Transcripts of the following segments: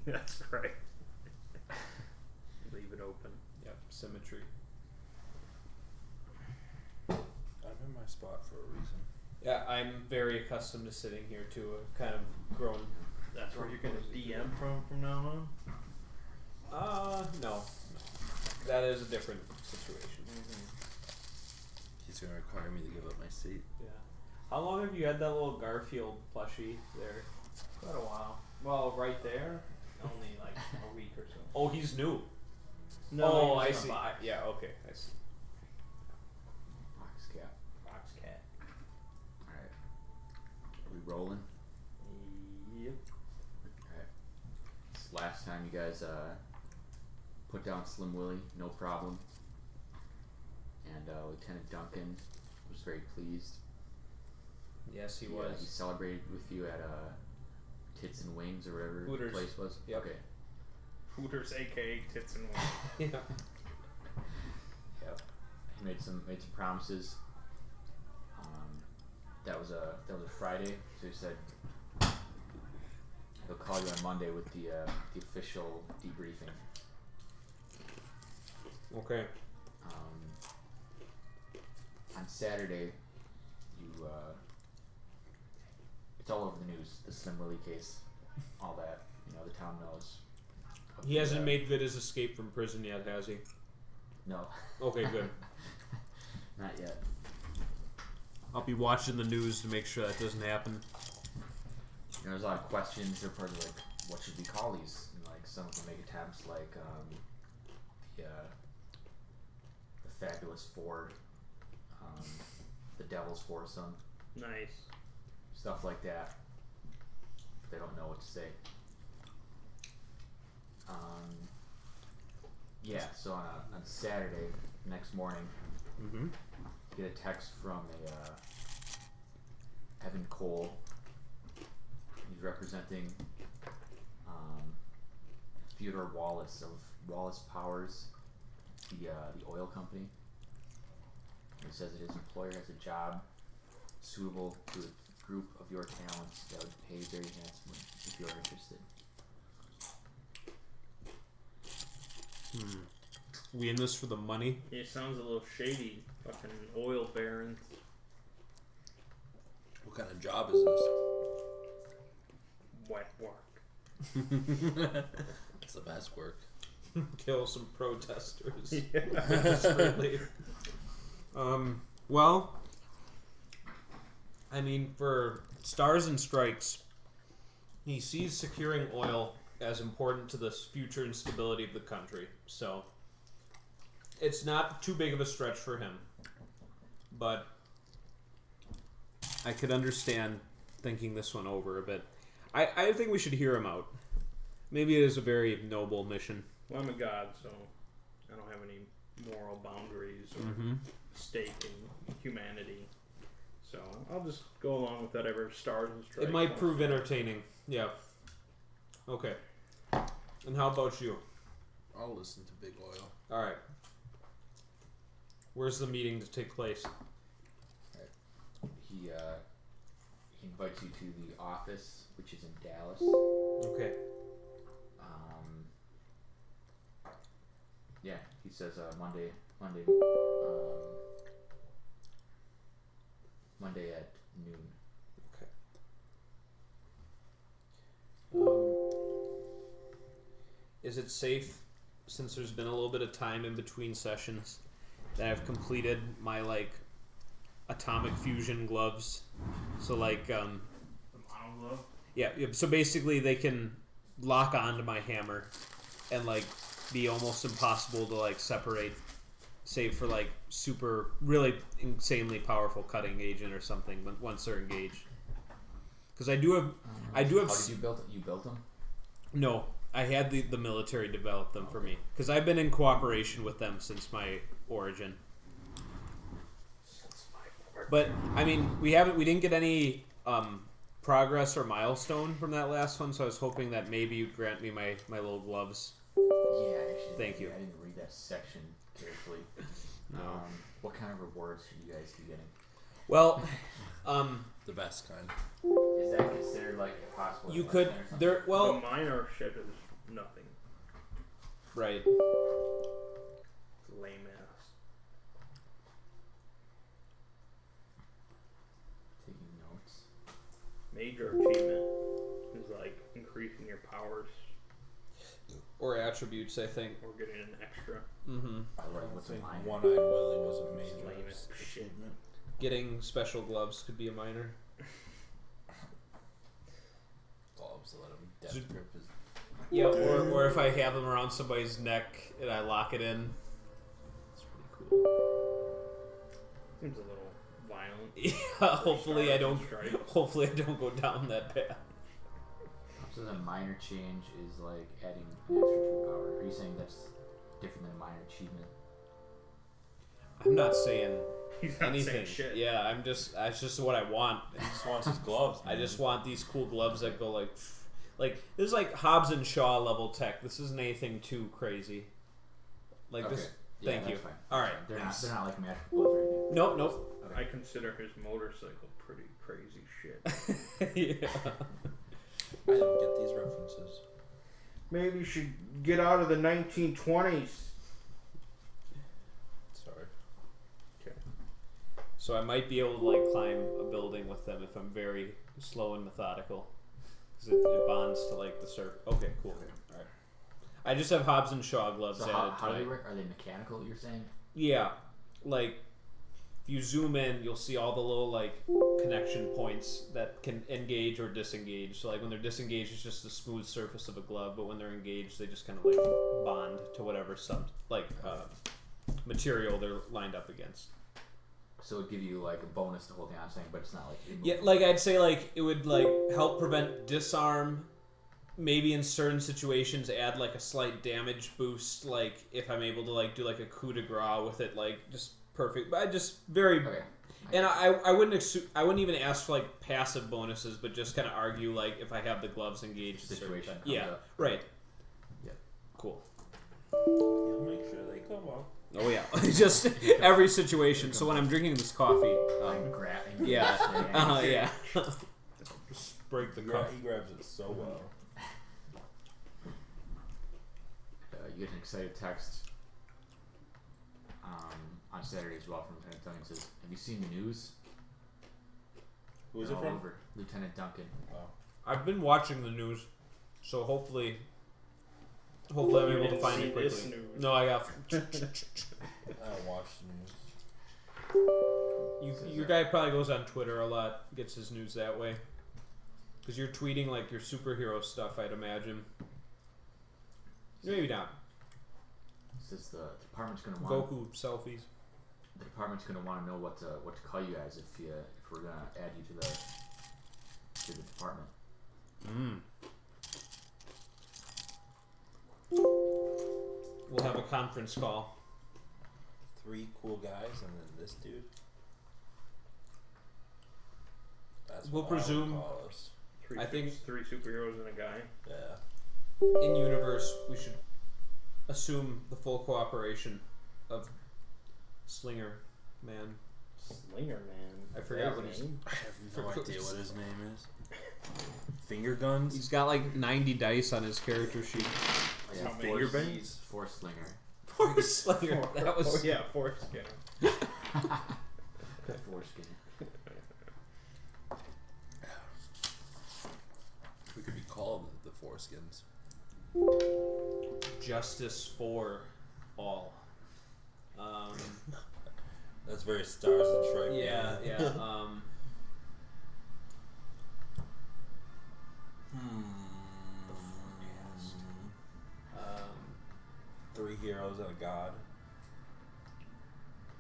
That's right. Leave it open. Yep, symmetry. I'm in my spot for a reason. Yeah, I'm very accustomed to sitting here too. I've kind of grown. That's where you're gonna DM from now on? No. That is a different situation. He's gonna require me to give up my seat. Yeah. How long have you had that little Garfield plushie there? Quite a while. Well, right there. Only like a week or so. Oh, he's new. No, I see. Yeah, okay, I see. Box cat. Box cat. Alright. Are we rolling? Yep. Alright. This last time you guys put down Slim Willie, no problem. And Lieutenant Duncan was very pleased. Yes, he He was. He celebrated with you at Tits and Wings or whatever Hooters. the place was. Yep. Okay. Hooters, aka Tits and Wings. Yeah. Yep. He made some promises. That was a Friday, so he said he'll call you on Monday with the official debriefing. Okay. On Saturday, you it's all over the news. The Slim Willie case, all that. The town knows. He hasn't made good his escape from prison yet, has he? No. Okay, good. Not yet. I'll be watching the news to make sure that doesn't happen. There's a lot of questions. They're probably like, what should we call these? And like some of them make attempts like the Fabulous Ford, the Devil's Foursome. Nice. Stuff like that. They don't know what to say. Yeah, so on Saturday, next morning, get a text from Evan Cole. He's representing Theodore Wallace of Wallace Powers, the oil company. He says that his employer has a job suitable to a group of your talents that would pay very handsomely if you're interested. We in this for the money? He sounds a little shady. Fucking oil barons. What kind of job is this? Wet work. It's the best work. Kill some protesters. Yeah. Well, I mean, for Stars and Strikes, he sees securing oil as important to the future and stability of the country. So, it's not too big of a stretch for him. But I could understand thinking this one over a bit. I think we should hear him out. Maybe it is a very noble mission. Well, I'm a god, so I don't have any moral boundaries or stake in humanity. So I'll just go along with whatever Stars and Strikes. It might prove entertaining. Yeah. Okay. And how about you? I'll listen to Big Oil. All right. Where's the meeting to take place? He invites you to the office, which is in Dallas. Okay. Yeah, he says Monday at noon. Okay. Is it safe, since there's been a little bit of time in between sessions, that I've completed my atomic fusion gloves? So The mono glove? yeah. So basically, they can lock onto my hammer, and be almost impossible to separate, save for super really insanely powerful cutting agent or something. But once they're engaged, because I do have. How did you build it? You built them? No, I had the military develop them for me because I've been in cooperation with them since my origin. But I mean, we didn't get any progress or milestone from that last one, so I was hoping that maybe you'd grant me my little gloves. Yeah, actually. Thank you. I didn't read that section carefully. No. What kind of rewards should you guys be getting? Well, The best kind. Is that considered like a possible? You could enhancement or there. something? Well, the minor shit is nothing. right. Lame ass. Taking notes. Major achievement is like increasing your powers Or attributes, I think. or getting an extra. Mm-hmm. I don't What's a think minor? One-Eyed Willie was a major Lame as shit. achievement. Getting special gloves could be a minor. Gloves let him death grip his. Yeah, or if I have them around somebody's neck and I lock it in. It's pretty cool. Seems a little violent. Yeah, hopefully I don't. Stripes. Hopefully I don't go down that path. So the minor change is like adding an extra true power. Are you saying that's different than a minor achievement? I'm not saying He's not anything. saying shit. Yeah, I'm just. That's just what I want. He just wants his gloves. I man. just want these cool gloves that go like this is like Hobbs and Shaw level tech. This isn't anything too crazy. Like Okay. this. Yeah, Thank that's you. Fine. All That's right. fine. Nice. They're not like magical gloves or anything. Nope. Nope. I consider his motorcycle pretty crazy shit. Yeah. I don't get these references. Maybe you should get out of the 1920s. Sorry. So I might be able to like climb a building with them if I'm very slow and methodical, because it bonds to like the surf. Okay, cool. All right. I just have Hobbs and Shaw gloves So added how to do they my. work? Are they mechanical? You're saying? Yeah, like if you zoom in, you'll see all the little like connection points that can engage or disengage. So like when they're disengaged, it's just the smooth surface of a glove, but when they're engaged, they just kind of like bond to whatever material they're lined up against. So it would give you like a bonus to holding on, saying, but it's not like Yeah, like I'd say like it would like help prevent disarm. Maybe in certain situations add like a slight damage boost, like if I'm able to like do like a coup de grace with it, like just perfect. But I just very Okay. and I wouldn't even ask for like passive bonuses, but just kind of argue like if I have the gloves engaged. at a certain Situation time. comes Yeah, up. right. Yep. Cool. He'll make sure they come up. Oh yeah, just every situation. So when I'm drinking this coffee, Like grabbing. yeah, yeah, just break the cup. He grabs it so well. You get an excited text on Saturday as well from Lieutenant Duncan. It says, "Have you seen the news?" Who's They're it all from? over. Lieutenant Duncan. Oh. I've been watching the news, so hopefully I'm able to didn't find see it this quickly. news. No, I got. I don't watch the news. Your guy probably goes on Twitter a lot, gets his news that way. Because you're tweeting like your superhero stuff, I'd imagine. Maybe not. It says the department's gonna want. Goku selfies. The department's gonna want to know what to call you guys if we're gonna add you to the department. We'll have a conference call. 3 cool guys and then this dude. That's We'll what I would presume- call us. I think- three superheroes and a guy. Yeah. In universe, we should assume the full cooperation of Slinger Man. Slinger Man. I forgot what his his name. I have no idea what his name is. Finger guns? He's got like 90 dice on his character sheet. Yeah, How many? Finger bangs? Force Slinger. Poor Slinger. That was. Oh yeah, foreskin. Foreskin. We could be called the Foreskins. Justice for all. That's very Stars and Stripes. Yeah, yeah. Three heroes and a god.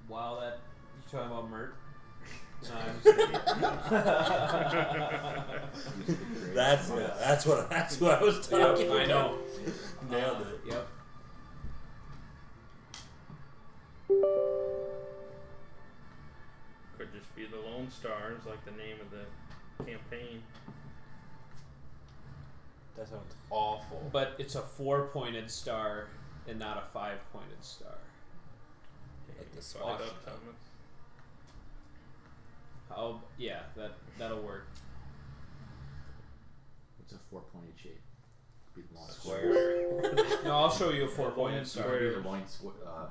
Wow, that you talking about Mert? No, I'm just kidding. That's what I was talking Yep, I know. Nailed it. Yep. Could just be the Lone Stars, like the name of the campaign. That sounds awful. But it's a 4-pointed star and not a 5-pointed star. Like the Follow swash. up, Thomas. How? Yeah, that'll work. It's a 4-pointed shape. Be the long Square. No, I'll show you a 4-pointed star. Square. The loin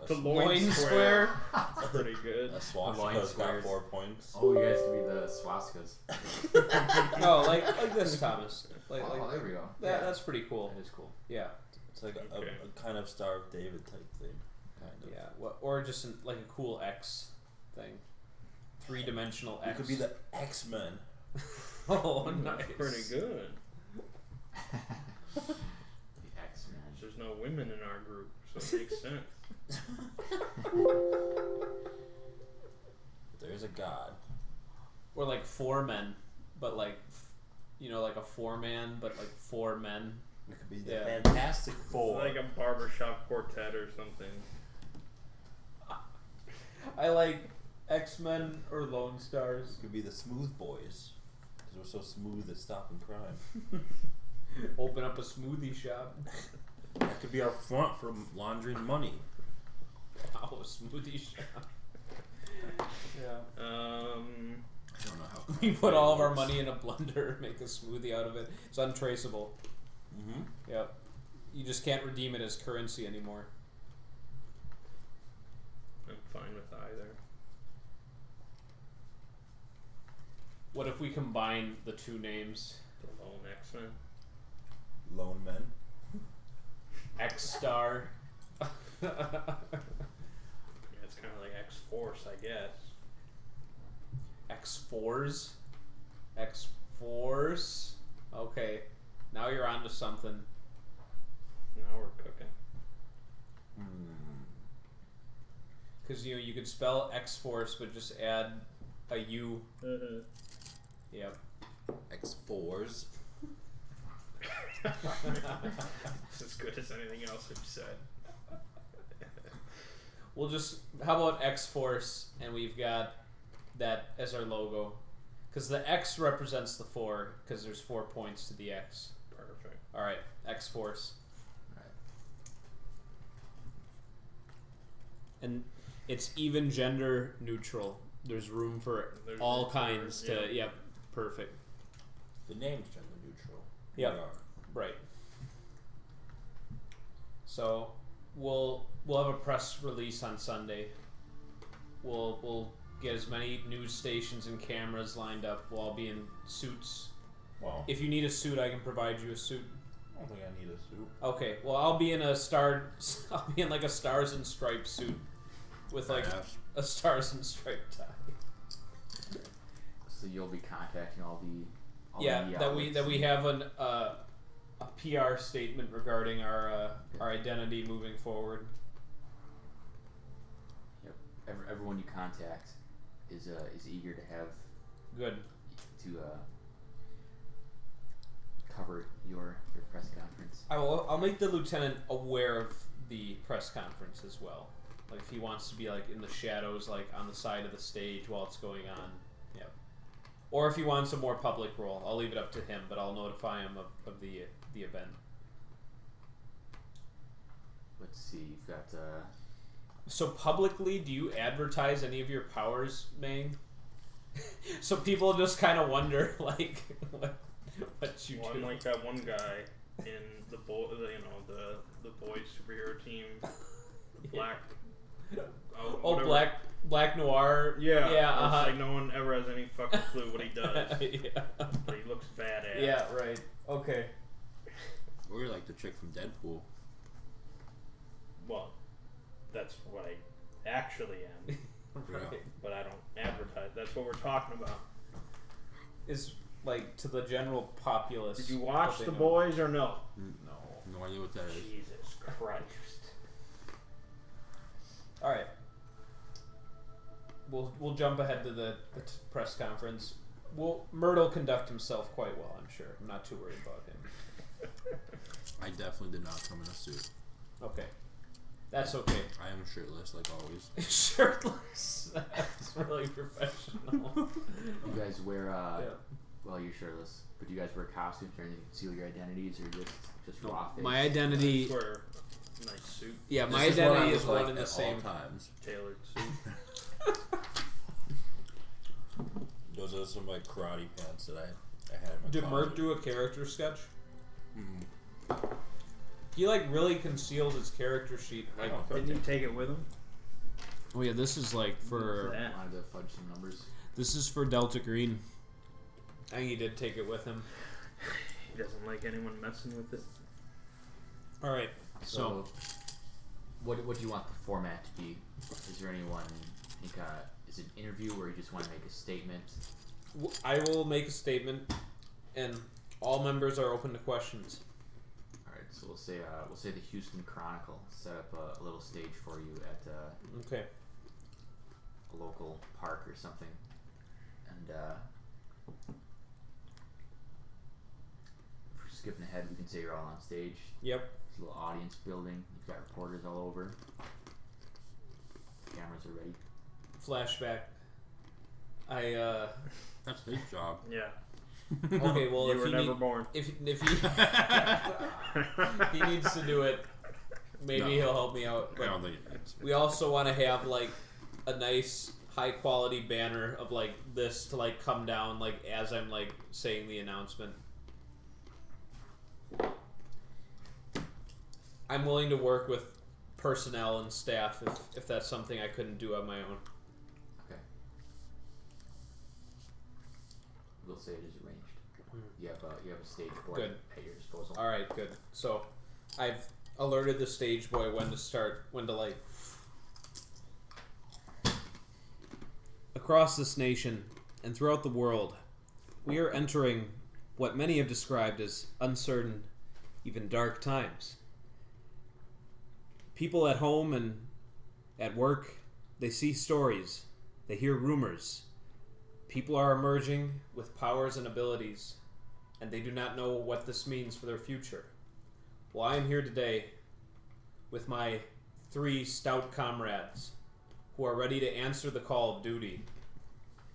The Loin square. That's pretty good. A swastika's got 4 points. Oh, you guys could be the swastikas. No, like this, Thomas. Like, Oh, there we go. That's pretty cool. That is cool. Yeah, It's like Okay. a kind of Star of David type thing. Kind of. yeah. Or just like a cool X thing. 3-dimensional You X. could be the X-Men. Oh, nice. That's pretty good. The X-Men. There's no women in our group, so it makes sense. There's a god. Or like 4 men, but like, like a 4-man, but like 4 men. It could be the Yeah. Fantastic It's Four. like a barbershop quartet or something. I like X-Men or Lone Stars. It could be the Smooth Boys. Because we're so smooth at stopping crime. Open up a smoothie shop. That could be our front for laundering money. Wow, a smoothie shop. Yeah. I don't know how. We put all of our money in a blender, make a smoothie out of it. It's untraceable. Mm-hmm. Yep. You just can't redeem it as currency anymore. I'm fine with either. What if we combine the 2 names? The lone X-Men. Lone Men. X-Star. Yeah, it's kind of like X-Force, I guess. X-Force? X-Force? Okay. Now you're onto something. Now we're cooking. Because you could spell X-Force, but just add a U. Yep. X4s. It's as good as anything else we've said. We'll just, how about X-Force, and we've got that as our logo. Because the X represents the 4, because there's 4 points to the X. Perfect. Alright, X-Force. Right. And it's even gender neutral. There's room for There's all room for- kinds to, yeah. yep, perfect. The name's gender neutral. Yep. We are. Right. So we'll have a press release on Sunday. We'll get as many news stations and cameras lined up. We'll all be in suits. Well, If you need a suit, I can provide you a suit. I don't think I need a suit. Okay. Well, I'll be in like a stars and stripes suit with like Yes. a stars and stripe tie. So you'll be contacting all the Yeah, media that we outlets. have a PR statement regarding our identity moving forward. Yep. Everyone you contact is eager to have Good. to cover your press conference. I'll make the lieutenant aware of the press conference as well. Like if he wants to be like in the shadows, like on the side of the stage while it's going on. Yep. Or if he wants a more public role, I'll leave it up to him, but I'll notify him of the event. Let's see, you've got So publicly, do you advertise any of your powers, Mang? So people just kind of wonder, like, what you Well, do. I'm like that one guy in the boys superhero team, Black. Whatever. Black Noir. Yeah, Yeah. It's like no one ever has any fucking clue what he does, Yeah. but he looks badass. Yeah. Right. Okay. Or you're like the chick from Deadpool. Well, that's what I actually am, Right. but I don't advertise. That's what we're talking about. Is like to the general populace. Did you watch what they The know. Boys or no? No. No idea what that is. Jesus Christ. All right. We'll jump ahead to the press conference. Myrtle conduct himself quite well, I'm sure. I'm not too worried about him. I definitely did not come in a suit. Okay. That's okay. I am shirtless like always. Shirtless. That's really professional. you guys wear Yeah. well, you're shirtless, but do you guys wear costumes or anything to conceal your identities, or just raw face? My identity. Wear a nice suit, Yeah, This my is what I identity look is like one and the at same. all times. tailored suit. Those are some like karate pants that I had him. Did Mert do a character sketch? Mm-hmm. He like really concealed his character sheet. Like, Didn't you take it with him? oh yeah, this is like for That. Wanted to fudge some numbers. this is for Delta Green. I think he did take it with him. He doesn't like anyone messing with it. All right, So, what do you want the format to be? Is there anyone? Is it an interview where you just want to make a statement? I will make a statement, and all members are open to questions. All right. So we'll say the Houston Chronicle set up a little stage for you at Okay. a local park or something, and if we're skipping ahead, we can say you're all on stage. Yep. It's a little audience building. You've got reporters all over. Cameras are ready. Flashback. That's his job. Yeah. Okay, well, You if were he never born. if he if he needs to do it, maybe he'll help me out. I But don't think it's. we also want to have like a nice high quality banner of like this to like come down like as I'm like saying the announcement. I'm willing to work with personnel and staff if that's something I couldn't do on my own. Okay. We'll say it is arranged. You have a stage board Good. at your disposal. All right, good. So I've alerted the stage boy when to start, when to like. Across this nation and throughout the world, we are entering what many have described as uncertain, even dark times. People at home and at work, they see stories, they hear rumors. People are emerging with powers and abilities, and they do not know what this means for their future. Well, I am here today with my 3 stout comrades who are ready to answer the call of duty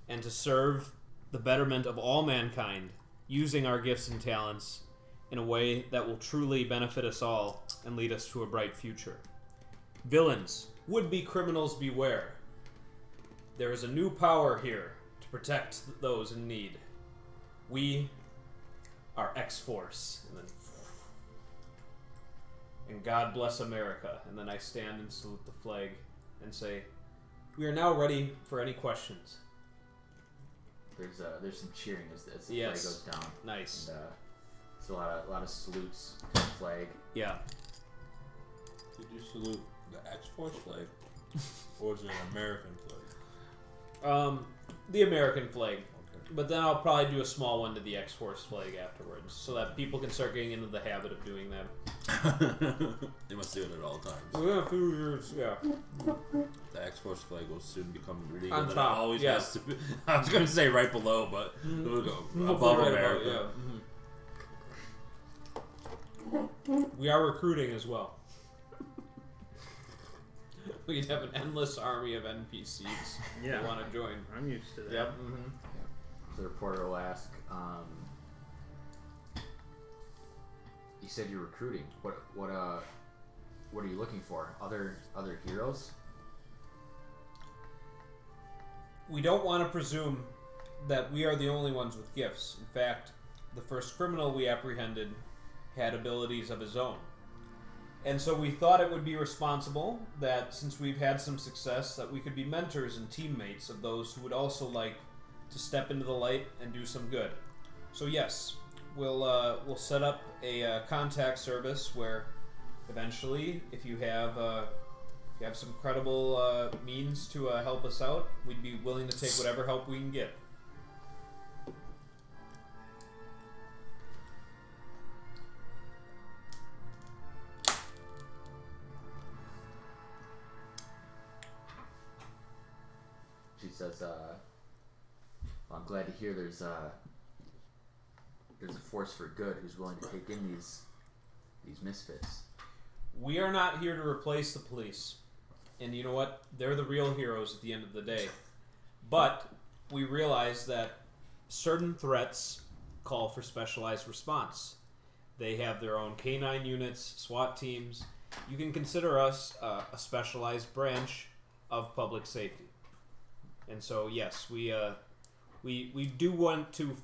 and to serve the betterment of all mankind using our gifts and talents in a way that will truly benefit us all and lead us to a bright future. Villains, would-be criminals beware. There is a new power here to protect those in need. We are X-Force. And God bless America. And then I stand and salute the flag and say, we are now ready for any questions. There's some cheering as the Yes. flag goes down. Nice. And it's a lot of salutes to the flag. Yeah. Did you salute the X-Force flag? Or is it an American flag? The American flag. Okay. But then I'll probably do a small one to the X-Force flag afterwards, so that people can start getting into the habit of doing that. They must do it at all times. Yeah, a few years, yeah. The X-Force flag will soon become legal. On and top, it always yeah. has to be. I was going to say right below, but we'll go We'll above put it right America. above, yeah. We are recruiting as well. We'd have an endless army of NPCs Yeah. who want to join. I'm used to that. Yep. The reporter will ask, you said you're recruiting. What are you looking for? Other heroes? We don't want to presume that we are the only ones with gifts. In fact, the first criminal we apprehended had abilities of his own. And so we thought it would be responsible that, since we've had some success, that we could be mentors and teammates of those who would also like to step into the light and do some good. So yes, we'll set up a contact service where eventually, if you have some credible means to help us out, we'd be willing to take whatever help we can get. She says, well, I'm glad to hear there's a force for good who's willing to take in these misfits. We are not here to replace the police. And you know what? They're the real heroes at the end of the day. But we realize that certain threats call for specialized response. They have their own canine units, SWAT teams. You can consider us a specialized branch of public safety. And so, yes, we do want to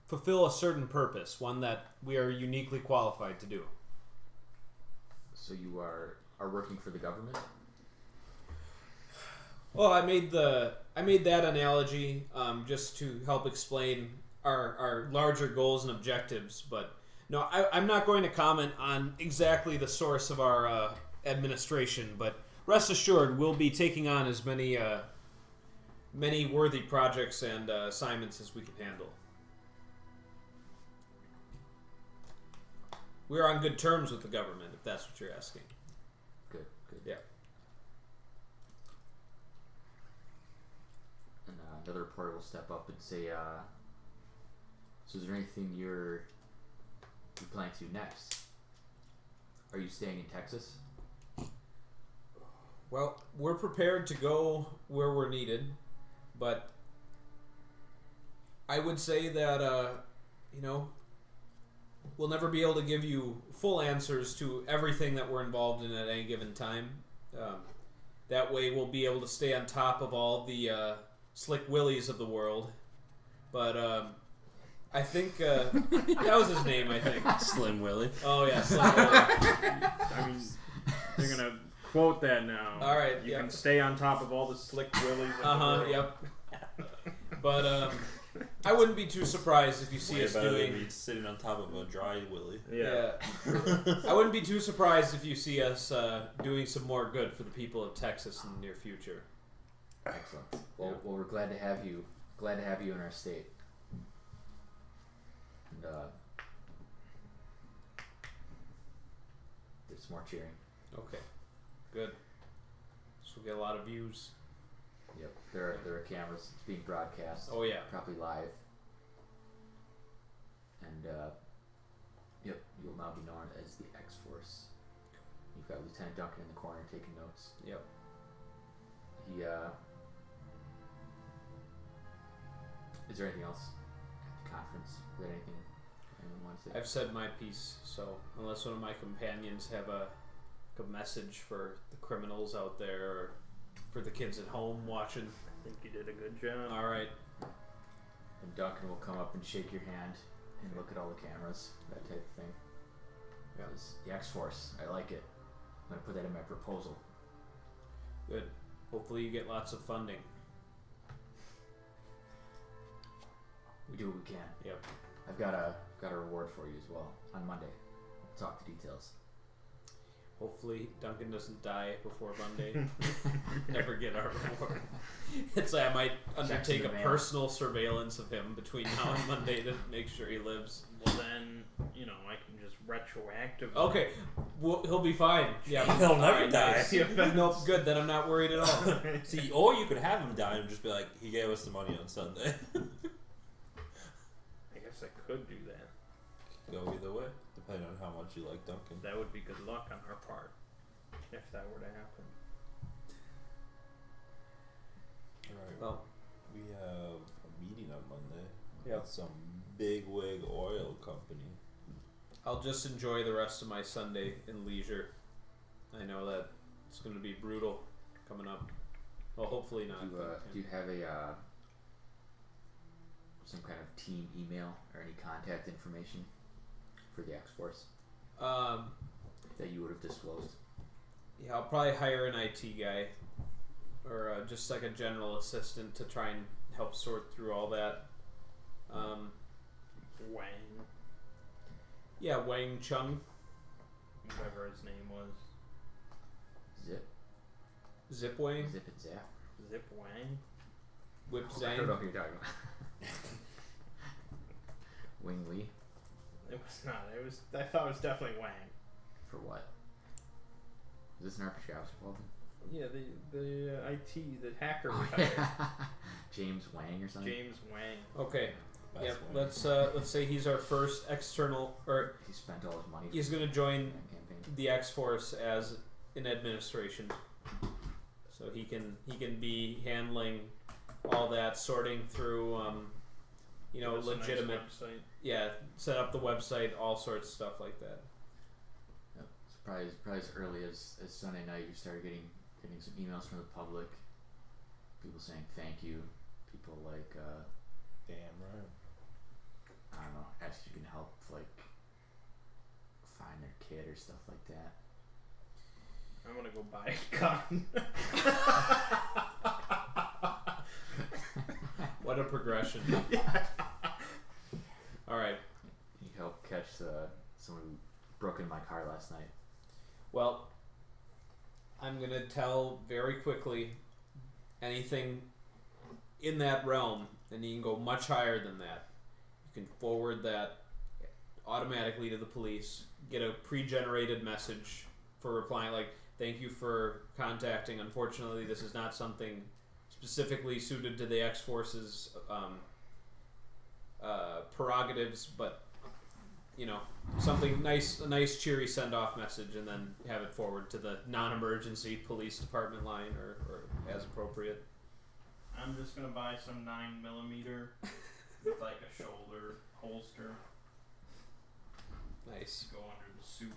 fulfill a certain purpose, one that we are uniquely qualified to do. So you are working for the government? Well, I made that analogy just to help explain our larger goals and objectives, but no, I'm not going to comment on exactly the source of our administration, but rest assured we'll be taking on as many worthy projects and assignments as we can handle. We're on good terms with the government, if that's what you're asking. Good. Yeah. And another reporter will step up and say, so is there anything you're planning to do next? Are you staying in Texas? Well, we're prepared to go where we're needed, but I would say that, we'll never be able to give you full answers to everything that we're involved in at any given time. That way we'll be able to stay on top of all the slick willies of the world. But I think that was his name, I think. Slim Willie. Oh, yeah, Slim Willie. I mean, they're going to quote that now. All right, You yep. can stay on top of all the slick willies. Yep. But I wouldn't be too surprised if you see Way us better doing... than me sitting on top of a dry Willie. Yeah. I wouldn't be too surprised if you see us doing some more good for the people of Texas in the near future. Excellent. Well, we're glad to have you. Glad to have you in our state. And there's some more cheering. Okay, good. So we'll get a lot of views. Yep. There are cameras. It's being broadcast. Oh yeah. Probably live. And yep, you'll now be known as the X-Force. You've got Lieutenant Duncan in the corner taking notes. Yep. He is there anything else at the conference? Is there anything anyone wants to say? I've said my piece, so unless one of my companions have a message for the criminals out there or for the kids at home watching. I think you did a good job. All right. And Duncan will come up and shake your hand and look at all the cameras, that type of thing. Yeah. The X-Force, I like it. I'm gonna put that in my proposal. Good. Hopefully you get lots of funding. We do what we can. Yep. I've got a reward for you as well on Monday. We'll talk the details. Hopefully Duncan doesn't die before Monday. Never get our reward. It's like I might undertake a mail. personal surveillance of him between now and Monday to make sure he lives. Well, then, I can just retroactively. Okay, well, he'll be fine. Yeah, He'll never alright, die. nice. No, good. Then I'm not worried at all. See, or you could have him die and just be like, he gave us the money on Sunday. I guess I could do that. Go either way, depending on how much you like Duncan. That would be good luck on our part, if that were to happen. Alright, Well, we have a meeting on Monday Yep. with some bigwig oil company. I'll just enjoy the rest of my Sunday in leisure. I know that it's going to be brutal coming up. Well, hopefully not. Do you have a some kind of team email or any contact information for the X-Force that you would have disclosed? Yeah, I'll probably hire an IT guy or just like a general assistant to try and help sort through all that. Wang, Yeah, Wang Chung, whatever his name was. Zip Wang, Zip and Zap? Zip Wang? Whip I don't know Zang. who you're talking about. Wing Lee? It was not. It was. I thought it was definitely Wang. For what? Is this an RPG I was involved in? Yeah, the IT, the hacker Oh, retired. yeah. James Wang or something? James Wang. Okay, Best yeah. one. Let's say he's our first external, or He spent all his money he's for going to join the campaign. the X Force as in administration, so he can be handling all that, sorting through, Give us a nice legitimate, website. yeah, set up the website, all sorts of stuff like that. Yep. So probably as early as Sunday night, you started getting some emails from the public. People saying thank you. People like, Damn right. I don't know, ask if you can help, like, find their kid or stuff like that. I'm gonna go buy a gun. What a progression. All right. You can help catch someone who broke into my car last night. Well, I'm going to tell very quickly anything in that realm, and you can go much higher than that. You can forward that automatically to the police, get a pre-generated message for replying, like, thank you for contacting. Unfortunately, this is not something specifically suited to the X-Force's prerogatives, but something nice, a nice cheery send-off message, and then have it forward to the non-emergency police department line or as appropriate. I'm just gonna buy some 9mm with like a shoulder holster. Nice. Go under the suit.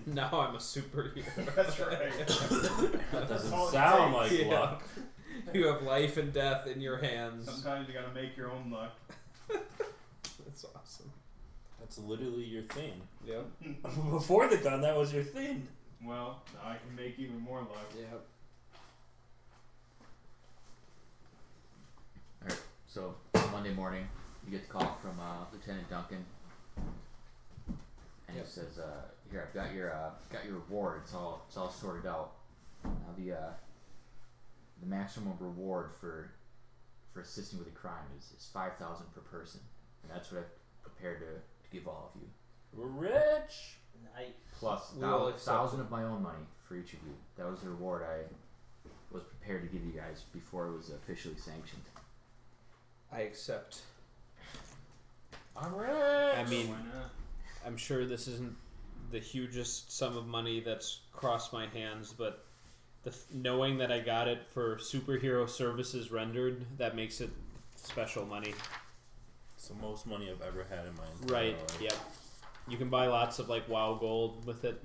Now I'm a superhero. That's right. That doesn't all it sound like takes. Yeah. luck. You have life and death in your hands. Sometimes you gotta make your own luck. That's awesome. That's literally your thing. Yep. Before the gun, that was your thing. Well, now I can make even more luck. Yep. Alright, so Monday morning, you get the call from Lieutenant Duncan, and Yep. he says, "Here, I've got your reward. It's all sorted out. Now the maximum reward for assisting with a crime is 5,000 per person, and that's what I've prepared to give all of you. We're rich. Nice. Plus We will accept 1,000 of my own money for each of you. That was the reward I was prepared to give you guys before it was officially sanctioned." I accept. I'm rich. I mean, Why not? I'm sure this isn't the hugest sum of money that's crossed my hands, but knowing that I got it for superhero services rendered, that makes it special money. It's the most money I've ever had in my entire Right. life. Yep. You can buy lots of like WoW gold with it.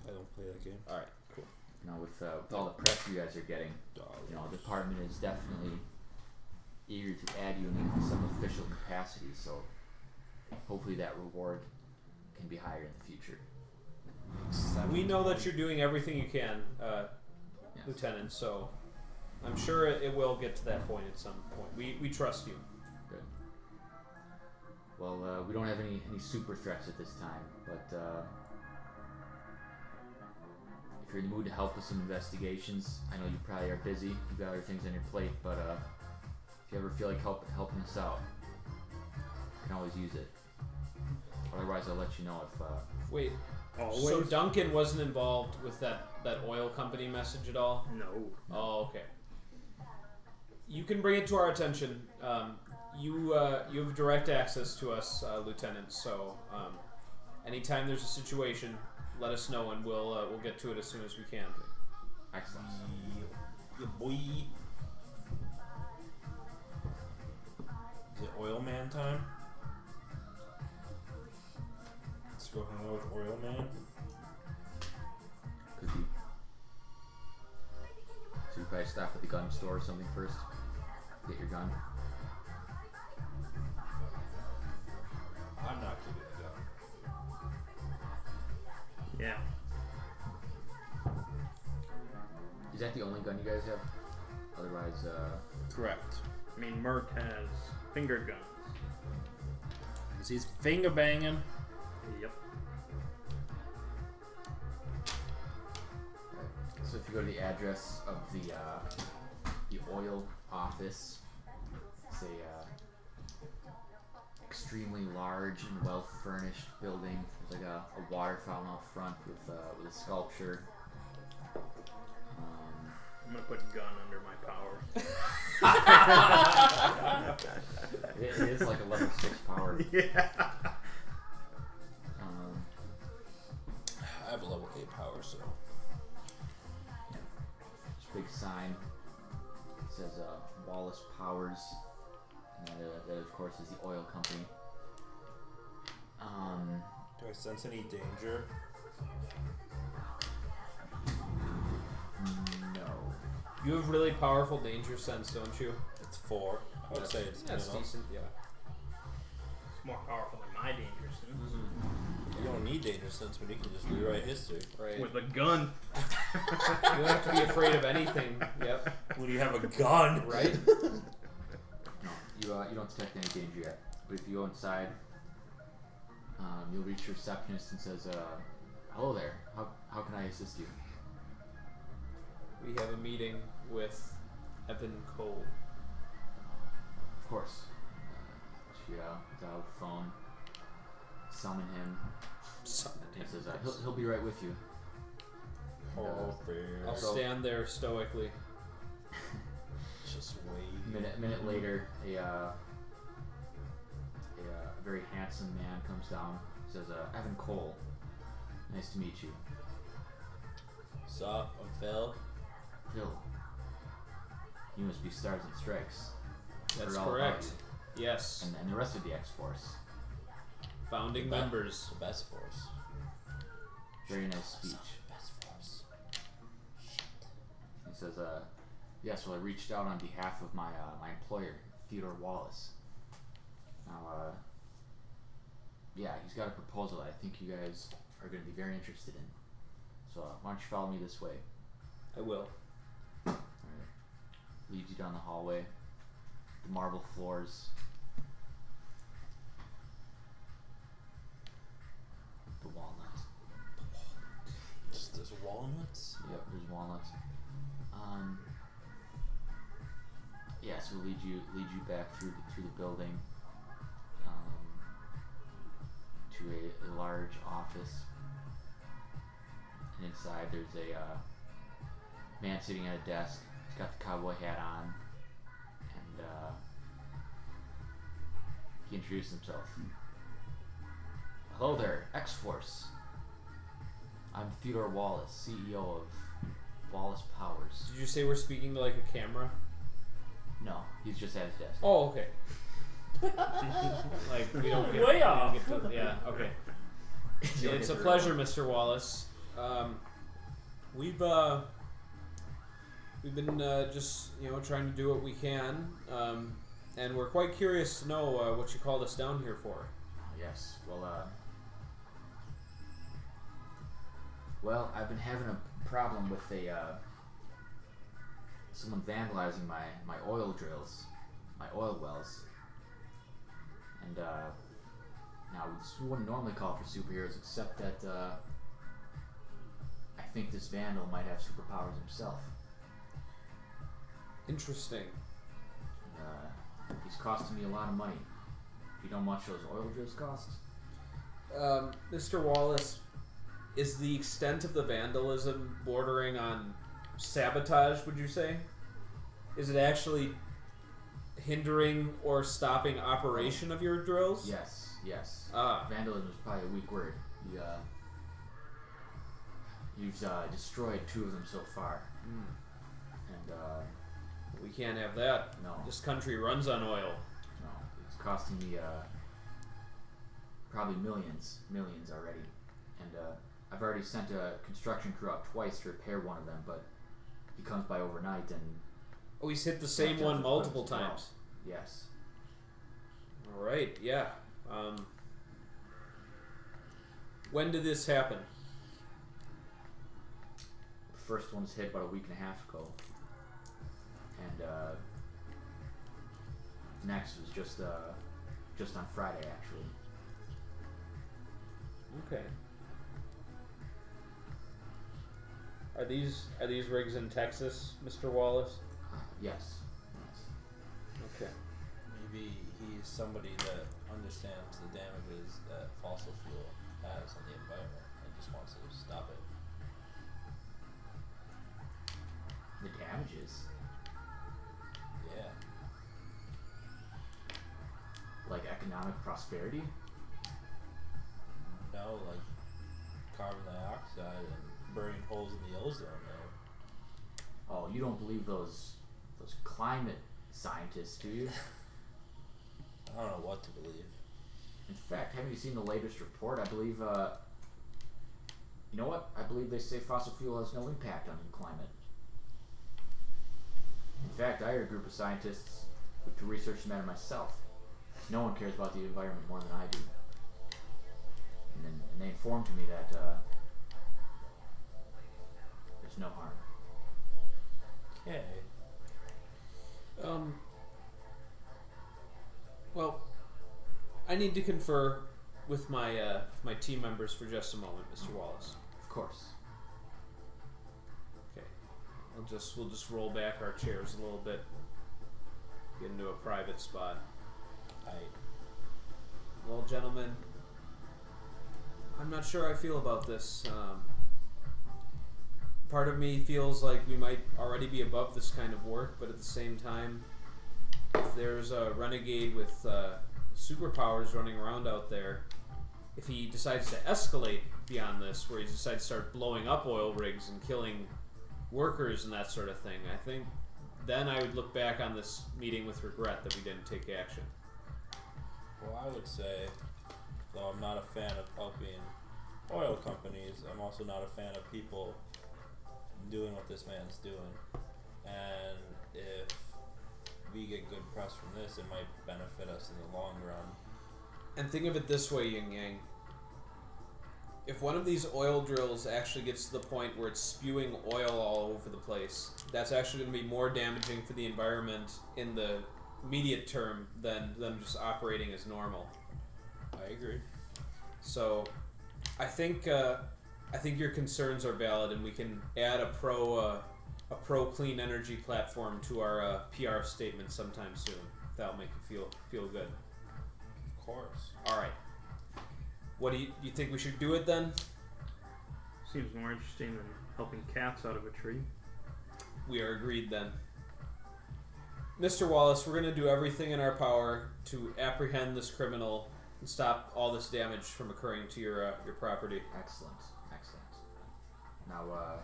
I don't play that game. All right. Cool. Now with all the press you guys are getting, the department is definitely eager to add you in some official capacity, so hopefully that reward can be higher in the future. We know that you're doing everything you can, Yes. Lieutenant. So I'm sure it will get to that point at some point. We trust you. Good. Well, we don't have any super threats at this time, but if you're in the mood to help with some investigations, I know you probably are busy, you've got other things on your plate, but if you ever feel like helping us out, you can always use it. Otherwise, I'll let you know if... Wait. Always. So Duncan wasn't involved with that oil company message at all? No. Oh, okay. You can bring it to our attention. You have direct access to us, Lieutenant. So anytime there's a situation, let us know, and we'll get to it as soon as we can. Excellent. Yeah, boy. Is it Oil Man time? Let's go hang out with Oil Man. Could be. So you probably stop at the gun store or something first. Get your gun. I'm not getting a gun. Yeah. Is that the only gun you guys have? Otherwise, Correct. I mean, Mert has finger guns. Cause he's finger banging. Yep. so if you go to the address of the oil office, it's a extremely large and well furnished building. There's like a water fountain out front with a sculpture. I'm gonna put gun under my powers. It is like a level 6 power. Yeah. I have a level 8 power, so. There's a big sign. It says Wallace Powers. And that of course is the oil company. Do I sense any danger? No. You have really powerful danger sense, don't you? It's 4. I would say it's that's decent. Yeah. It's more powerful than my danger sense. You don't need danger sense when you can just rewrite history. Right. With a gun. You don't have to be afraid of anything. Yep. When you have a gun. Right. No, you don't detect any danger yet. But if you go inside, you'll reach your receptionist and says, "Hello there. How can I assist you?" We have a meeting with Evan Cole. Of course. She dialed the phone, summon him. He says, he'll be right with you. Oh, I'll fair. stand there stoically. Just wait. A minute later, a very handsome man comes down. Says, "Evan Cole, nice to meet you." Sup, I'm Phil. Phil, you must be Stars and Strikes. That's Heard all about correct. you. Yes. And the rest of the X-Force. Founding members. The best force. Very nice speech. Best force. He says, "Yes, well, I reached out on behalf of my my employer, Theodore Wallace. Now, yeah, he's got a proposal that I think you guys are going to be very interested in. So, why don't you follow me this way?" I will. Alright. Leads you down the hallway. The marble floors. The walnuts. Just those walnuts? Yep, there's walnuts. Yeah, so lead you back through the building, to a large office. And inside there's a man sitting at a desk. He's got the cowboy hat on, and he introduced himself. "Hello there, X-Force. I'm Theodore Wallace, CEO of Wallace Powers." Did you say we're speaking to like a camera? No, he's just at his desk. Oh, okay. Like we don't get Way we don't off. get to- yeah. Okay. You don't It's get a to pleasure, remote. Mr. Wallace. We've been just trying to do what we can, and we're quite curious to know what you called us down here for. Yes. Well, I've been having a problem with someone vandalizing my oil drills, my oil wells, and now we wouldn't normally call for superheroes, except that I think this vandal might have superpowers himself. Interesting. He's costing me a lot of money. Do you know how much those oil drills cost? Mr. Wallace, is the extent of the vandalism bordering on sabotage, would you say? Is it actually hindering or stopping operation of your drills? Yes. Ah. Vandalism is probably a weak word. You've destroyed 2 of them so far. And We can't have that. no, This country runs on oil. no, it's costing me probably millions already. And I've already sent a construction crew out twice to repair one of them, but he comes by overnight and Oh, he's hit the same Yeah, one just multiple as well. times. yes. All right, yeah. When did this happen? The first one was hit about a week and a half ago, and next was just on Friday actually. Okay. Are these rigs in Texas, Mr. Wallace? Yes. Okay. Maybe he's somebody that understands the damages that fossil fuel has on the environment and just wants to stop it. The damages, Yeah. like economic prosperity. No, like carbon dioxide and burning holes in the ozone layer. Oh, you don't believe those climate scientists, do you? I don't know what to believe. In fact, haven't you seen the latest report? I believe, you know what? I believe they say fossil fuel has no impact on the climate. In fact, I heard a group of scientists to research the matter myself. No one cares about the environment more than I do. And they informed me that there's no harm. Okay. Well, I need to confer with my my team members for just a moment, Mr. Wallace. Of course. Okay. We'll just roll back our chairs a little bit. Get into a private spot. Well, gentlemen, I'm not sure I feel about this. Part of me feels like we might already be above this kind of work, but at the same time, if there's a renegade with superpowers running around out there, if he decides to escalate beyond this, where he decides to start blowing up oil rigs and killing workers and that sort of thing, I think then I would look back on this meeting with regret that we didn't take action. Well, I would say, though I'm not a fan of helping oil companies, I'm also not a fan of people doing what this man's doing. And if we get good press from this, it might benefit us in the long run. And think of it this way, Yin Yang. If one of these oil drills actually gets to the point where it's spewing oil all over the place, that's actually going to be more damaging for the environment in the immediate term than them just operating as normal. I agree. So, I think your concerns are valid, and we can add a pro clean energy platform to our PR statement sometime soon. If that'll make you feel good. Of course. All right. What do you think we should do it then? Seems more interesting than helping cats out of a tree. We are agreed then. Mr. Wallace, we're going to do everything in our power to apprehend this criminal and stop all this damage from occurring to your property. Excellent. Now,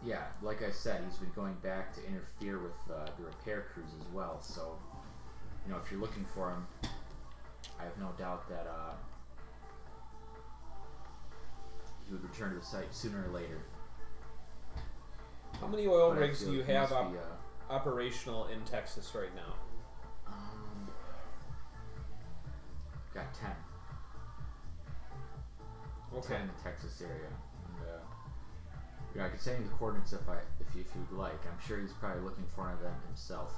yeah, like I said, he's been going back to interfere with the repair crews as well. So, if you're looking for him, I have no doubt that he would return to the site sooner or later. How many oil But I rigs feel do you he have must be, operational in Texas right now? got 10. Okay. 10 in the Texas area. And, I could send you the coordinates if you'd like. I'm sure he's probably looking for one of them himself.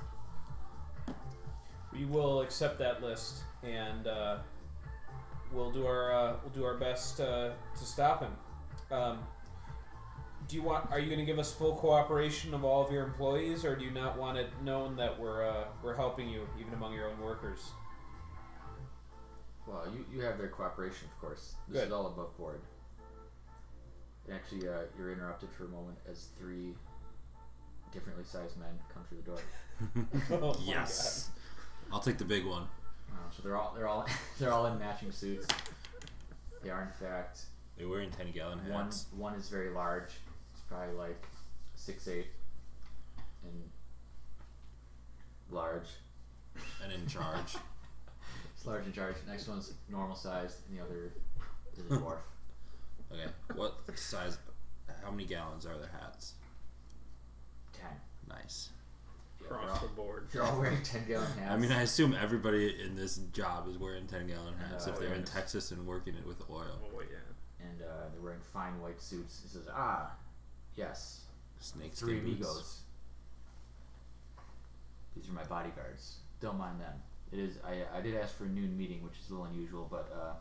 We will accept that list, and we'll do our best to stop him. Are you going to give us full cooperation of all of your employees, or do you not want it known that we're helping you even among your own workers? Well, you have their cooperation, of course. This Good. is all above board. And actually, you're interrupted for a moment as 3 differently sized men come through the door. Oh my Yes. I'll take the big one. So they're all in matching suits. They are in fact. They're wearing 10-gallon hats. One is very large. It's probably like 6'8" and large. And in charge. It's large and charge. Next one's normal sized, and the other is a dwarf. Okay. What size? How many gallons are their hats? 10. Nice. Yeah, Across the board. they're all wearing 10-gallon hats. I mean, I assume everybody in this job is wearing 10-gallon hats if they're in yes. Texas and working it with oil. Oh yeah. And they're wearing fine white suits. It says, yes, Snake 3 skin boots. amigos. These are my bodyguards. Don't mind them. It is. I did ask for a noon meeting, which is a little unusual, but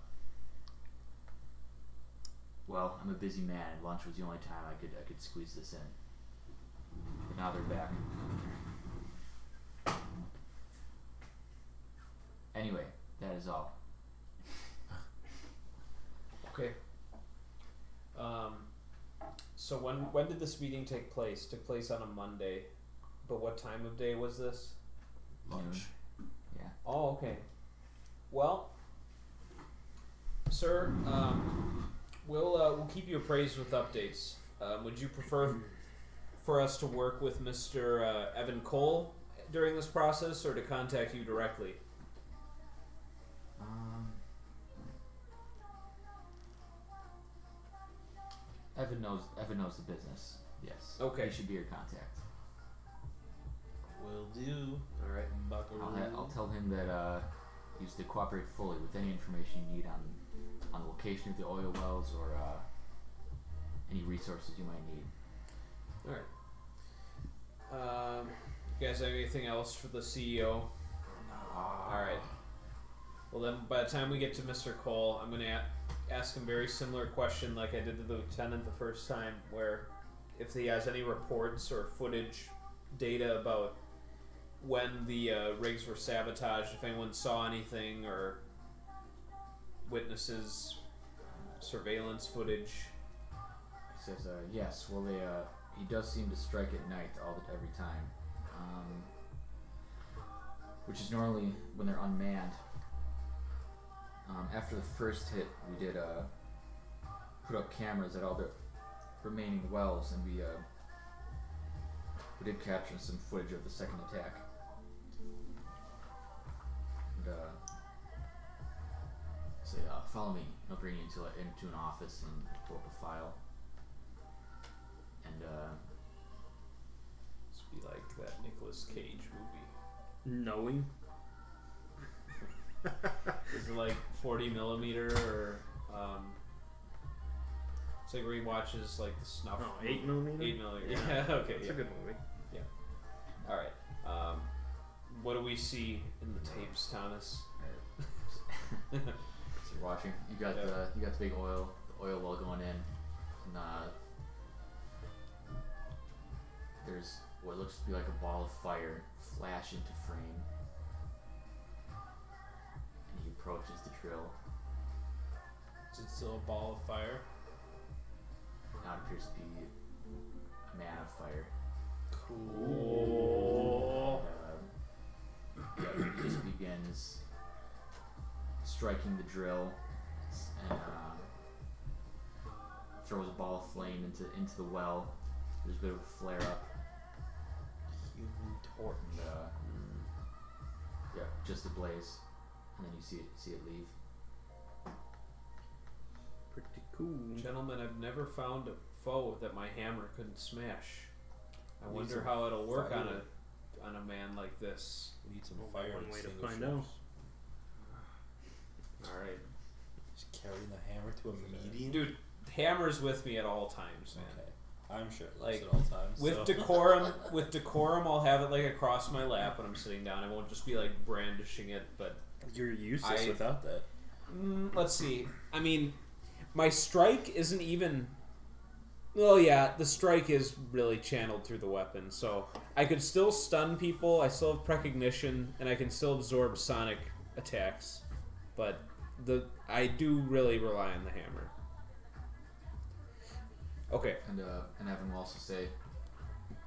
well, I'm a busy man, and lunch was the only time I could squeeze this in. But now they're back. Anyway, that is all. Okay. So when did this meeting take place? Took place on a Monday, but what time of day was this? Lunch. Yeah. Oh, okay. Well, sir, we'll keep you appraised with updates. Would you prefer for us to work with Mr. Evan Cole during this process, or to contact you directly? Evan knows the business. Yes. Okay. He should be your contact. Will do. All right. Buckaroo. I'll tell him that he's to cooperate fully with any information you need on the location of the oil wells or any resources you might need. All right. You guys have anything else for the CEO? All right. Well, then, by the time we get to Mr. Cole, I'm going to ask him a very similar question like I did to the lieutenant the first time, where if he has any reports or footage, data about when the rigs were sabotaged, if anyone saw anything or witnesses, surveillance footage. He says, yes, well, he does seem to strike at night every time. Which is normally when they're unmanned. After the first hit, we did put up cameras at all the remaining wells, and we did capture some footage of the second attack. And say, follow me. I'll bring you into an office and pull up a file. And This would be like that Nicolas Cage movie. Knowing. Is it like 40 millimeter or it's like where he watches like the snuff. No, 8 millimeter. 8 millimeter. Yeah, Yeah. Okay. It's Yeah. a good movie. All right. What do we see in the tapes, Thomas? so you're watching. You got the big oil well going in, and there's what looks to be like a ball of fire flash into frame, and he approaches the drill. Is it still a ball of fire? Now it appears to be a man of fire. Cool. He just begins striking the drill and throws a ball of flame into the well. There's a bit of a flare up. Human torch. And, just a blaze, and then you see it leave. Pretty cool. Gentlemen, I've never found a foe that my hammer couldn't smash. I Need wonder some how it'll work on fire. a man like this. We need some Well, fire one way to extinguishers. find out. All right, Just carrying the hammer to a meeting. dude. Hammer's with me at all times, man. Okay. I'm sure it Like, looks at all times. With decorum, I'll have it like across my lap when I'm sitting down. I won't just be like brandishing it. But You're useless without that. let's see. I mean, my strike isn't even. Well, yeah, the strike is really channeled through the weapon, so I could still stun people. I still have precognition, and I can still absorb sonic attacks. But I do really rely on the hammer. Okay. And Evan will also say,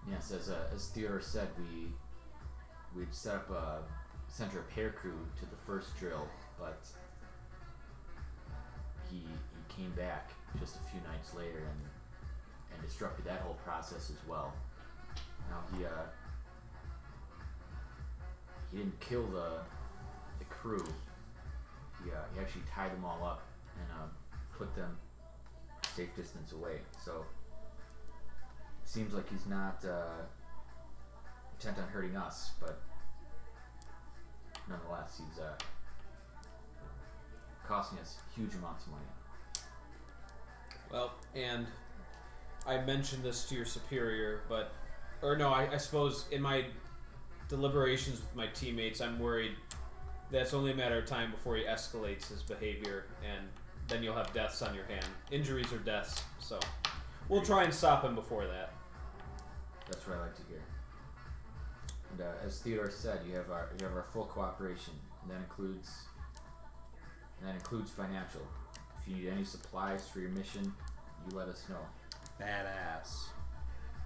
yes, as Theodore said, we'd set up sent a repair crew to the first drill, but he came back just a few nights later and disrupted that whole process as well. Now he didn't kill the crew. He actually tied them all up and put them a safe distance away. So it seems like he's not intent on hurting us, but nonetheless, he's costing us huge amounts of money. Well, and I mentioned this to your superior, I suppose in my deliberations with my teammates, I'm worried that it's only a matter of time before he escalates his behavior, and then you'll have deaths on your hand. Injuries or deaths, so we'll try and stop him before that. That's what I like to hear. And as Theodore said, you have our full cooperation, and that includes financial. If you need any supplies for your mission, you let us know. Badass.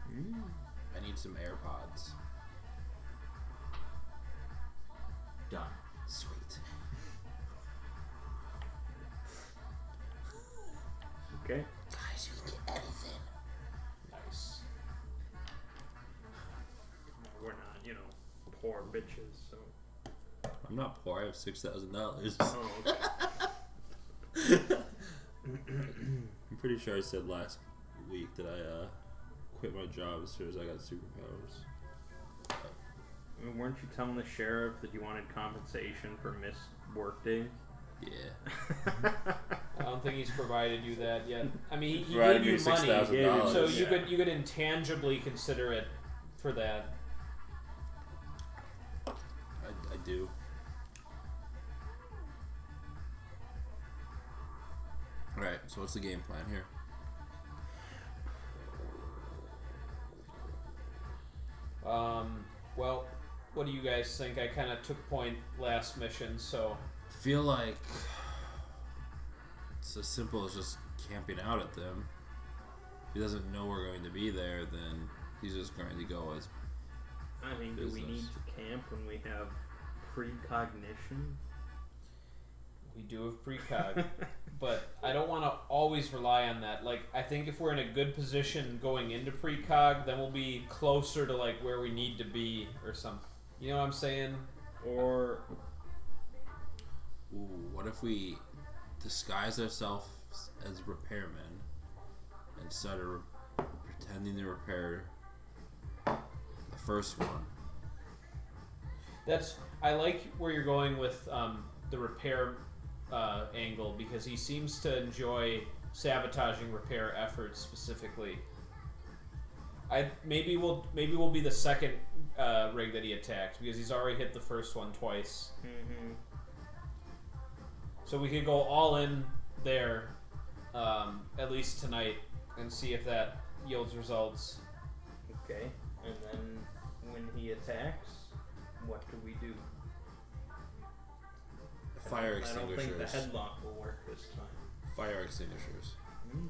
I need some AirPods. Done. Sweet. Okay. Guys, you can get anything. Nice. We're not, poor bitches, so. I'm not poor. I have $6,000. Oh, okay. I'm pretty sure I said last week that I quit my job as soon as I got superpowers. I mean, weren't you telling the sheriff that you wanted compensation for missed workday? Yeah. I don't think he's provided you that yet. I mean, he Provided gave me you money, $6,000. so Yeah. you could intangibly consider it for that. I do. Alright, so what's the game plan here? Well, what do you guys think? I kind of took point last mission, so I feel like it's as simple as just camping out at them. If he doesn't know we're going to be there, then he's just going to go as I mean, do we business. need to camp when we have precognition? we do have precog. But I don't want to always rely on that. Like, I think if we're in a good position going into precog, then we'll be closer to like where we need to be or something. You know what I'm saying? Or Ooh, what if we disguise ourselves as repairmen and started pretending to repair the first one? I like where you're going with the repair angle, because he seems to enjoy sabotaging repair efforts specifically. Maybe we'll be the second rig that he attacked, because he's already hit the first one twice. mm-hmm. So we could go all in there, at least tonight, and see if that yields results. Okay, and then when he attacks, what do we do? Fire I don't think the extinguishers. headlock will work this time. Fire extinguishers. Mm.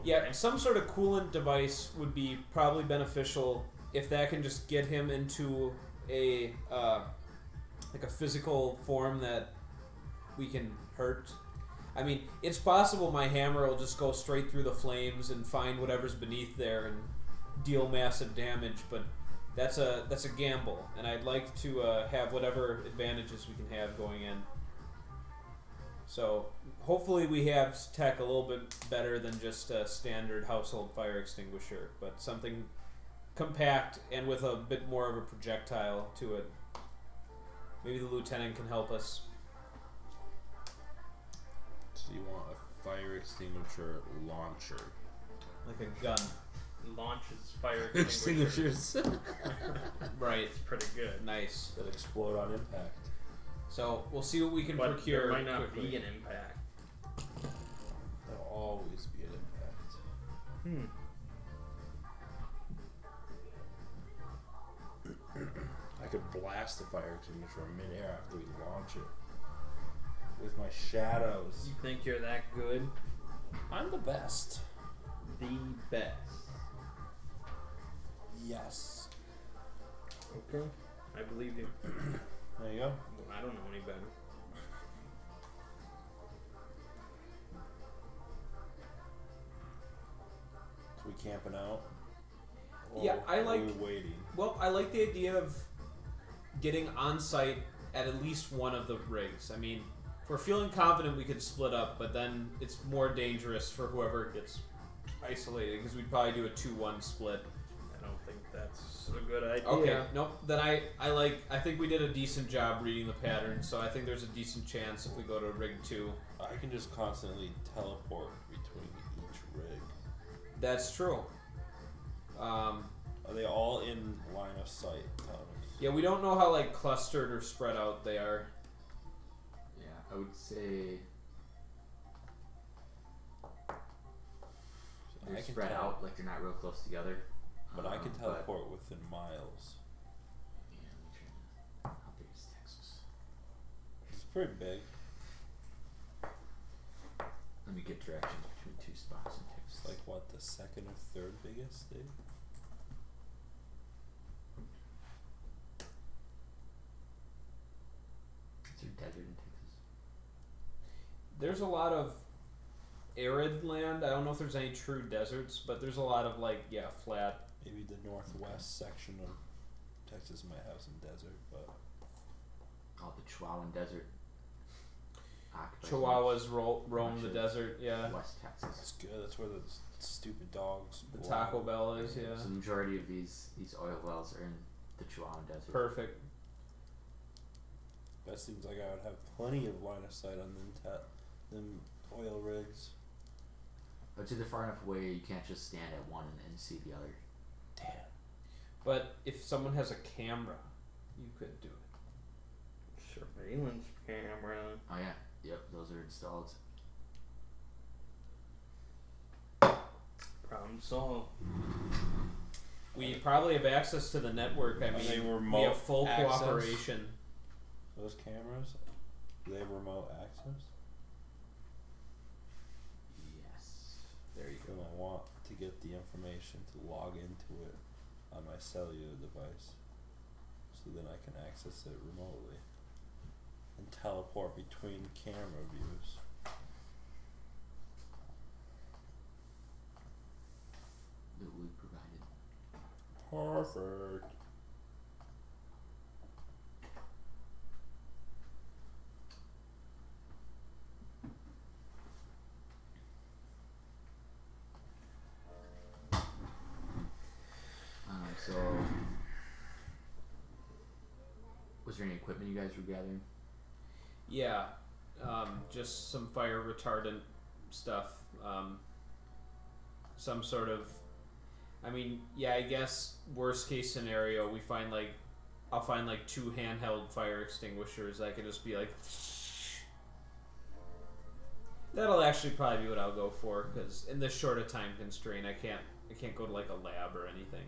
Yeah, Okay. some sort of coolant device would be probably beneficial if that can just get him into a like a physical form that we can hurt. I mean, it's possible my hammer will just go straight through the flames and find whatever's beneath there and deal massive damage, but that's a gamble, and I'd like to have whatever advantages we can have going in. So hopefully we have tech a little bit better than just a standard household fire extinguisher, but something compact and with a bit more of a projectile to it. Maybe the lieutenant can help us. So you want a fire extinguisher launcher. Like a gun. Launches fire extinguishers. Right. It's pretty good. Nice. That explode on impact. So we'll see what we can But procure there might not quickly. be an impact. There'll always be an impact. I could blast the fire extinguisher in midair after we launch it. With my shadows. You think you're that good? I'm the best. The best. Yes. Okay. I believe you. There you go. I don't know any better. So we camping out. Yeah, I Or like- are we waiting. Well, I like the idea of getting on site at least one of the rigs. I mean, if we're feeling confident we could split up, but then it's more dangerous for whoever gets isolated, because we'd probably do a 2-1 split. I don't think that's a good idea. Okay, nope. Then I think we did a decent job reading the pattern, so I think there's a decent chance if we go to rig 2. I can just constantly teleport between each rig. That's true. Are they all in line of sight, Thomas? Yeah, we don't know how like clustered or spread out they are. Yeah, I would say they're I can spread out, like they're not real close together. But I can but- teleport within miles. Yeah, let me try to. How big is Texas? It's pretty big. Let me get directions between two spots in Texas. It's like what, the second or third biggest state? Is there desert in Texas? There's a lot of arid land. I don't know if there's any true deserts, but there's a lot of like flat. Maybe the northwest section of Texas might have some desert, but Oh, the Chihuahuan Desert. occupies Chihuahuas roam much the of desert. Yeah, West Texas. it's good. That's where the stupid dogs. the belong. Taco Bell is. Yeah. So the majority of these oil wells are in the Chihuahuan Desert. Perfect. That seems like I would have plenty of line of sight on them oil rigs. But they're far enough away you can't just stand at one and see the other. Damn. But if someone has a camera, you could do it. Surveillance camera. Oh yeah, yep, those are installed. Problem solved. We probably have access to the network. I Are they mean, we remote have full access? cooperation. Those cameras, do they have remote access? Yes. There you go. And I want to get the information to log into it on my cellular device, so then I can access it remotely and teleport between camera views. That we provided. Perfect. So, was there any equipment you guys were gathering? Yeah, just some fire retardant stuff. Some sort of. I mean, yeah. I guess worst case scenario, we find like, I'll find like 2 handheld fire extinguishers. I can just be like. That'll actually probably be what I'll go for, because in this short a time constraint, I can't go to like a lab or anything.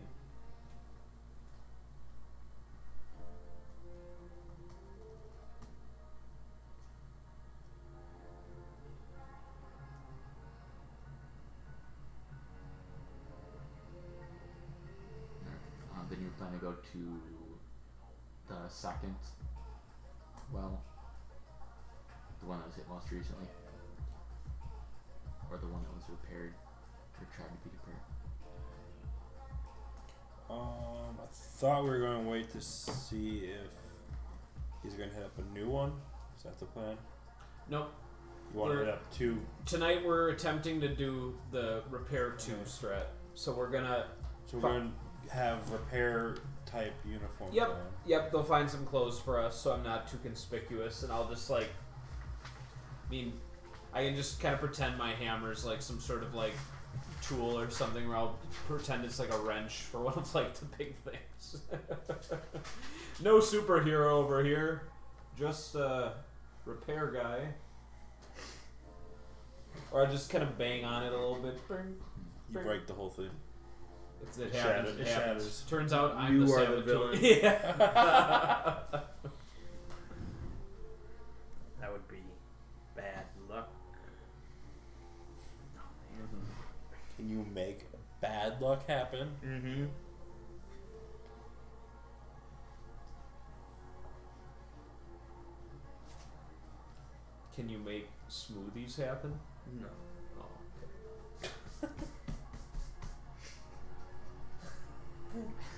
Then you plan to go to the second well, the one that was hit most recently, or the one that was repaired or tried to be repaired. I thought we were going to wait to see if he's going to hit up a new one. Is that the plan? Nope. You want to hit up 2? Tonight we're attempting to do the repair 2 strat. So we're gonna. So we're going to have repair type uniforms Yep. on. Yep, they'll find some clothes for us, so I'm not too conspicuous, and I'll just like. I mean, I can just kind of pretend my hammer's like some sort of like tool or something, where I'll pretend it's like a wrench for one of like the big things. No superhero over here, just a repair guy. Or I just kind of bang on it a little bit. You break the whole thing. If it It happens, shatters. it It happens. shatters. Turns out I'm You the are the saboteur. villain. Yeah. That would be bad luck. Can you make bad luck happen? Mm-hmm. Can you make smoothies happen? No. Oh, okay.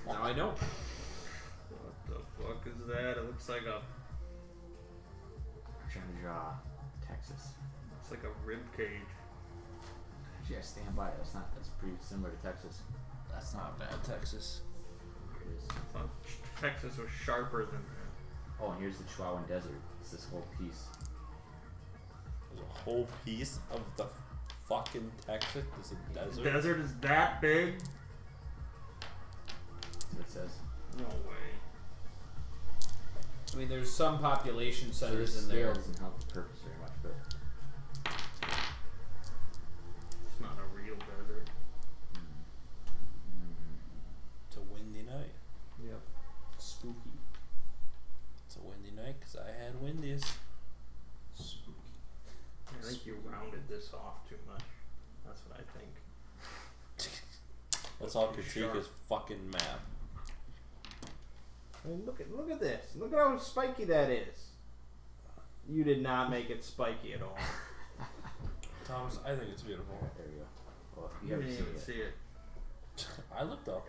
Now I know. What the fuck is that? It looks like a I'm trying to draw Texas. it's like a rib cage. Actually, I stand by it. That's pretty similar to Texas. That's not bad, Texas. Here it is. I thought Texas was sharper than that. Oh, and here's the Chihuahuan Desert. It's this whole piece. There's a whole piece of the fucking Texas. There's a desert. Desert is that big? That's what it says. No way. I mean, there's some population So centers this in there. scale doesn't help the purpose very much, but It's not a real desert. It's a windy night. Yep. Spooky. It's a windy night because I had windies. Spooky. I think you rounded this off too much. That's what I think. Let's all Too critique sharp. his fucking map. I mean, look at this. Look at how spiky that is. You did not make it spiky at all. Thomas, I think it's beautiful. there we go. Well, you You haven't didn't seen even it. see it. I looked up.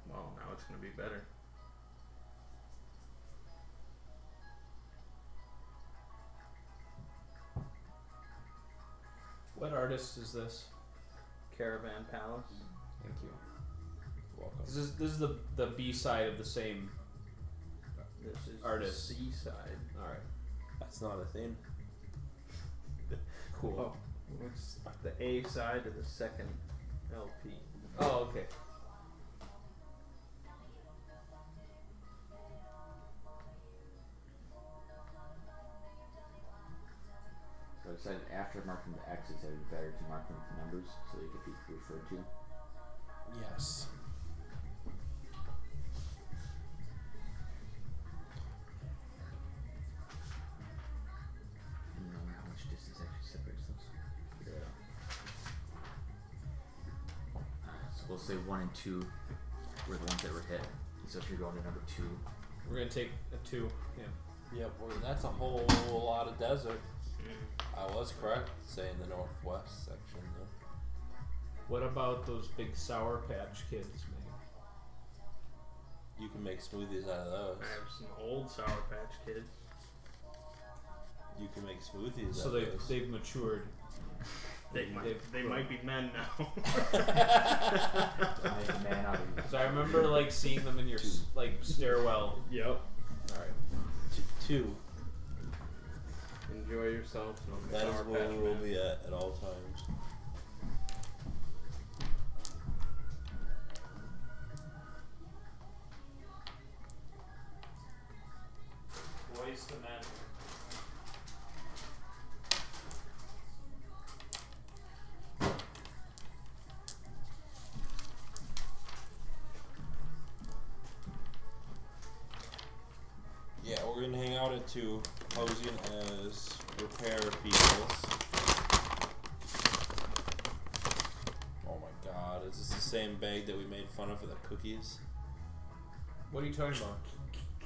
Well, now it's gonna be better. What artist is this? Caravan Palace. Thank you. Welcome. This is the B side of the same. This is Artist. C side. All right. That's not a thing. Cool. Oh, it's the A side of the second LP. Oh, okay. So I decided after marking the X's, it would be better to mark them with numbers so they could be referred to. Yes. And then how much distance actually separates those. Yeah. So we'll say 1 and 2 were the ones that were hit. So if you're going to number 2, We're gonna take a 2. Yeah. Yep. Well, that's a whole lot of desert. I was correct saying the northwest section though. What about those big Sour Patch Kids, man? You can make smoothies out of those. I have some old Sour Patch Kids. You can make smoothies So out of those. they've matured. They might be men now. make a man out of you. So I remember like seeing them in your like stairwell. Yep. All right. 2. Enjoy yourself. That is Sour where Patch we will Man. be at all times. Boys to men. Yeah, we're gonna hang out at 2, posing as repair peoples. Oh my god, is this the same bag that we made fun of for the cookies? What are you talking about?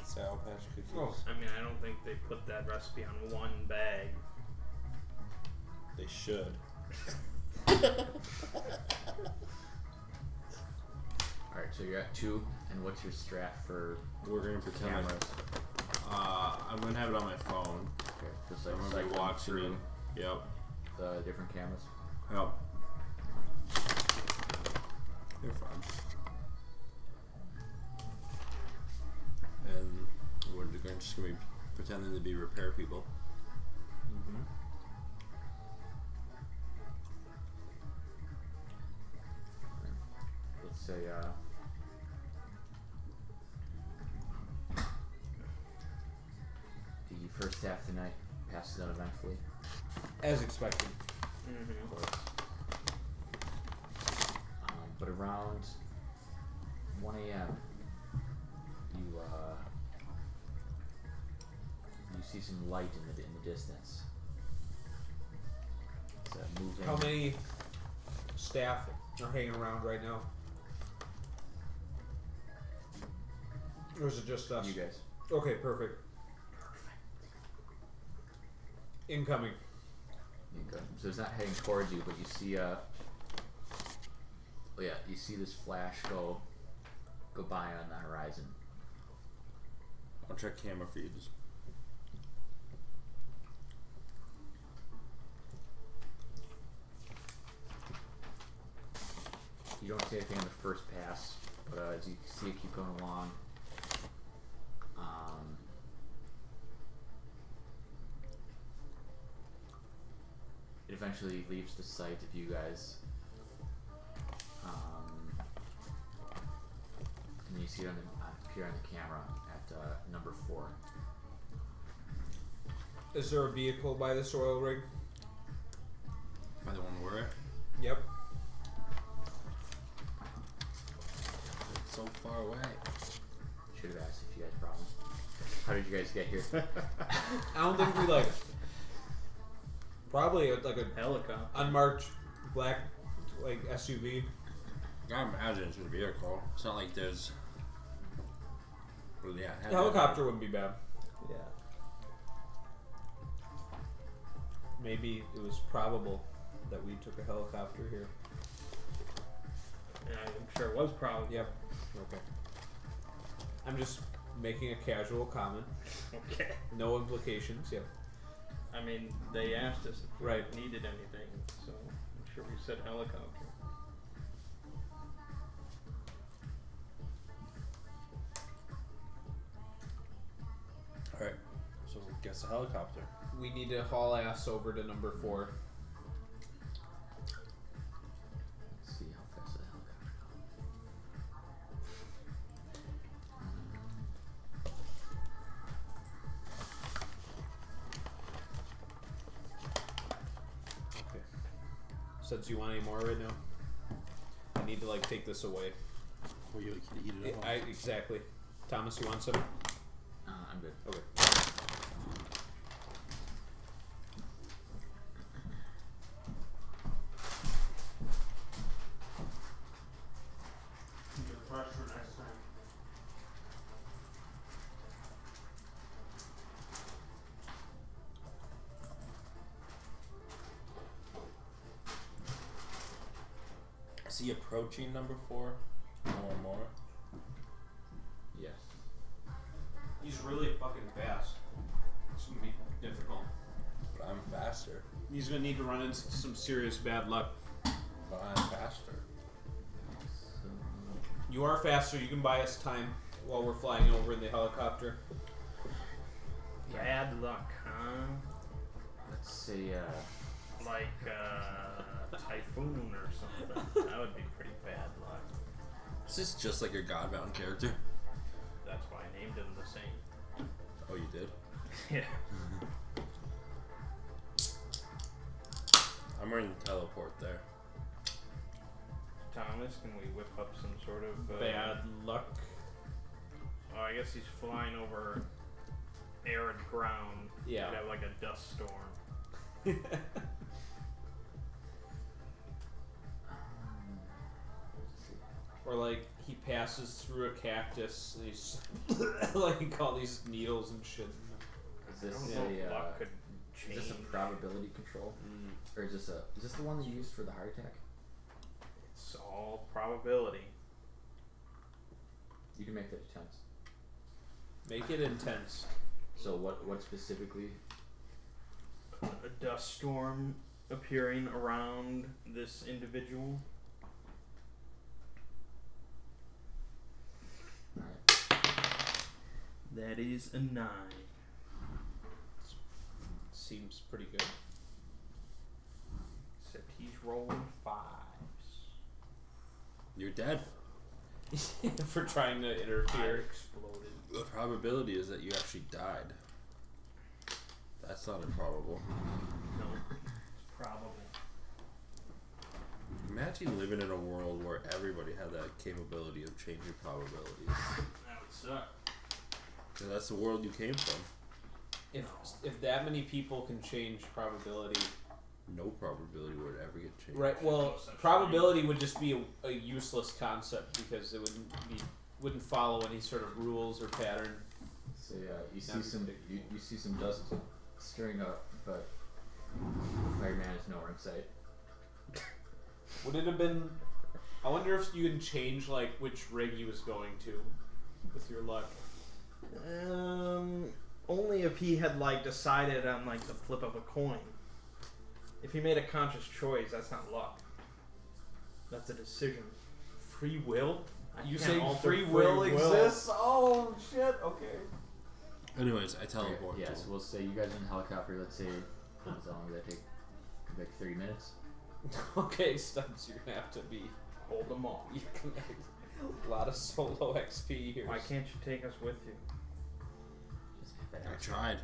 Sour Patch cookies. Oh. I mean, I don't think they put that recipe on one bag. They should. Alright, so you're at 2, and what's your strat for We're gonna pretend cameras? like I'm gonna have it on my phone. Okay, just I'm like gonna be cycling watching through it. Yep. the different cameras. Yep. You're fine. And we're just gonna be pretending to be repair people. Mm-hmm. Let's say, the first half of the night passes uneventfully, As expected. of course. But around 1 a.m., you see some light in the distance. It's moving. How many staff are hanging around right now? Or is it just us? You guys. Okay, perfect. Incoming. Okay. So it's not heading towards you, but you see you see this flash go by on the horizon. I'll check camera feeds. You don't see anything on the first pass, but as you see it keep going along, it eventually leaves the sight of you guys. And you see it appear on the camera at number 4. Is there a vehicle by this oil rig? By the one we're at. Yep. It's so far away. Should have asked if you guys brought one. How did you guys get here? I don't think we like. Probably like a Helicopter. unmarked black like SUV. I imagine it's a vehicle. It's not like there's. Well, yeah. A helicopter wouldn't be bad. Yeah. Maybe it was probable that we took a helicopter here. Yeah, I'm sure it was probably. Yep. Okay. I'm just making a casual comment. Okay. No implications. Yep. I mean, they asked us if we Right. needed anything, so I'm sure we said helicopter. against a helicopter. We need to haul ass over to number 4. Let's see how fast the helicopter Okay. So do you want any more right now? I need to like take this away. Or you can eat it all. Exactly. Thomas, you want some? I'm good. Okay. Is he approaching number 4 more and more? Yes. He's really fucking fast. It's gonna be difficult. But I'm faster. He's gonna need to run into some serious bad luck. But I'm faster. You are faster. You can buy us time while we're flying over in the helicopter. Bad luck, huh? Let's say, Like typhoon or something. That would be pretty bad luck. Is this just like your Godbound character? That's why I named him the same. Oh, you did? Yeah. I'm ready to teleport there. Thomas, can we whip up some sort of Bad luck. Oh, I guess he's flying over arid ground. Yeah. You'd have like a dust storm. Or like he passes through a cactus and he's like all these needles and shit. is I this don't know if luck a could is change. this a probability control, or is this the one that you used for the heart attack? It's all probability. You can make that intense. Make it intense. So what specifically? A dust storm appearing around this individual. Alright. That is a 9. Seems pretty good. Except he's rolling 5s. You're dead. For trying to I interfere. exploded. The probability is that you actually died. That's not improbable. No, it's probable. Imagine living in a world where everybody had that capability of changing probabilities. That would suck. 'Cause that's the world you came from. If that many people can change probability, No probability would ever get changed. right? Well, probability would just be a useless concept because it wouldn't follow any sort of rules or pattern. So you That'd see be some ridiculous. you see some dust stirring up, but Fireman is nowhere in sight. Would it have been? I wonder if you can change like which rig he was going to with your luck. Only if he had like decided on like the flip of a coin. If he made a conscious choice, that's not luck. That's a decision. Free will? I You can't say alter free will free exists? Oh shit! Okay. Anyways, I teleport. Yeah, to so him. we'll say you guys are in a helicopter. Let's say how long would that take? Like 30 minutes. Okay, Stubbs, you're gonna have to be. Hold them all. You can make a lot of solo XP here. Why can't you take us with you? Just have that I extra. tried.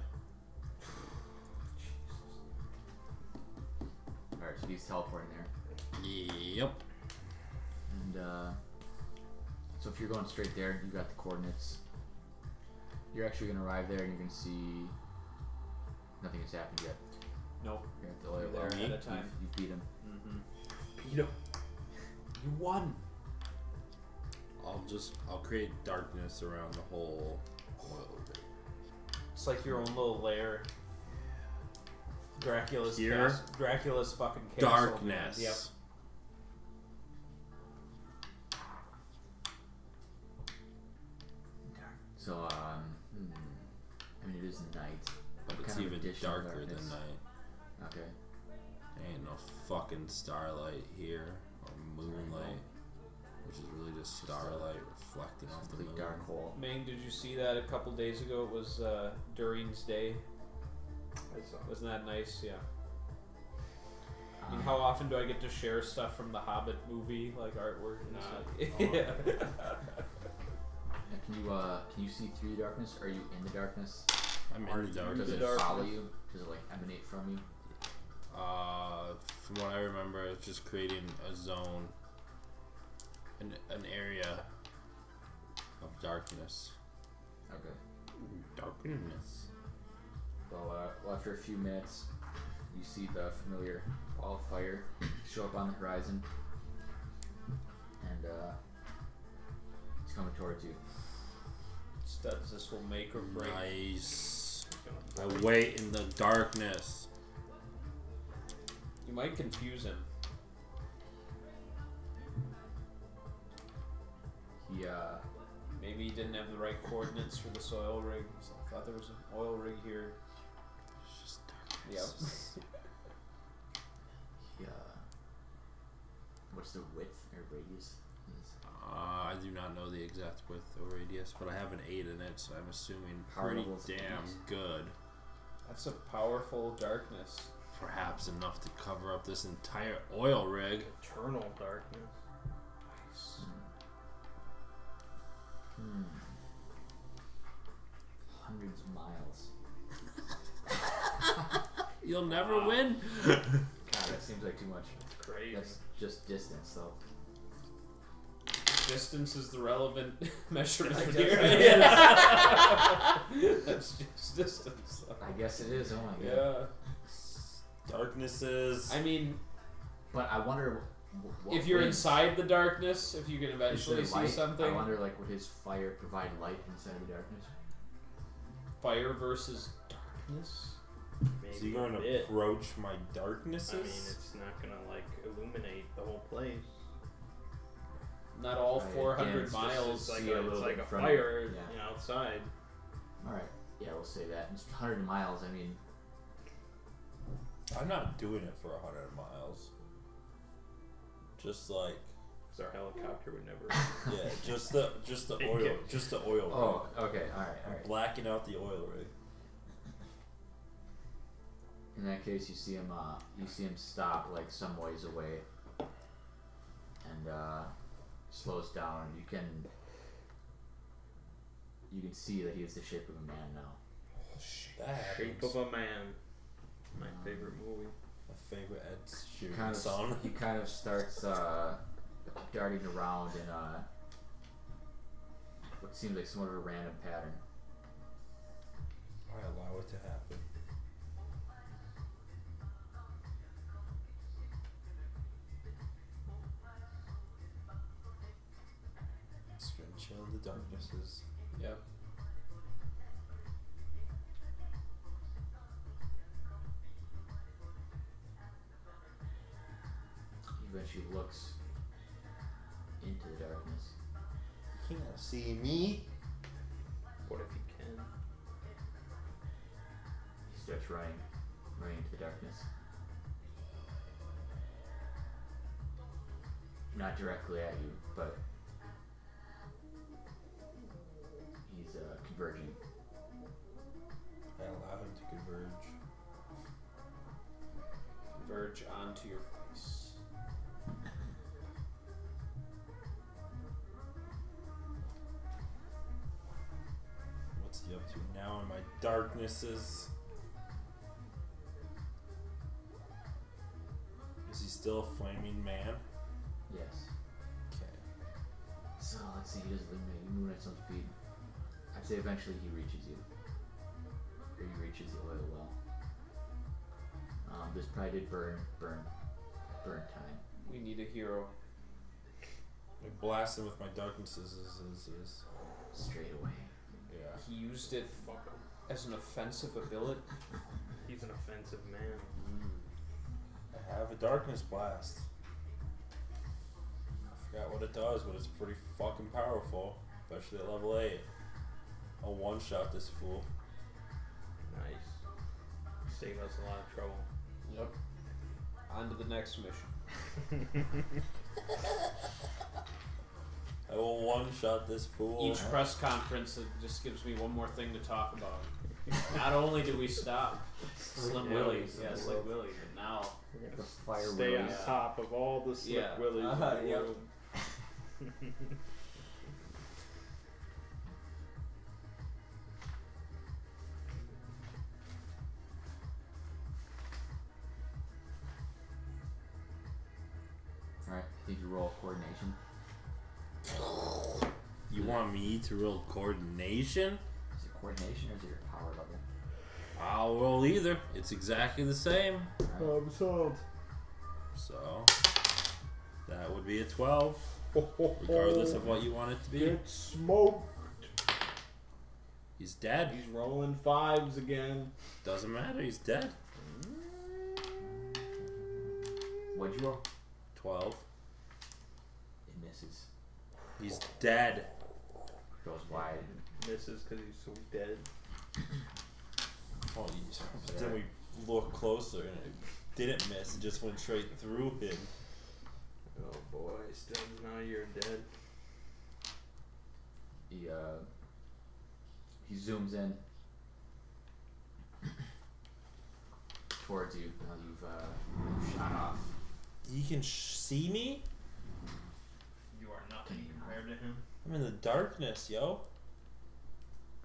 Alright, so he's teleporting there. Yep. And so if you're going straight there, you got the coordinates. You're actually gonna arrive there and you're gonna see nothing has happened yet. Nope. You're at the oil You're there well. ahead of time. You beat him. Mm-hmm. Beat him. You won. I'll create darkness around the whole oil rig. It's like your own little lair. Dracula's Here? Dracula's fucking castle. Darkness. Yep. So I mean it is night, but It's kind of even additional darker darkness. than night. Okay. Ain't no fucking starlight here or moonlight, which is really just starlight reflecting off the Complete moon. dark hole. Ming, did you see that a couple days ago? It was Durin's Day. Wasn't that nice? Yeah. I mean, how often do I get to share stuff from the Hobbit movie, like artwork and stuff? Yeah. Can you see through the darkness? Are you in the darkness? I'm in the darkness. Does it follow you? Does it like emanate from you? From what I remember, it's just creating a zone, an area of darkness. Okay. Darkness. Well, after a few minutes, you see the familiar ball of fire show up on the horizon, and it's coming towards you. Studs, this will make or break. Nice. I wait in the darkness. You might confuse him. He Maybe he didn't have the right coordinates for this oil rig. So I thought there was an oil rig here. It's just darkness. Yep. What's the width or radius? I do not know the exact width or radius, but I have an 8 in it, so I'm assuming Power pretty level's damn 8. good. That's a powerful darkness. Perhaps enough to cover up this entire oil rig. Eternal darkness. Nice. Hundreds of miles. You'll never win. God, that seems like too much. It's crazy. That's just distance, though. Distance is the relevant measurement I here. guess That's just distance. Though. I guess it is. Oh my god. Yeah. Darknesses. I mean, But I wonder what if you're wins. inside the darkness, if you can Is eventually there see light? something. I wonder, like, would his fire provide light inside the darkness? Fire versus darkness. Maybe Is he going a to bit. approach my I mean, darknesses? it's not gonna like illuminate the whole place. Not all Right, 400 again, it's just- miles. It's like See a a, little it's like bit a in front of you. fire, Yeah. you know, outside. Alright. Yeah, we'll say that. It's 100 miles, I mean, I'm not doing it for 100 miles. Just like, Because our helicopter would never. yeah, just the oil, just the oil rig. oh, okay, alright, I'm alright. blacking out the oil rig. In that case, you see him stop, like, some ways away. And, slows down. You can see that he has the shape of a man now. That Shape happens. of a Man. My favorite movie. My favorite Ed He Sheeran kind of song. he kind of starts darting around in what seems like somewhat of a random pattern. I allow it to happen. It's been chill in the darknesses. Yep. He eventually looks into the darkness. You can't see me. What if you can? He starts running into the darkness. Not directly at you, but he's converging. I allow him to converge. Converge onto your face. What's he up to now in my darknesses? Is he still a flaming man? Yes. Okay. So let's see, he doesn't eliminate you, moving at some speed. I'd say eventually he reaches you. Or he reaches the oil well. This probably did burn time. We need a hero. Like blasting with my darknesses is Straight away. yeah. He used it as an offensive ability. He's an offensive man. I have a darkness blast. I forgot what it does, but it's pretty fucking powerful, especially at level 8. I'll one-shot this fool. Nice. Save us a lot of trouble. Yep. On to the next mission. I will one-shot this fool. Each press conference, it just gives me one more thing to talk about. Not only do we stop Slim Yeah, Willy, Slim yeah, Slick Willy, but now We're The gonna fire stay on willies. top of all the slick Yeah. willies in the Yep. world. Alright, I think you roll coordination. You want me to roll coordination? Is it coordination or is it your power level? I'll roll either. It's exactly the same. Alright. I'm sold. So that would be a 12, regardless of what you want it to be. Get smoked. He's dead. He's rolling fives again. Doesn't matter. He's dead. What'd you roll? 12. It misses. He's dead. Goes wide. Misses because he's so dead. Oh, but then we look closer and it didn't miss. It just went straight through him. Oh boy, Stubbs, now you're dead. He zooms in towards you. Now you've shot off. He can see me? You are nothing compared to him. I'm in the darkness, yo.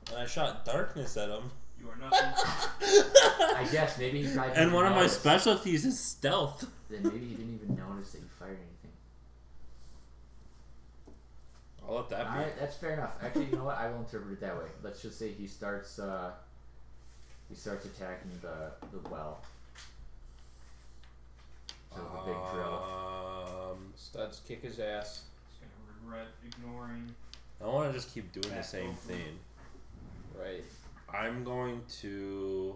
And I shot darkness at him. You are nothing. I guess maybe he probably And didn't one of my notice. specialties is stealth. Then maybe he didn't even notice that you fired anything. I'll let that be. Alright, that's fair enough. Actually, you know what? I will interpret it that way. Let's just say he starts attacking the well. So the big drill. Studs kick his ass. He's gonna regret ignoring. I want to just keep doing the Back same over. thing. Right. I'm going to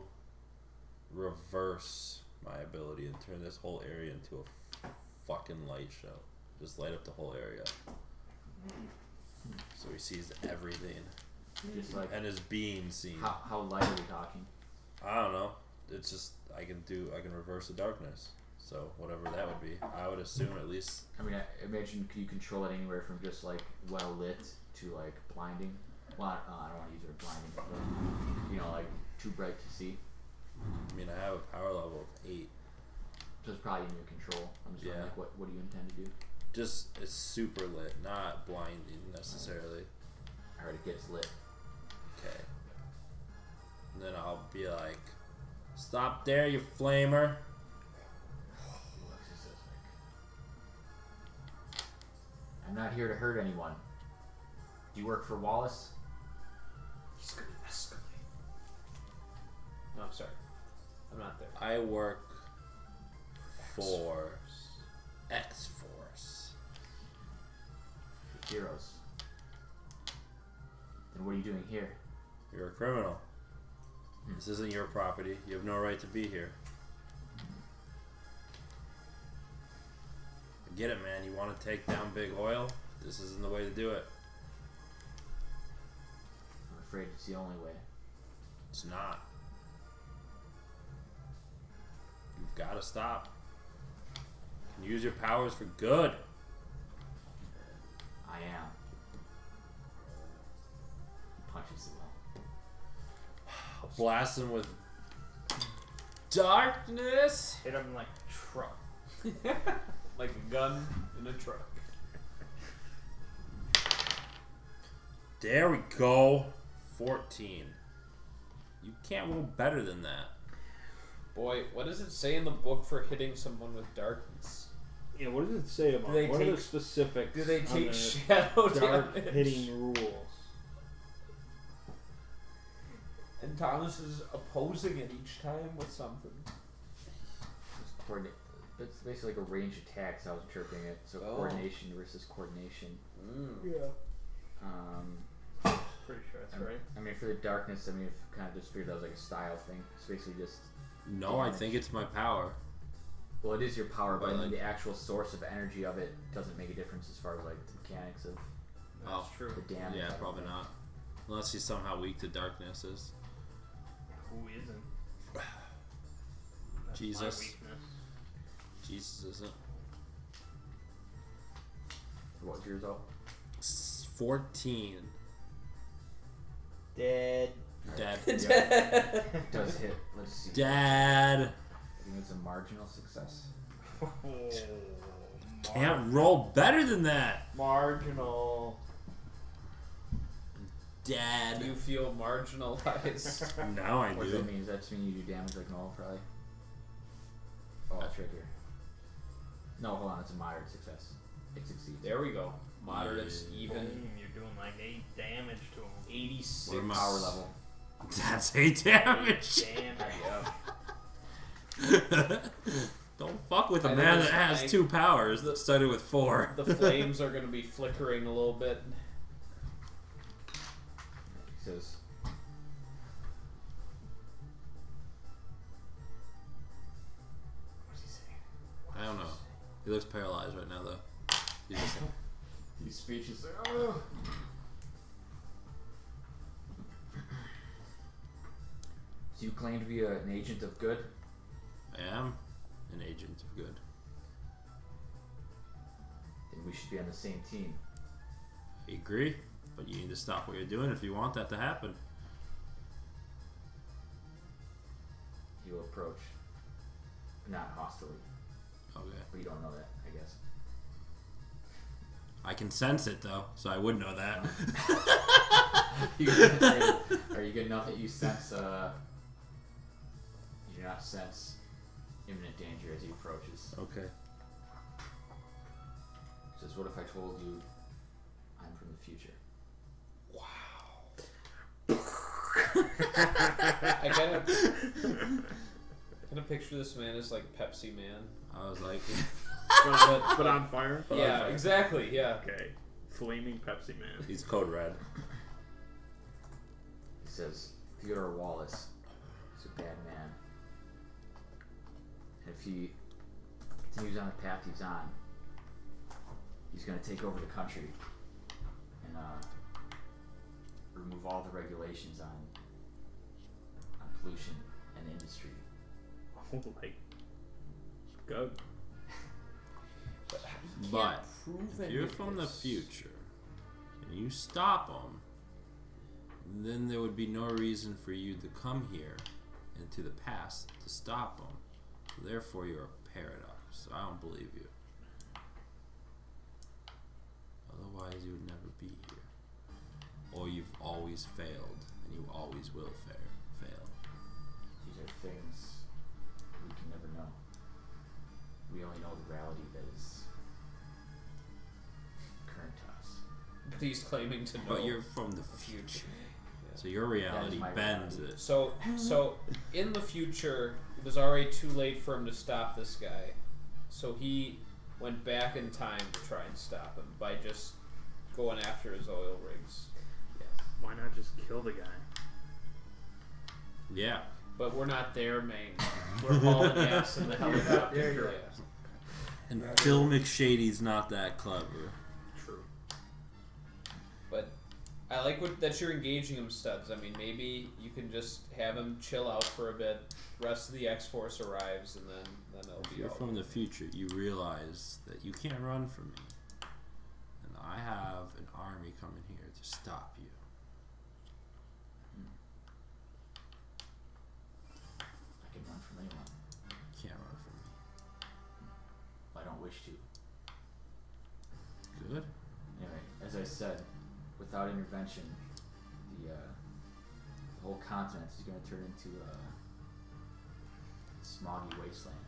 reverse my ability and turn this whole area into a fucking light show. Just light up the whole area. So he sees everything. Just like And is being seen. how light are we talking? I don't know. It's just I can reverse the darkness. So whatever that would be. I would assume at least I mean, I imagine you control it anywhere from just like well lit to like blinding. Well, I don't want to use the word blinding, but you know, like too bright to see. I mean I have a power level of 8. So it's probably in your control. I'm just wondering, Yeah. like, what do you intend to do? Just it's super lit, not blinding necessarily. Alright, it gets lit. Okay. And then I'll be like, "Stop there, you flamer!" Alexis says, like, I'm not here to hurt anyone. Do you work for Wallace? He's gonna escalate. No, I'm sorry. I'm not there. I work for X-Force. You're heroes. Then what are you doing here? You're a criminal. This isn't your property. You have no right to be here. I get it, man. You want to take down big oil? This isn't the way to do it. I'm afraid it's the only way. It's not. You've got to stop. You can use your powers for good. I am. He punches the well. Blast him with Darkness! Hit him like a truck. Like a gun in a truck. There we go. 14. You can't roll better than that. Boy, what does it say in the book for hitting someone with darkness? Yeah, what does it say about? Do they What are the take- specifics? Do they on take the shadow dark damage? hitting rules? And Thomas is opposing it each time with something. It's it's basically like a range attack, so I was interpreting it. So Oh. coordination versus coordination. Yeah, Um, pretty sure that's I- right. I mean, for the darkness, I mean, if kind of just figured that was like a style thing. It's basically just, No, I think it's my power. well, it is your power, but I But, mean, like- the actual source of energy of it doesn't make a difference as far as like the mechanics of That's Oh, true. the damage. Yeah, probably not. Unless he's somehow weak to darknesses. Who isn't? That's Jesus. My weakness. Jesus isn't. What was yours all? 14. Dead. Dad. Yeah. It does hit. Let's see. Dad. I think it's a marginal success. Can't roll better than that. Marginal. Dad. Do you feel marginalized? Now I What does do. that mean? Does that just mean you do damage like normal, probably? Oh, it's right here. No, hold on. It's a moderate success. It succeeds. There we go. Moderate's even. You're doing like 8 damage to him. 86 What am I- Power level. That's 8 damage. Damage. Don't fuck with a I man think that it's has like- 2 powers that started with 4. The flames are going to be flickering a little bit. He says, what does he say? I don't know. He looks paralyzed right now, though. He's just He's speechless. Like, oh. So you claim to be an agent of good? I am an agent of good. Then we should be on the same team. I agree, but you need to stop what you're doing if you want that to happen. He will approach. Not hostilely. Okay. But you don't know that, I guess. I can sense it, though, so I would know that. Are you good enough that you sense, you do not sense imminent danger as he approaches? Okay. He says, what if I told you I'm from the future? I kind of picture this man as like Pepsi Man. I was like, but on fire? Yeah, exactly. Yeah. Okay. Flaming Pepsi Man. he's code red. He says, Theodore Wallace is a bad man. And if he continues on the path he's on, he's going to take over the country and remove all the regulations on pollution and industry. Oh, like, good. But if you're from the future and you stop them, then there would be no reason for you to come here into the past to stop them. Therefore, you're a paradox. I don't believe you. Otherwise, you would never be here. Or you've always failed, and you always will fail. These are things we can never know. We only know the reality that is current to us. But he's claiming to know. But you're from the future. So your reality my bends reality. it. So in the future, it was already too late for him to stop this guy. So he went back in time to try and stop him by just going after his oil rigs. Yes. Why not just kill the guy? Yeah. But we're not there, man. We're hauling ass in the helicopter. Yeah. And Phil McShady's not that clever. True. But I like that you're engaging him, Studs. I mean, maybe you can just have him chill out for a bit. The rest of the X-Force arrives, and then it'll If be you're all from the future, you realize that you can't run from me. And I have an army coming here to stop you. I can run from anyone. You can't run from me. I don't wish to. Good? Anyway, as I said, without intervention, the whole continent is going to turn into a smoggy wasteland.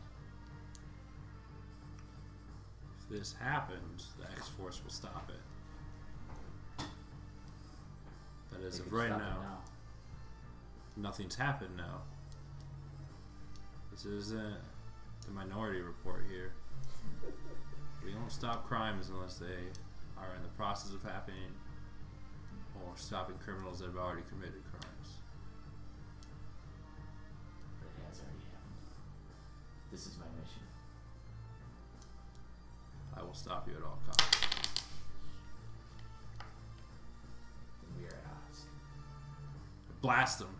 If this happens, the X-Force will stop it. But as They of can right stop it now, nothing's happened now. This isn't the Minority Report here. We don't stop crimes unless they are in the process of happening or stopping criminals that have already committed crimes. But it has already happened. This is my mission. I will stop you at all costs. And we are at odds. Blast him.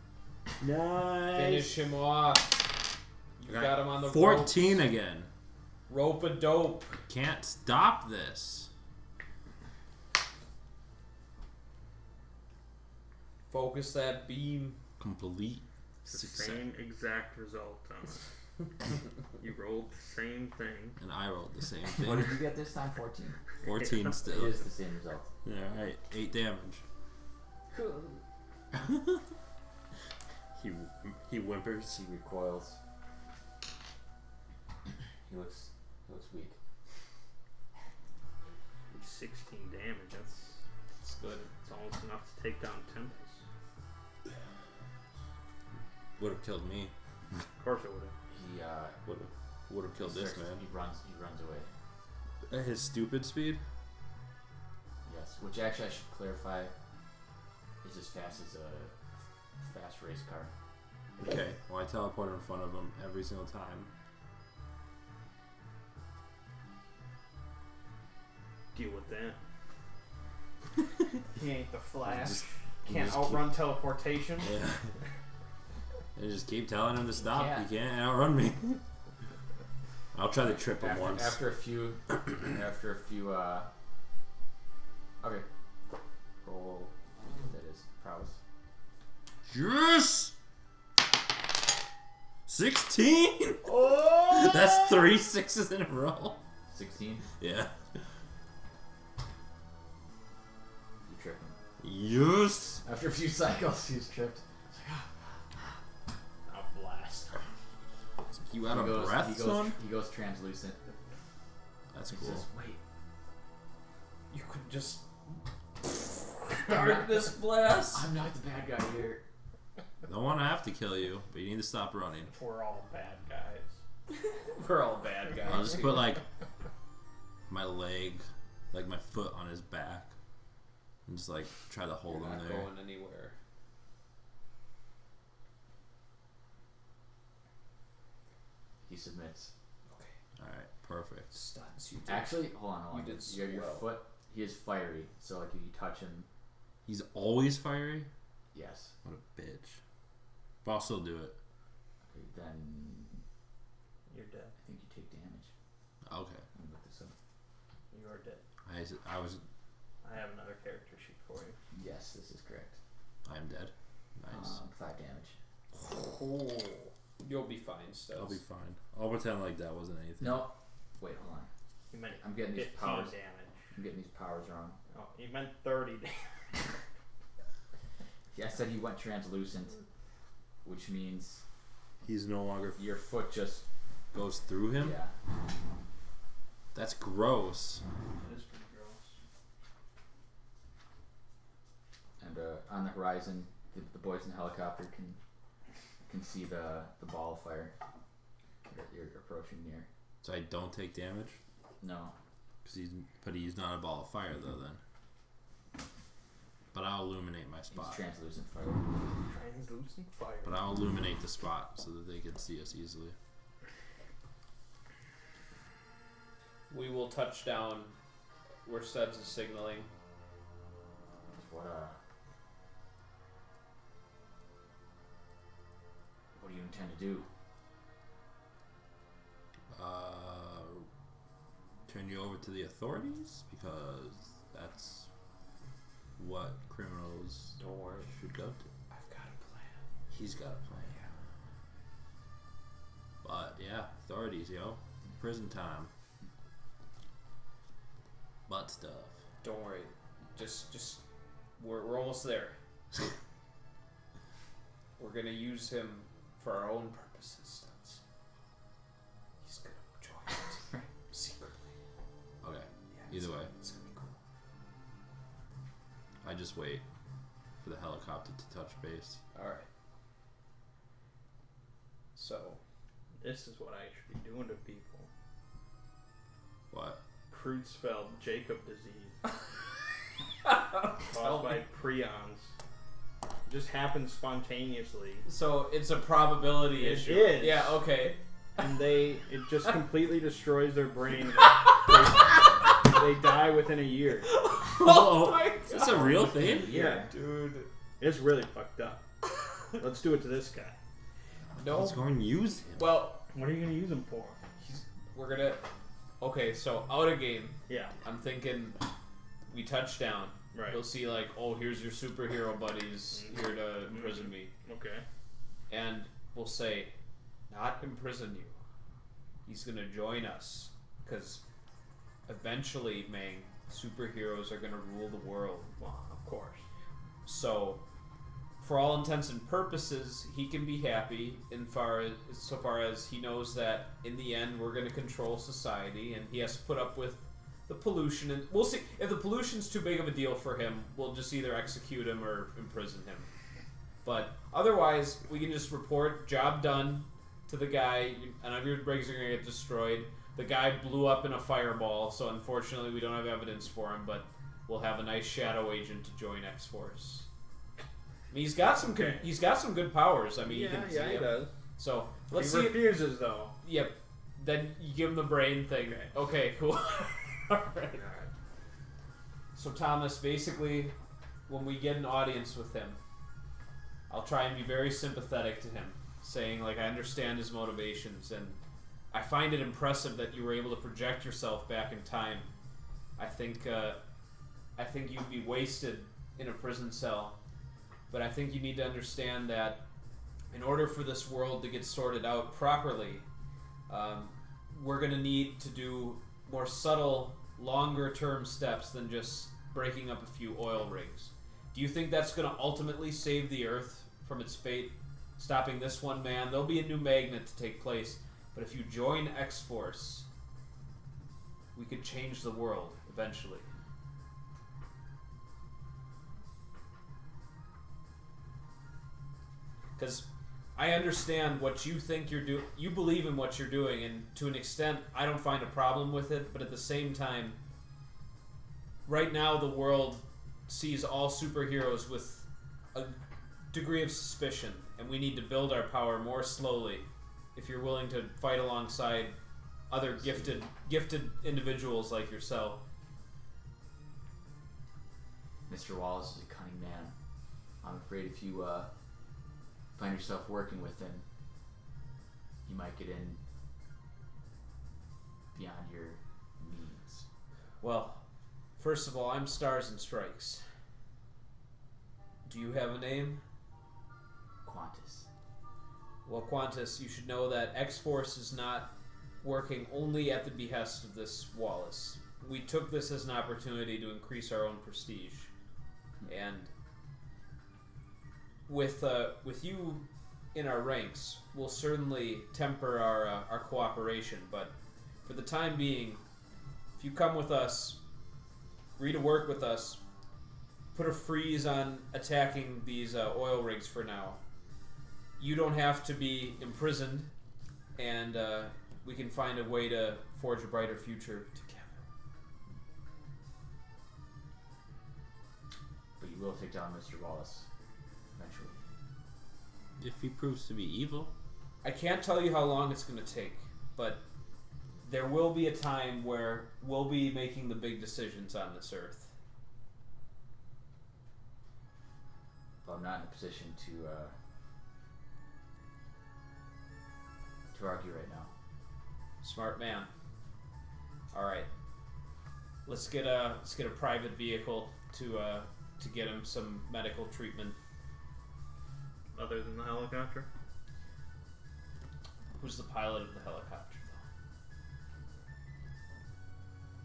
Finish him off. You got him on the 14 ropes. again. Rope a dope. Can't stop this. Focus that beam. Complete It's the success. same exact result, Thomas. You rolled the same thing. And I rolled the same What thing. did you get this time? 14. 14 It still. is the same result. Alright, 8 damage. He whimpers. He recoils. He looks weak. 16 damage. That's good. It's almost enough to take down Tempest. Would have killed me. Of course it would have. He Would have killed this man. He runs away. At his stupid speed? Yes, which actually I should clarify is as fast as a fast race car. Okay, well I teleport in front of him every single time. Deal with that. He ain't the Flash. Just- Can't just outrun teleportation. Yeah. I just keep telling him to stop. can't. He can't outrun me. I'll try to trip him once. After a few, okay. Roll. What that is? Prowess. Yes! 16? Oh! That's 3 6s in a row. 16. Yeah. You trip him. Yes! After a few cycles, he's tripped. I'll blast. You out of breath, son? He goes translucent. That's He cool. says, "Wait, You could just start this blast. I'm not the bad guy here." I don't want to have to kill you, but you need to stop running. We're all bad guys. We're all bad guys. I'll just put like my leg, like my foot on his back, and just like try to hold You're him not there. going anywhere. He submits. Alright, perfect. Stuns you. Did. Actually, hold on. You did so your well. foot. He is fiery, so like if you touch him, He's always fiery? yes. What a bitch. But I'll still do it. Okay, then You're dead. I think you take damage. Okay. Let me look this up. You are dead. I was. I have another character sheet for you. Yes, this is correct. I'm dead. Nice. 5 damage. Oh, you'll be fine, Studs. I'll be fine. I'll pretend like that wasn't anything. No, wait, hold on. You meant I'm getting these 15 powers. damage. I'm getting these powers wrong. Oh, you meant 30 damage. Yeah, I said he went translucent, which means He's no longer your foot just goes through him? yeah. That's gross. It is pretty gross. And on the horizon, the boys in the helicopter can see the ball of fire that you're approaching near. So I don't take damage? No, But he's not a ball of fire though then. But I'll illuminate my it's spot. translucent fire. Translucent fire. But I'll illuminate the spot so that they can see us easily. We will touch down where Studs is signaling. What do you intend to do? Turn you over to the authorities because that's what criminals Don't worry. should go to. I've got a plan. He's got a plan. But yeah, authorities, yo. Prison time. Butt stuff. Don't worry. Just we're almost there. We're gonna use him for our own purposes, Studs. He's gonna join it secretly. Okay. Yeah, Either way, it's gonna be cool. I just wait for the helicopter to touch base. All right. So This is what I should be doing to people. What? Creutzfeldt Jacob disease. Caused by prions. It just happens spontaneously. So it's a probability It issue. is. Yeah. Okay. And it just completely destroys their brain. They die within a year. Oh my Is this a real thing? Yeah. Dude. It's really fucked up. Let's do it to this guy. No. Let's go and use him. Well, What are you going to use him for? we're gonna. Okay, so out of game. Yeah. I'm thinking we touch down. Right. He'll see like, oh, here's your superhero buddies here to imprison me. Okay. And we'll say, not imprison you. He's going to join us. Because eventually, Mang, superheroes are going to rule the world. Well, of course. So, for all intents and purposes, he can be happy so far as he knows that in the end we're going to control society, and he has to put up with the pollution. And we'll see if the pollution's too big of a deal for him. We'll just either execute him or imprison him. But otherwise, we can just report job done to the guy. None of your rigs are going to get destroyed. The guy blew up in a fireball, so unfortunately we don't have evidence for him. But we'll have a nice shadow agent to join X-Force. I mean, he's got some good powers. I mean, you can see he him. does. So let's He see. refuses though. Yep. Then you give him the brain thing. Okay, cool. All right. So Thomas, basically, when we get an audience with him, I'll try and be very sympathetic to him, saying like I understand his motivations, and I find it impressive that you were able to project yourself back in time. I think you'd be wasted in a prison cell. But I think you need to understand that in order for this world to get sorted out properly, we're going to need to do more subtle, longer-term steps than just breaking up a few oil rigs. Do you think that's going to ultimately save the Earth from its fate? Stopping this one man, there'll be a new magnet to take place. But if you join X-Force, we could change the world eventually. Because I understand what you think you're doing. You believe in what you're doing, and to an extent, I don't find a problem with it. But at the same time, right now the world sees all superheroes with a degree of suspicion, and we need to build our power more slowly. If you're willing to fight alongside other gifted individuals like yourself. Mr. Wallace is a cunning man. I'm afraid if you find yourself working with him, you might get in beyond your means. Well, first of all, I'm Stars and Strikes. Do you have a name? Qantas. Well, Qantas, you should know that X-Force is not working only at the behest of this Wallace. We took this as an opportunity to increase our own prestige. And with you in our ranks, we'll certainly temper our cooperation. But for the time being, if you come with us, agree to work with us, put a freeze on attacking these oil rigs for now. You don't have to be imprisoned, and we can find a way to forge a brighter future together. But you will take down Mr. Wallace eventually. If he proves to be evil. I can't tell you how long it's going to take, but there will be a time where we'll be making the big decisions on this earth. But I'm not in a position to argue right now. Smart man. All right, let's get a private vehicle to get him some medical treatment. Other than the helicopter? Who's the pilot of the helicopter,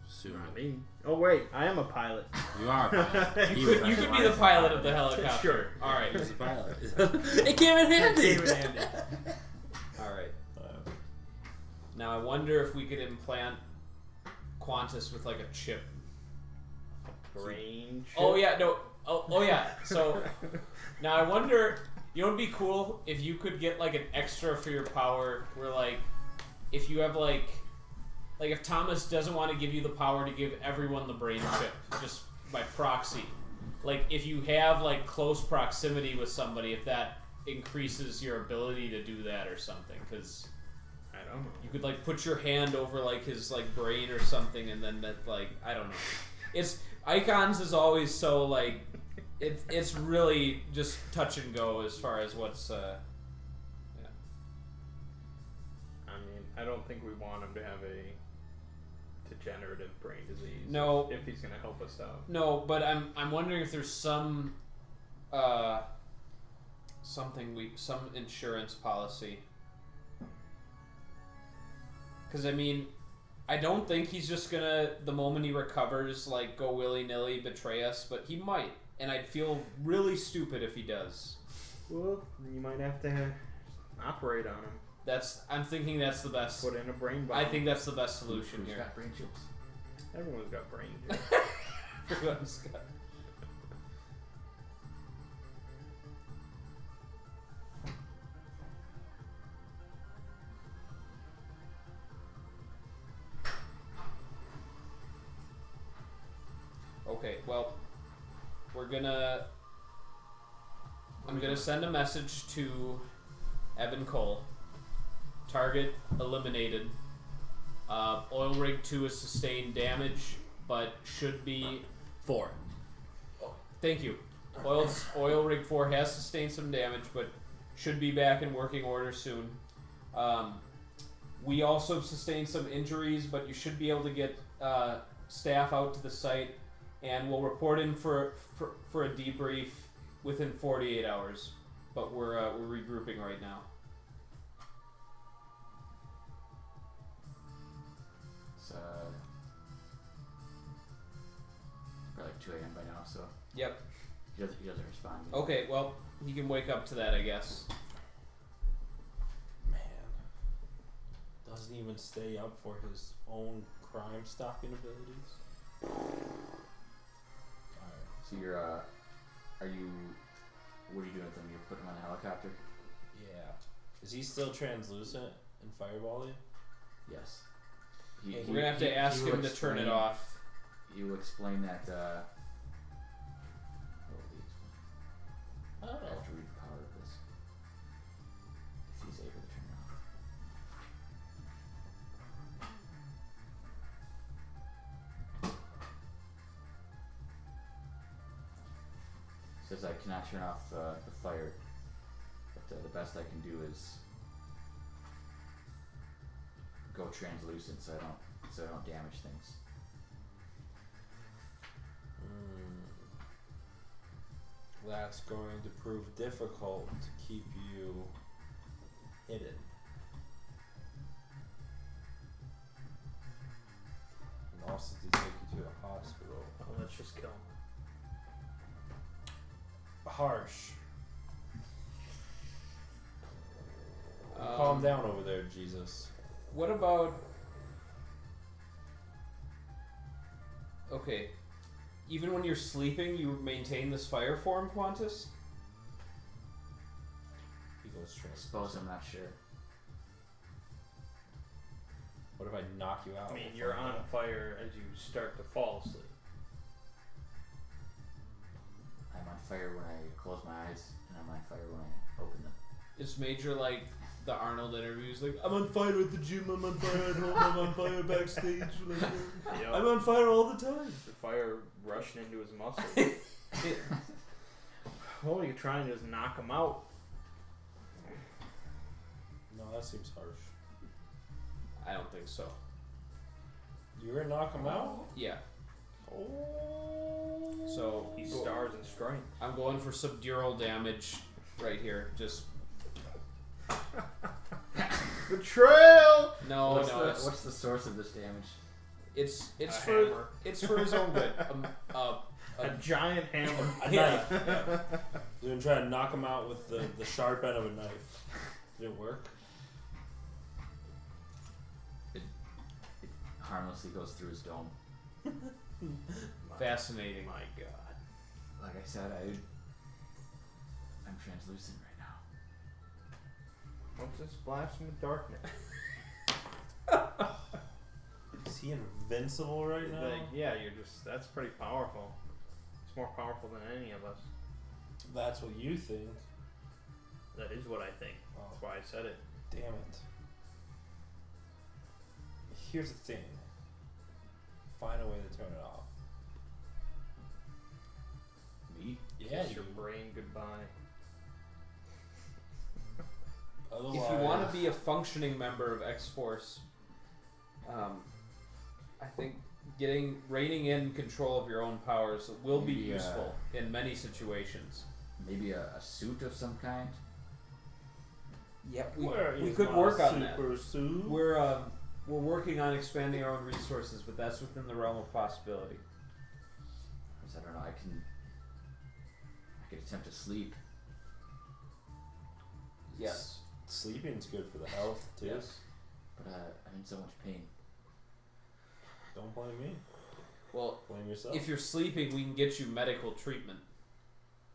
Soon. Not me. Oh wait, I am a pilot. You are. though? You could be the pilot of the helicopter. Sure. All right. He's the pilot. It came in handy. Came in handy. All right. Now I wonder if we could implant Qantas with like a chip. Brain chip? Oh yeah, no. Oh yeah. So now I wonder. You know, it'd be cool if you could get like an extra for your power. Where like, if you have like if Thomas doesn't want to give you the power to give everyone the brain chip, just by proxy. Like if you have like close proximity with somebody, if that increases your ability to do that or something, because I don't know. you could like put your hand over like his like brain or something, and then that like I don't know. It's Icons is always so like it's really just touch and go as far as what's I mean, I don't think we want him to have to degenerative brain disease. No. If he's gonna help us out. No, but I'm wondering if there's some some insurance policy. Because I mean, I don't think he's just gonna, the moment he recovers, like go willy nilly betray us, but he might, and I'd feel really stupid if he does. Well, you might have to operate on him. I'm thinking that's the best. Put in a brain bomb. I think that's the best solution Who's here. got brain chips? Everyone's got brain juice. Everyone's got- Okay, well, I'm gonna send a message to Evan Cole. Target eliminated. Oil rig 2 has sustained damage, but should be. 4. Thank you. Oil rig 4 has sustained some damage, but should be back in working order soon. We also sustained some injuries, but you should be able to get staff out to the site, and we'll report in for a debrief within 48 hours. But we're regrouping right now. It's probably like 2 a.m. by now, so Yep. he doesn't respond. Okay, well, you can wake up to that, I guess. Man. Doesn't even stay up for his own crime stopping abilities. Alright. So you're what are you doing with him? You're putting him on a helicopter? Yeah. Is he still translucent and fireball-y? Yes. We're gonna have to ask him to turn it off. You will explain that. What will he explain? I I don't know. have to read the power of this. If he's able to turn it off. Says I cannot turn off the fire, but the best I can do is go translucent so I don't damage things. That's going to prove difficult to keep you hidden. And also to take you to a hospital. Oh, let's just kill him. Harsh. Calm down over there, Jesus. What about... Okay. Even when you're sleeping, you maintain this fire form, Qantas? He goes I straight. suppose I'm not sure. What if I knock you out? I mean, before you're you on go? fire as you start to fall asleep. I'm on fire when I close my eyes, and I'm on fire when I open them. Is Major like the Arnold interviews? Like, I'm on fire at the gym, I'm on fire at home, I'm on fire backstage. Yep. I'm on fire all the time. The fire rushing into his muscles. All you're trying to do is knock him out. No, that seems harsh. I don't think so. You're gonna knock him out? Yeah. Oh. So He stars in strength. I'm going for subdural damage right here. Just Betrayal! no, What's the source of this damage? it's A for hammer. it's for his own good. A giant hammer. A knife. Yeah. You're gonna try to knock him out with the sharp end of a knife. Did it work? It harmlessly goes through his dome. Fascinating. My God. Like I said, I'm translucent right now. What's this blasphemy of darkness? Is he invincible right now? Like, yeah, that's pretty powerful. It's more powerful than any of us. That's what you think. That is what I think. Oh, That's why I said it. damn it. Here's the thing. Find a way to turn it off. Me? Yeah, Kiss your brain goodbye. Otherwise, If you want to be a functioning member of X-Force, I think reining in control of your own powers will be Maybe, useful in many situations. Maybe a suit of some kind. Yep, Where we is could my work on that. super suit? We're working on expanding our own resources, but that's within the realm of possibility. I don't know. I could attempt to sleep. Yes. Sleeping's good for the health too. Yes. But I'm in so much pain. Don't blame me. Well, Blame yourself. if you're sleeping, we can get you medical treatment,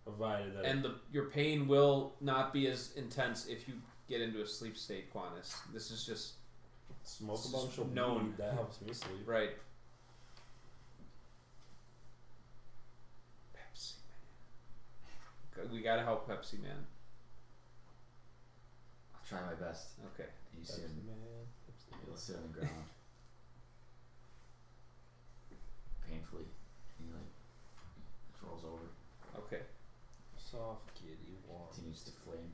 Provided that and your pain will not be as intense if you get into a sleep state, Quantus. This is just smoke a bunch of known. weed, that helps me sleep. right. Pepsi Man. We gotta help Pepsi Man. I'll try my best. Okay. You Pepsi see him. Man, Pepsi Man. He'll sit on the ground. Painfully. He just rolls over. Okay. Soft kitty warm. Continues to flame.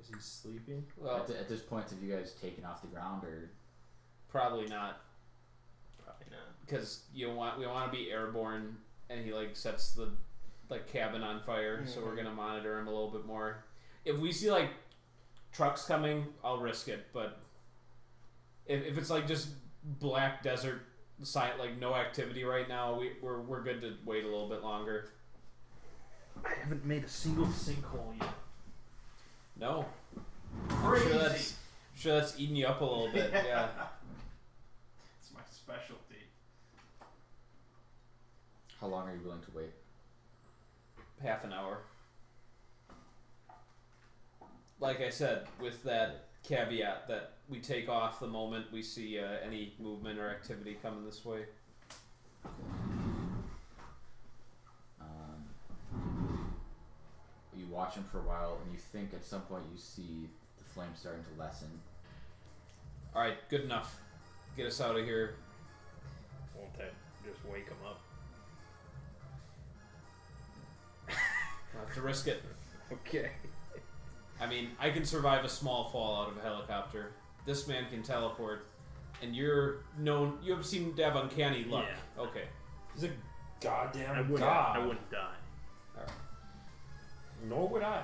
Is he sleeping? Well, At this point, have you guys taken off the ground or? probably not, Probably not. because we want to be airborne, and he sets the cabin on fire. So we're gonna monitor him a little bit more. If we see trucks coming, I'll risk it. But if it's just black desert, no activity right now, we're good to wait a little bit longer. I haven't made a single sinkhole yet. No, Crazy. I'm sure that's eating you up a little bit. Yeah. It's my specialty. How long are you willing to wait? Half an hour. Like I said, with that caveat that we take off the moment we see any movement or activity coming this way. You watch him for a while, and you think at some point you see the flame starting to lessen. All right, good enough. Get us out of here. Won't that just wake him up? I'll have to risk it. Okay. I mean, I can survive a small fall out of a helicopter. This man can teleport, and you seem to have uncanny luck. Yeah. Okay. He's a goddamn I wouldn't. god. I wouldn't die. All right. Nor would I.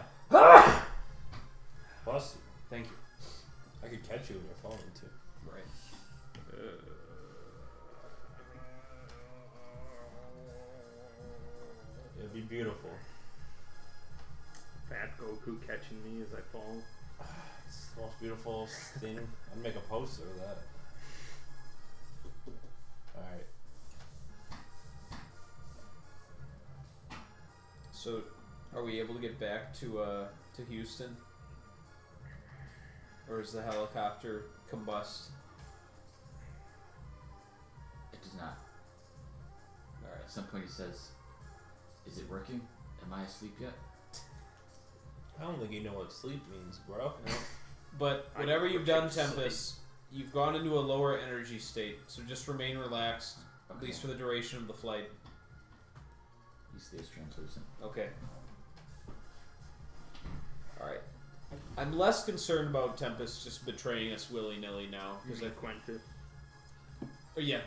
Plus, Thank you. I could catch you when you're falling too. Right. It'd be beautiful. Fat Goku catching me as I fall. It's the most beautiful thing. I'd make a poster of that. Alright. So, are we able to get back to Houston, or is the helicopter combust? It does not. All At right. some point he says, "Is it working? Am I asleep yet?" I don't think you know what sleep means, bro. But I whatever know you've what done, you Tempest, you've gone into a lower energy state. So just remain relaxed, at Okay. least for the duration of the flight. He stays translucent. Okay. Alright. I'm less concerned about Tempest just betraying us willy-nilly now. Because Quentin.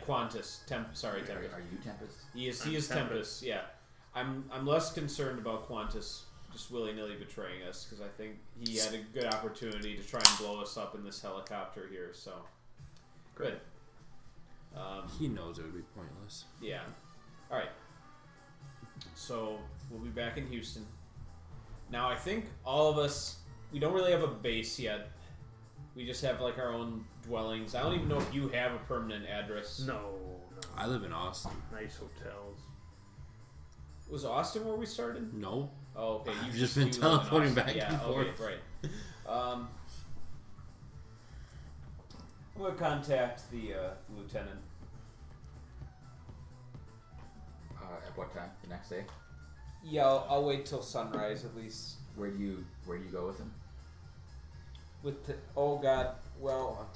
Quantus. Sorry, Tempest. Are you Tempest? He is I'm Tempest, Tempest. yeah. I'm less concerned about Quantus just willy-nilly betraying us, because I think he had a good opportunity to try and blow us up in this helicopter here, so. Good. He knows it would be pointless. Yeah. Alright. So, we'll be back in Houston. Now, I think all of us, we don't really have a base yet. We just have, our own dwellings. I don't even know if you have a permanent address. No. I live in Austin. Nice hotels. Was Austin where we started? No. Oh, okay. I've You just been you live in teleporting Austin. back yeah, and okay, forth. right. I'm gonna contact the lieutenant. At what time? The next day? Yeah, I'll wait till sunrise at least. Where do you go with him? Oh God, well.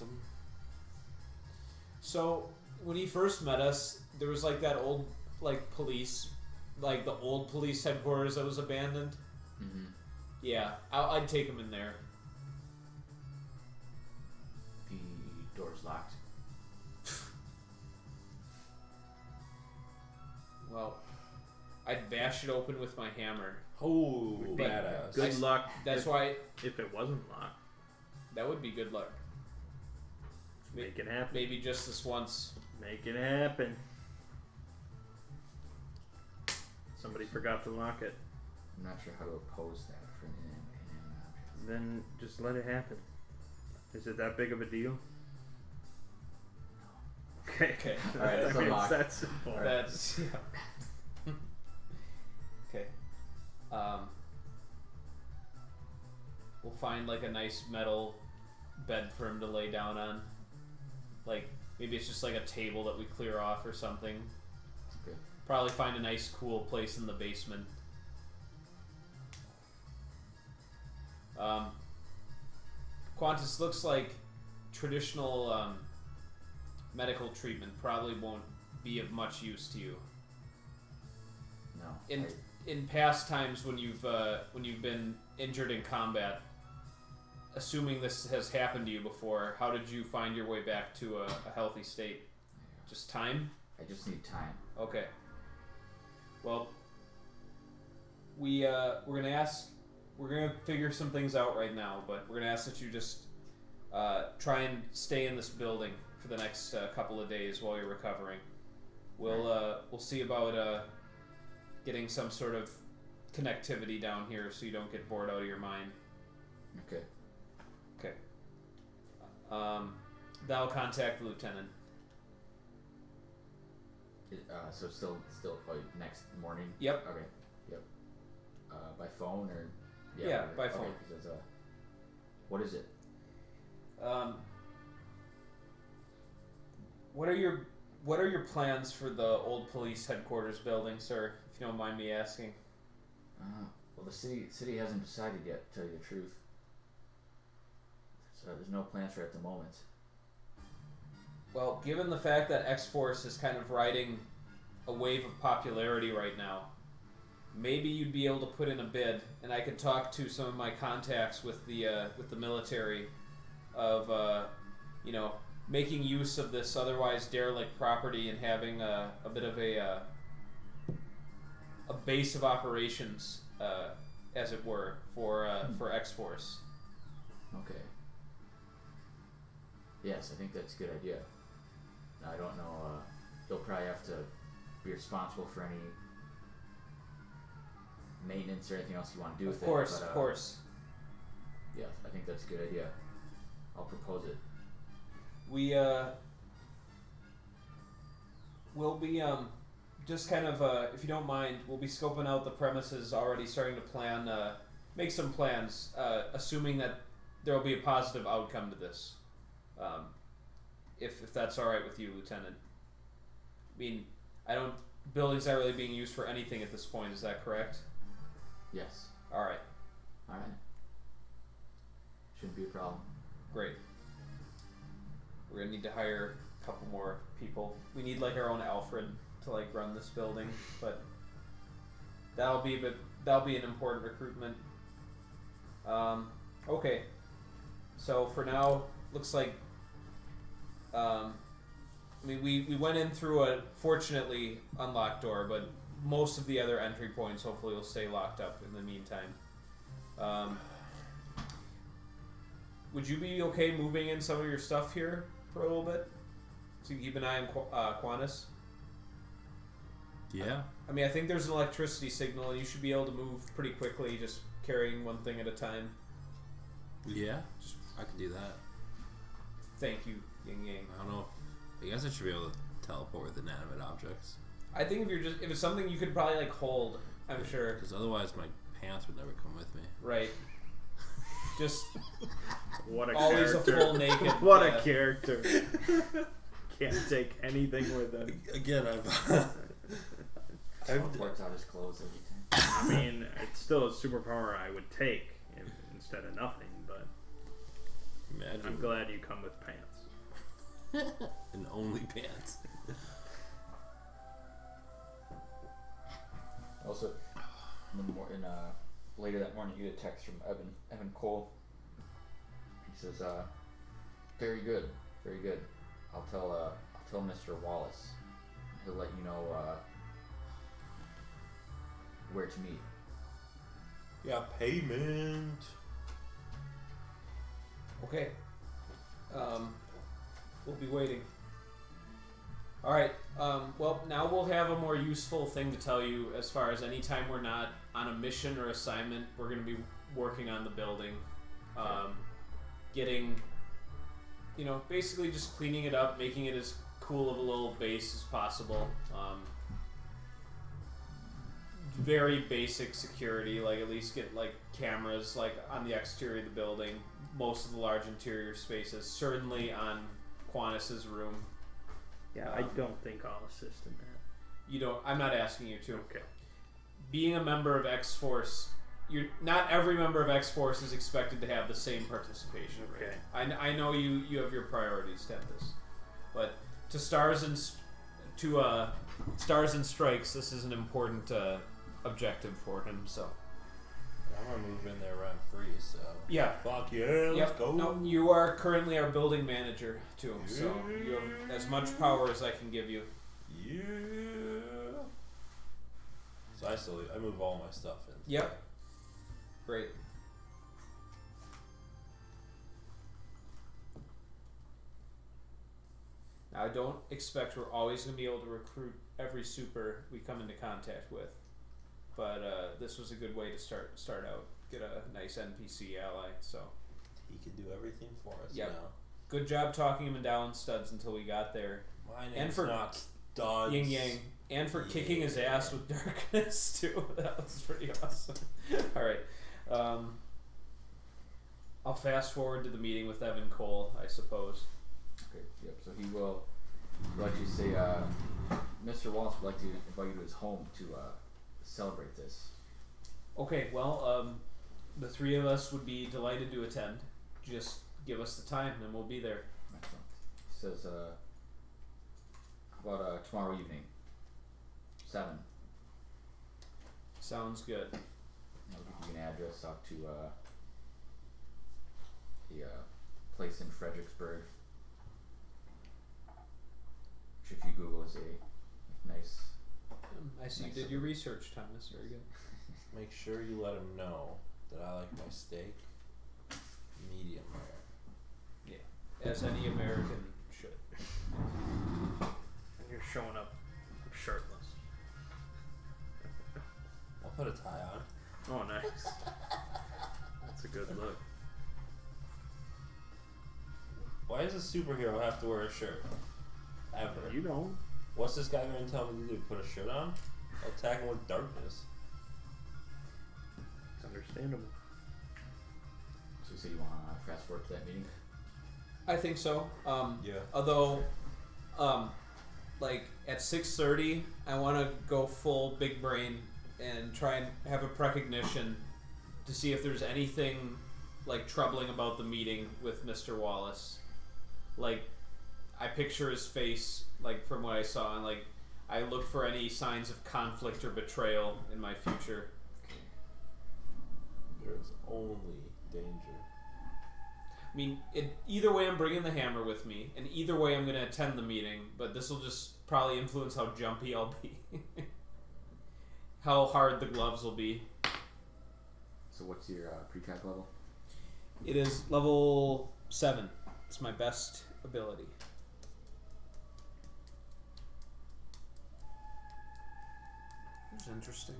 So when he first met us, there was that old police, the old police headquarters that was abandoned. Mm-hmm. Yeah, I'd take him in there. The door's locked. Well, I'd bash it open with my hammer. Oh, But badass. Good luck. That's if, why if it wasn't locked, that would be good luck. make it happen. Maybe just this once. Make it happen. Somebody forgot to lock it. I'm not sure how to oppose that for an inanimate object. Then just let it happen. Is it that big of a deal? Okay. Okay. Alright, I it's mean, it's unlocked. that simple. That's yeah. Okay. We'll find like a nice metal bed for him to lay down on. Like maybe it's just like a table that we clear off or something. Okay. Probably find a nice cool place in the basement. Qantas, looks like traditional medical treatment probably won't be of much use to you. No. In past times when you've been injured in combat, assuming this has happened to you before, how did you find your way back to a healthy state? Just time? I just need time. Okay. Well, we're gonna figure some things out right now, but we're gonna ask that you just try and stay in this building for the next couple of days while you're recovering. We'll see about getting some sort of connectivity down here so you don't get bored out of your mind. Okay. Okay. That'll contact the lieutenant. So still like next morning. Yep. Okay. Yep. By phone or. Yeah, by okay, phone. 'cause that's what is it? What are your plans for the old police headquarters building, sir? If you don't mind me asking. Well, the city hasn't decided yet, to tell you the truth. So there's no plans for it at the moment. Well, given the fact that X-Force is kind of riding a wave of popularity right now, maybe you'd be able to put in a bid, and I could talk to some of my contacts with the military of making use of this otherwise derelict property and having a bit of a base of operations, as it were, for X-Force. Okay. Yes, I think that's a good idea. I don't know. You'll probably have to be responsible for any maintenance or anything else you want to do with it. Of course. Yes, I think that's a good idea. I'll propose it. We'll be just kind of if you don't mind, we'll be scoping out the premises, already starting to plan, make some plans, assuming that there will be a positive outcome to this. If that's all right with you, Lieutenant. I mean, buildings aren't really being used for anything at this point. Is that correct? Yes. All right. All right. Shouldn't be a problem. Great. We're gonna need to hire a couple more people. We need like our own Alfred to like run this building, but that'll be an important recruitment. Okay. So for now, looks like we went in through a fortunately unlocked door, but most of the other entry points hopefully will stay locked up in the meantime. Would you be okay moving in some of your stuff here for a little bit? So you can keep an eye on Qantas? Yeah. I mean, I think there's an electricity signal and you should be able to move pretty quickly, just carrying one thing at a time. Yeah. I can do that. Thank you, Ying Yang. I don't know. I guess I should be able to teleport with inanimate objects. I think if it's something you could probably like hold, I'm sure. Because otherwise my pants would never come with me. Right. Just What a always character. a full naked. What a character. Can't take anything with him. Again, Teleports out his clothes every time. I mean, it's still a superpower I would take instead of nothing, but Imagine. I'm glad you come with pants. And only pants. Also, later that morning, you get a text from Evan Cole. He says, "Very good, very good. I'll tell Mr. Wallace. He'll let you know where to meet. Yeah, payment. Okay. We'll be waiting. All right. Well, now we'll have a more useful thing to tell you as far as anytime we're not on a mission or assignment, we're going to be working on the building. Getting, basically just cleaning it up, making it as cool of a little base as possible. Very basic security, like at least get like cameras like on the exterior of the building, most of the large interior spaces, certainly on Quantis's room. Yeah, I don't think I'll assist in that. I'm not asking you to. Okay. Being a member of X-Force, not every member of X-Force is expected to have the same participation rate. Okay. I know you have your priorities, Tempest, but to Stars and Strikes, this is an important objective for him. So I'm gonna move in there rent free. So yeah, fuck yeah, let's go. No, you are currently our building manager too, so you have as much power as I can give you. Yeah. So I move all my stuff in. Yep. Great. Now, I don't expect we're always going to be able to recruit every super we come into contact with, but this was a good way to start out. Get a nice NPC ally. So he can do everything for us Yep. now. Good job talking him down, Studs, until we got there. My name's And for not Studs. Yin Yang, and for kicking his ass with darkness too. That was pretty awesome. All right. I'll fast forward to the meeting with Evan Cole, I suppose. Okay, yep, so he will actually say, Mr. Wallace would like to invite you to his home to celebrate this. Okay, well, the three of us would be delighted to attend. Just give us the time and we'll be there. Excellent. He says, how about tomorrow evening? 7. Sounds good. I'll give you an address out to the place in Fredericksburg, which if you Google is a nice... I see you Nice did of your you. research, Thomas. Very good. Make sure you let him know that I like my steak medium rare. As any American should. And you're showing up shirtless. I'll put a tie on. Oh, nice. That's a good look. Why does a superhero have to wear a shirt? Ever. You don't. What's this guy going to tell me to do? Put a shirt on? I'll attack him with darkness. It's understandable. So you say you want to fast forward to that meeting? I think so. Yeah. Although, like at 6:30, I want to go full big brain and try and have a precognition to see if there's anything like troubling about the meeting with Mr. Wallace. Like, I picture his face, like from what I saw, and like I look for any signs of conflict or betrayal in my future. There's only danger. I mean, either way, I'm bringing the hammer with me, and either way, I'm going to attend the meeting. But this will just probably influence how jumpy I'll be, how hard the gloves will be. So what's your pre-calc level? It is level 7. It's my best ability. It's interesting.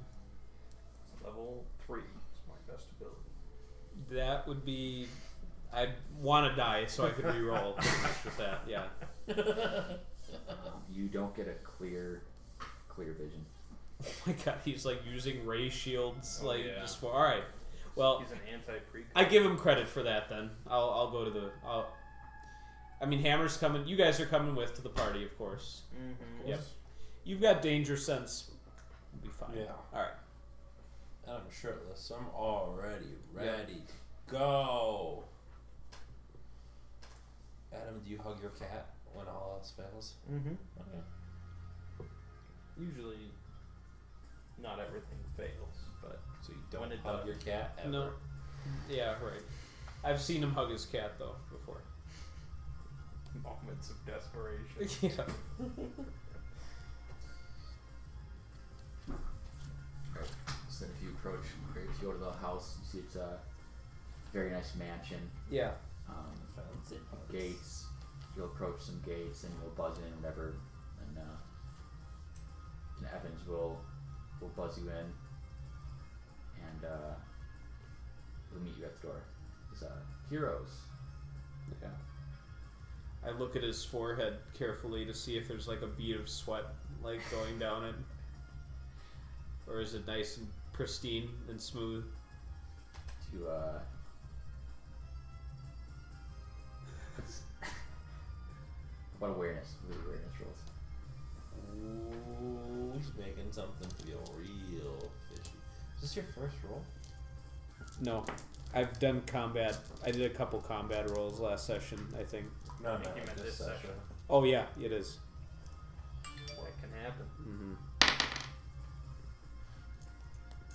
Level 3 is my best ability. That would be. I'd want to die so I could re-roll pretty much with that. Yeah. You don't get a clear vision. Oh my god, he's like using ray shields, Oh, like yeah. just for. All right. Well, He's an anti-pre. I give him credit for that. Then I'll go to the. I mean, Hammer's coming. You guys are coming with to the party, of course. Mm-hmm. Yep. You've got danger sense. We'll be fine. Yeah. All right. And I'm shirtless, so I'm already ready to go. Adam, do you hug your cat when all else fails? Mm-hmm. Okay. Usually, not everything fails, but So you don't When it hug does. your cat ever? No. Yeah, right. I've seen him hug his cat though before. moments of desperation. Yeah. Alright. approach, or if you go to the house, you see it's a very nice mansion. Yeah. Fancy parts. Gates. You'll approach some gates and you'll buzz in whatever, and Evans will buzz you in, and he'll meet you at the door. It's heroes. Yeah. I look at his forehead carefully to see if there's like a bead of sweat like going down it, or is it nice and pristine and smooth? To what awareness? What are the awareness rolls? Ooh, he's making something feel real fishy. Is this your first roll? No, I've done combat. I did a couple combat rolls last session, I think. No, think you meant this session. Oh yeah, it is. What can happen? Mm-hmm.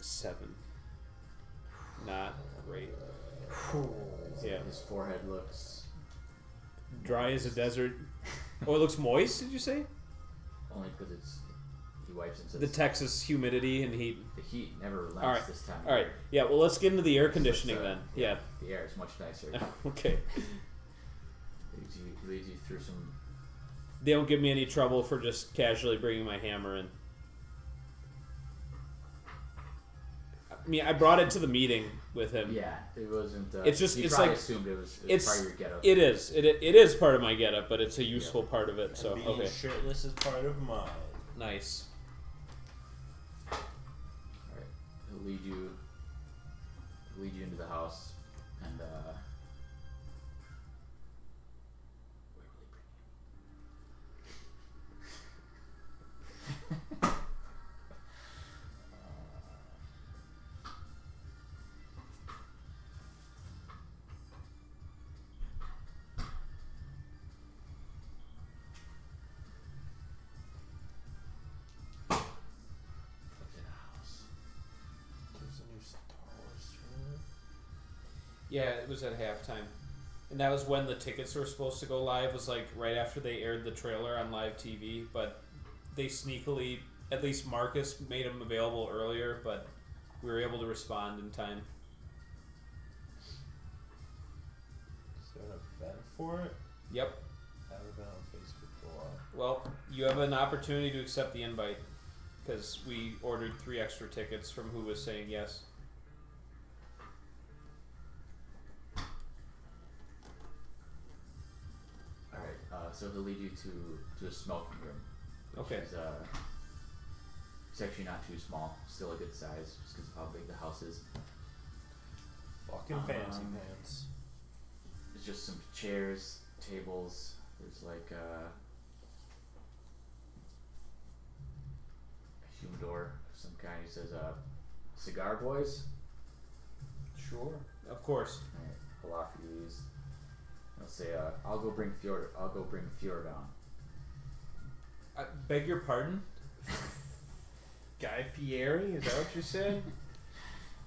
7. Not great. Yeah. His forehead looks Dry as a desert. Oh, it looks moist, did you say? only because he wipes it. The Texas humidity and heat. The heat never relents All right. this time. of All right. year. Yeah, well, let's get into the air So it's, conditioning then. Yeah. The air is much nicer. Okay. He leads you through some. They don't give me any trouble for just casually bringing my hammer in. I mean, I brought it to the meeting with him. Yeah, it wasn't. It's just- he it's probably like- assumed it was it's- part of your getup. It is. It is part of my getup, but it's a useful part of it. So And being okay. shirtless is part of mine. Nice. All right, he'll lead you into the house, and where will he bring you? Look at the house. There's a new Star Wars trailer. Yeah, it was at halftime, and that was when the tickets were supposed to go live. Was like right after they aired the trailer on live TV, but they sneakily, at least Marcus made them available earlier, but we were able to respond in time. Is there an event for it? Yep. I haven't been on Facebook for a while. Well, you have an opportunity to accept the invite because we ordered 3 extra tickets from who was saying yes. All right, so he'll lead you to a smoking room. Which Okay. is, it's actually not too small. Still a good size, just because of how big the house is. Fucking fancy Um, pants. There's just some chairs, tables. There's like a humidor of some kind. He says, "Cigar boys." Sure. Of course. Alright, I'll offer you these. I'll say, I'll go bring Fjordon. I beg your pardon? Guy Fieri, is that what you said?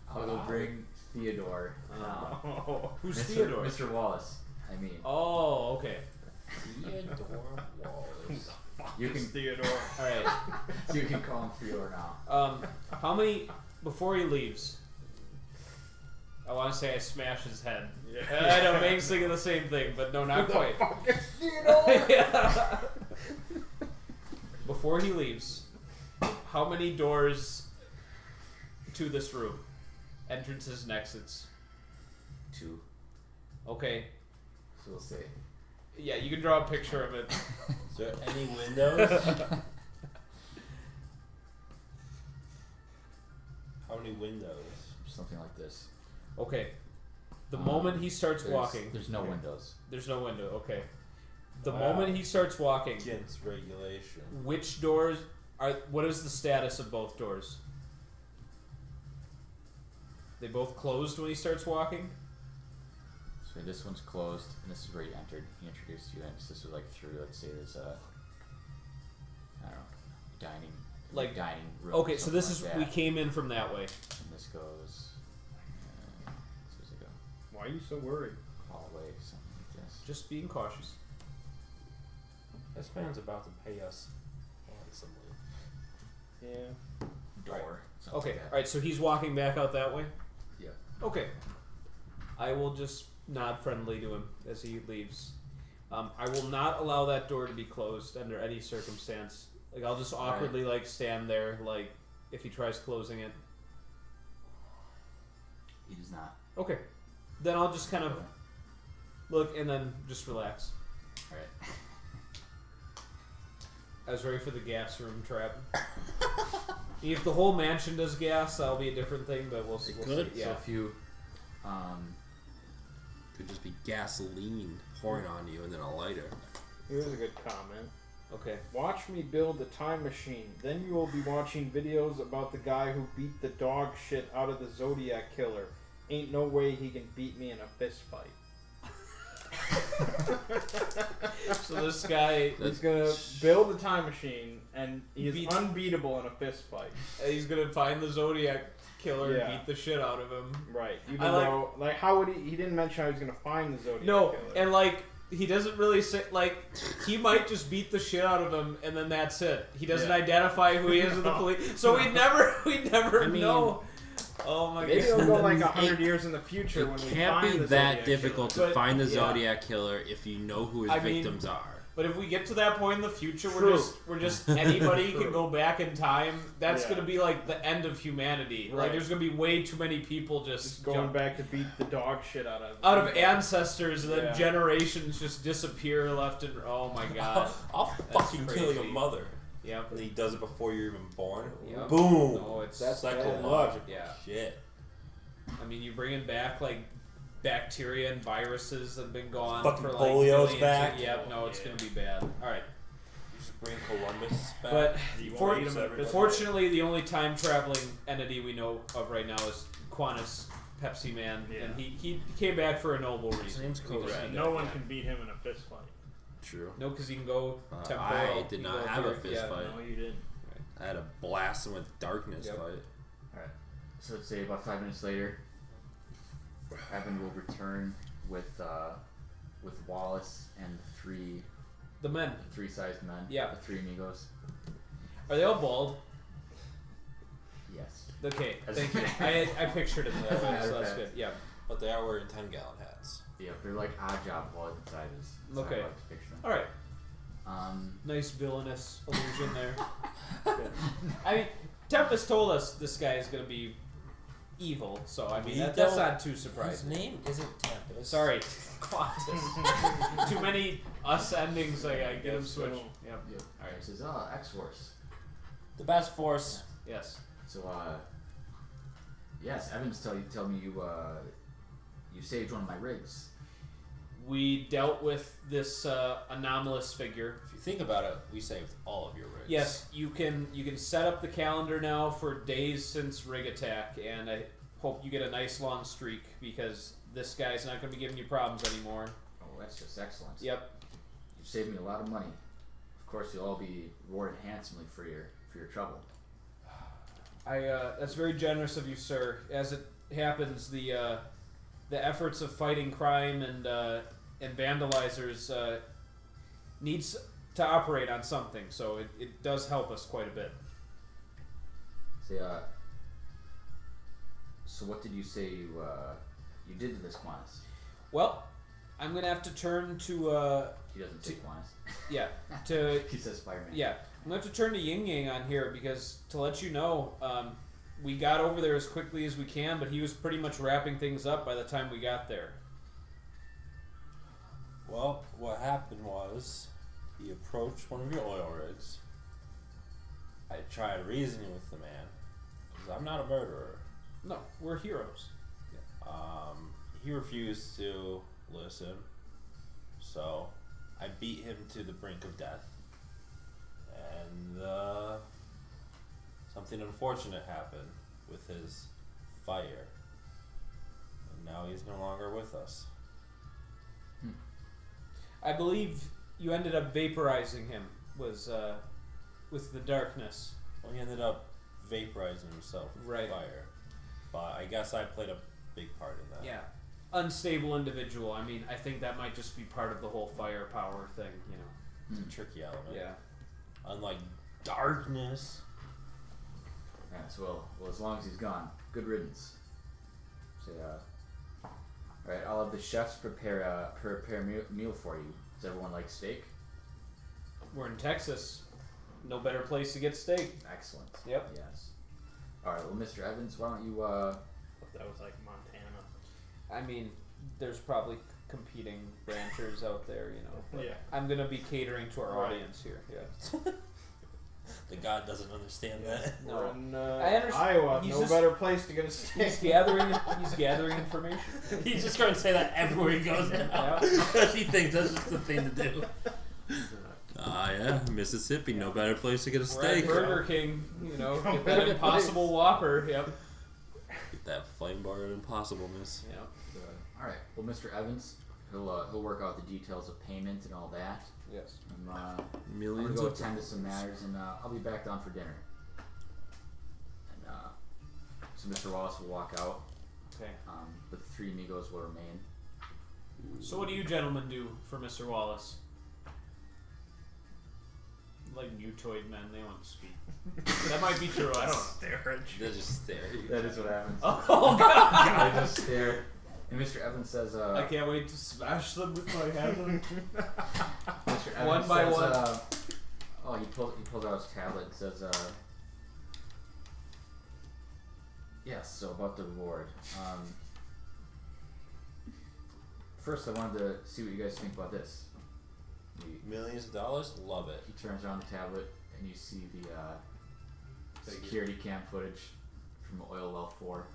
I'll go bring Theodore. Oh. Who's Mr. Theodore? Mr. Wallace. I mean, Oh, okay. Theodore Wallace. you can Theodore. All right. you can call him Theodore now. How many before he leaves? I want to say I smash his head. Yeah. I know, Meg's thinking the same thing, but no, not quite. Theodore! Yeah. Before he leaves, how many doors to this room? Entrances and exits. 2. Okay. So we'll say. Yeah, you can draw a picture of it. Is there any windows? How many windows? Something like this. Okay. The moment he starts walking. There's no windows. There's no window. Okay. The Wow. moment he starts walking, Against regulation. which doors are? What is the status of both doors? They both closed when he starts walking. So this one's closed, and this is where he entered. He introduced you, and this is like through, let's say, this I don't know, dining room. Okay, so this is something we like that. came in from that way. And this goes. This is like a Why are you so worried? hallway, something like this. Just being cautious. This man's about to pay us handsomely. Yeah. door. something Okay, like that. alright, so he's walking back out that way? Yeah. Okay. I will just nod friendly to him as he leaves. I will not allow that door to be closed under any circumstance. Like, I'll just awkwardly, like, stand there, like, if he tries closing it. He does not. Okay. Then I'll just kind of look and then just relax. Alright. I was ready for the gas room trap. If the whole mansion does gas, that'll be a different thing, but we'll see. could. Yeah. So if you, Could just be gasoline pouring on you and then a lighter. Here's a good comment. Okay. Watch me build a time machine. Then you will be watching videos about the guy who beat the dog shit out of the Zodiac Killer. Ain't no way he can beat me in a fist fight. So this guy, He's gonna build a time machine, and he is Beat- unbeatable in a fist fight. he's gonna find the Zodiac Killer Yeah. and beat the shit out of him. Right. Even I like- though, like, how would he? He didn't mention how he was gonna find the Zodiac No, Killer. and like he doesn't really say like he might just beat the shit out of him and then that's it. He doesn't identify who he is with the police, so we never I mean, know. Oh my Maybe god! it'll go like It 100 years in the future when It we can't find be the that Zodiac difficult Killer. to find the yeah. Zodiac Killer if you know who his I mean, victims are. But if we get to that point in the future, True. we're just anybody True. can go back in time. That's Yeah. gonna be like the end of humanity. Like Right. there's gonna be way too many people just Going jump back to beat the dog shit out of out of ancestors, and then Yeah. generations just disappear left and oh my god. I'll fucking kill crazy. your mother. Yep. And he does it before you're even born. Yep. Boom. No, it's That's Psychological Yeah. shit. I mean, you're bringing back like bacteria and viruses that have been gone Fucking for like polio's millions back. Of, yep, no, it's Yeah. gonna be bad. All right, You just bring Columbus back. but You for- won't eat him in a fist fight. fortunately, the only time traveling entity we know of right now is Qantas, Pepsi Man, Yeah. and he came back for a noble His reason. name's We just Correct. need No to- one yeah. can beat him in a fist fight. True. No, because he can go temporal. I He did can not go have a through- fist yeah. fight. No, you didn't. I had a blast him with darkness Yep. fight. Alright. So let's say about 5 minutes later, Evan will return with Wallace and The men, the three sized men. Yeah. The three amigos. are they all bald? Yes. Okay, As- thank you. I pictured it that As a way, matter so of that's fact. good. Yeah. But they are wearing 10-gallon hats. Yeah, they're like odd job wallet sizes. That's how Okay. I like to picture them. All right. Nice. Nice villainous illusion there. I mean, Tempest told us this guy is going to be evil, so I mean We that's don't- not too His surprising. name isn't Tempest. Sorry, Qantas. Too many us endings. I get him Yes, switched. so- Yep. Yep. Alright, it says, X-Force. The best force. Yes. So, yes, Evans tell me you saved one of my rigs. We dealt with this anomalous figure. If you think about it, we saved all of your rigs. Yes, you can set up the calendar now for days since rig attack, and I hope you get a nice long streak because this guy's not going to be giving you problems anymore. Oh, that's just excellent. Yep. You saved me a lot of money. Of course, you'll all be rewarded handsomely for your trouble. That's very generous of you, sir. As it happens, the efforts of fighting crime and vandalizers needs to operate on something, so it does help us quite a bit. Say, so what did you say you did to this Qantas? Well, I'm gonna have to turn to He doesn't say Qantas. yeah to He says Spider-Man. yeah. I'm gonna have to turn to Yin Yang on here because to let you know, we got over there as quickly as we can, but he was pretty much wrapping things up by the time we got there. Well, what happened was he approached one of your oil rigs. I tried reasoning with the man because I'm not a murderer. No, we're heroes. He refused to listen, so I beat him to the brink of death, and something unfortunate happened with his fire, and now he's no longer with us. I believe you ended up vaporizing him with the darkness. Well, he ended up vaporizing himself with Right. fire, but I guess I played a big part in that. Yeah. Unstable individual. I mean, I think that might just be part of the whole firepower thing, you know. It's a tricky element. Yeah. Unlike darkness. Yes, well, as long as he's gone, good riddance. Say, alright, I'll have the chefs prepare a meal for you. Does everyone like steak? We're in Texas. No better place to get steak. Excellent. Yep. Yes. Alright, well, Mr. Evans, why don't you, That was like Montana. I mean, there's probably competing ranchers out there, you know. But Yeah. I'm gonna be catering to our Right. audience here. Yeah. The god doesn't understand that. No. We're in I understand. Iowa. He's No just- better place to get a steak. He's gathering. He's gathering information. He's just going to say that everywhere he goes now. Yeah. Because he thinks that's just the thing to do. Yeah, Mississippi, no better place to get a We're at steak. Burger King. You know, get that better Impossible Whopper. Yep. Get that flame bar at impossibleness. Yep. alright, well, Mr. Evans, he'll work out the details of payment and all that. Yes. I'm gonna Millions go of attend to some matters, and I'll be back down for dinner. And so Mr. Wallace will walk out, Okay. but the three amigos will remain. So what do you gentlemen do for Mr. Wallace? Like mutoid men, they want to speak. That might be true. I don't know. They just stare. That is what happens. Oh God! They just stare. And Mr. Evans says, I can't wait to smash them with my hammer. Mr. Evans One by says, one. he pulls out his tablet and says, yes, so about the reward. First, I wanted to see what you guys think about this. Millions of dollars? Love it. He turns around the tablet, and you see the security cam footage from Oil Well 4.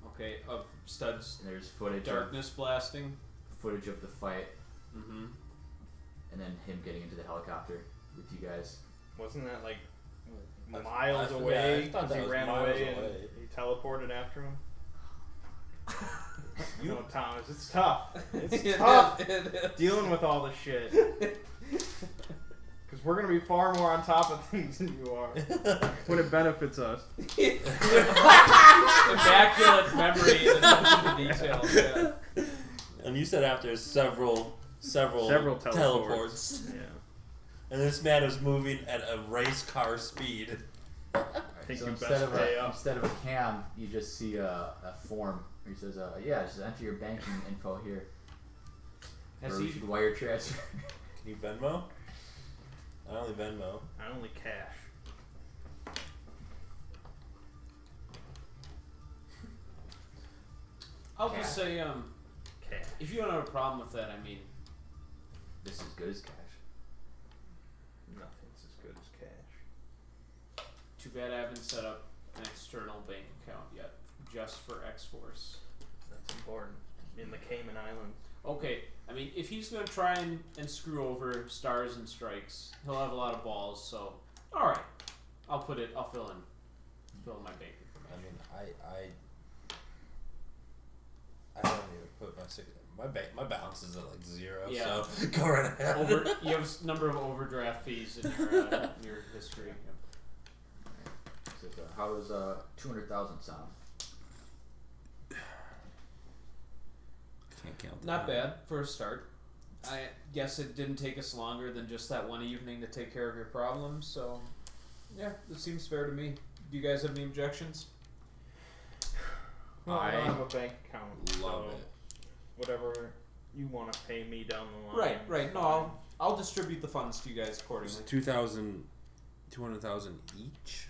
Okay, of Stud's And there's footage darkness blasting. of the fight, Mm-hmm. and then him getting into the helicopter with you guys. Wasn't that like I miles forgot. away? I thought 'Cause that he was ran miles away and away. he teleported after him. You know, Thomas, it's tough. It's tough dealing with all this shit. Because we're gonna be far more on top of things than you are when it benefits us. Immaculate memory and attention to detail. Yeah. And you said after several teleports. Yeah. And this man was moving at a race car speed. I think So you instead best of pay up. a cam, you just see a form where he says, "Yeah, just enter your banking info here, Has or he? you should wire transfer." Can you Venmo? I only Venmo. I only cash. I'll just say, Cash. if you don't have a problem with that, I mean, This is good as cash. Nothing's as good as cash. too bad I haven't set up an external bank account yet, just for X-Force. That's important. In the Cayman Islands. Okay, I mean, if he's gonna try and screw over Stars and Strikes, he'll have a lot of balls. So, all right, I'll fill in my bank I information. mean, I don't even put my balance is at like 0. Yeah. So go right ahead. You have a number of overdraft fees in your history. Yep. He says, "How does 200,000 sound?" Can't count that. Not bad for a start. I guess it didn't take us longer than just that one evening to take care of your problems. So, yeah, it seems fair to me. Do you guys have any objections? Well, I I don't have a bank account. Love so it. Whatever you want to pay me down the line. Right. No, I'll distribute the funds to you guys accordingly. It's 200,000 each.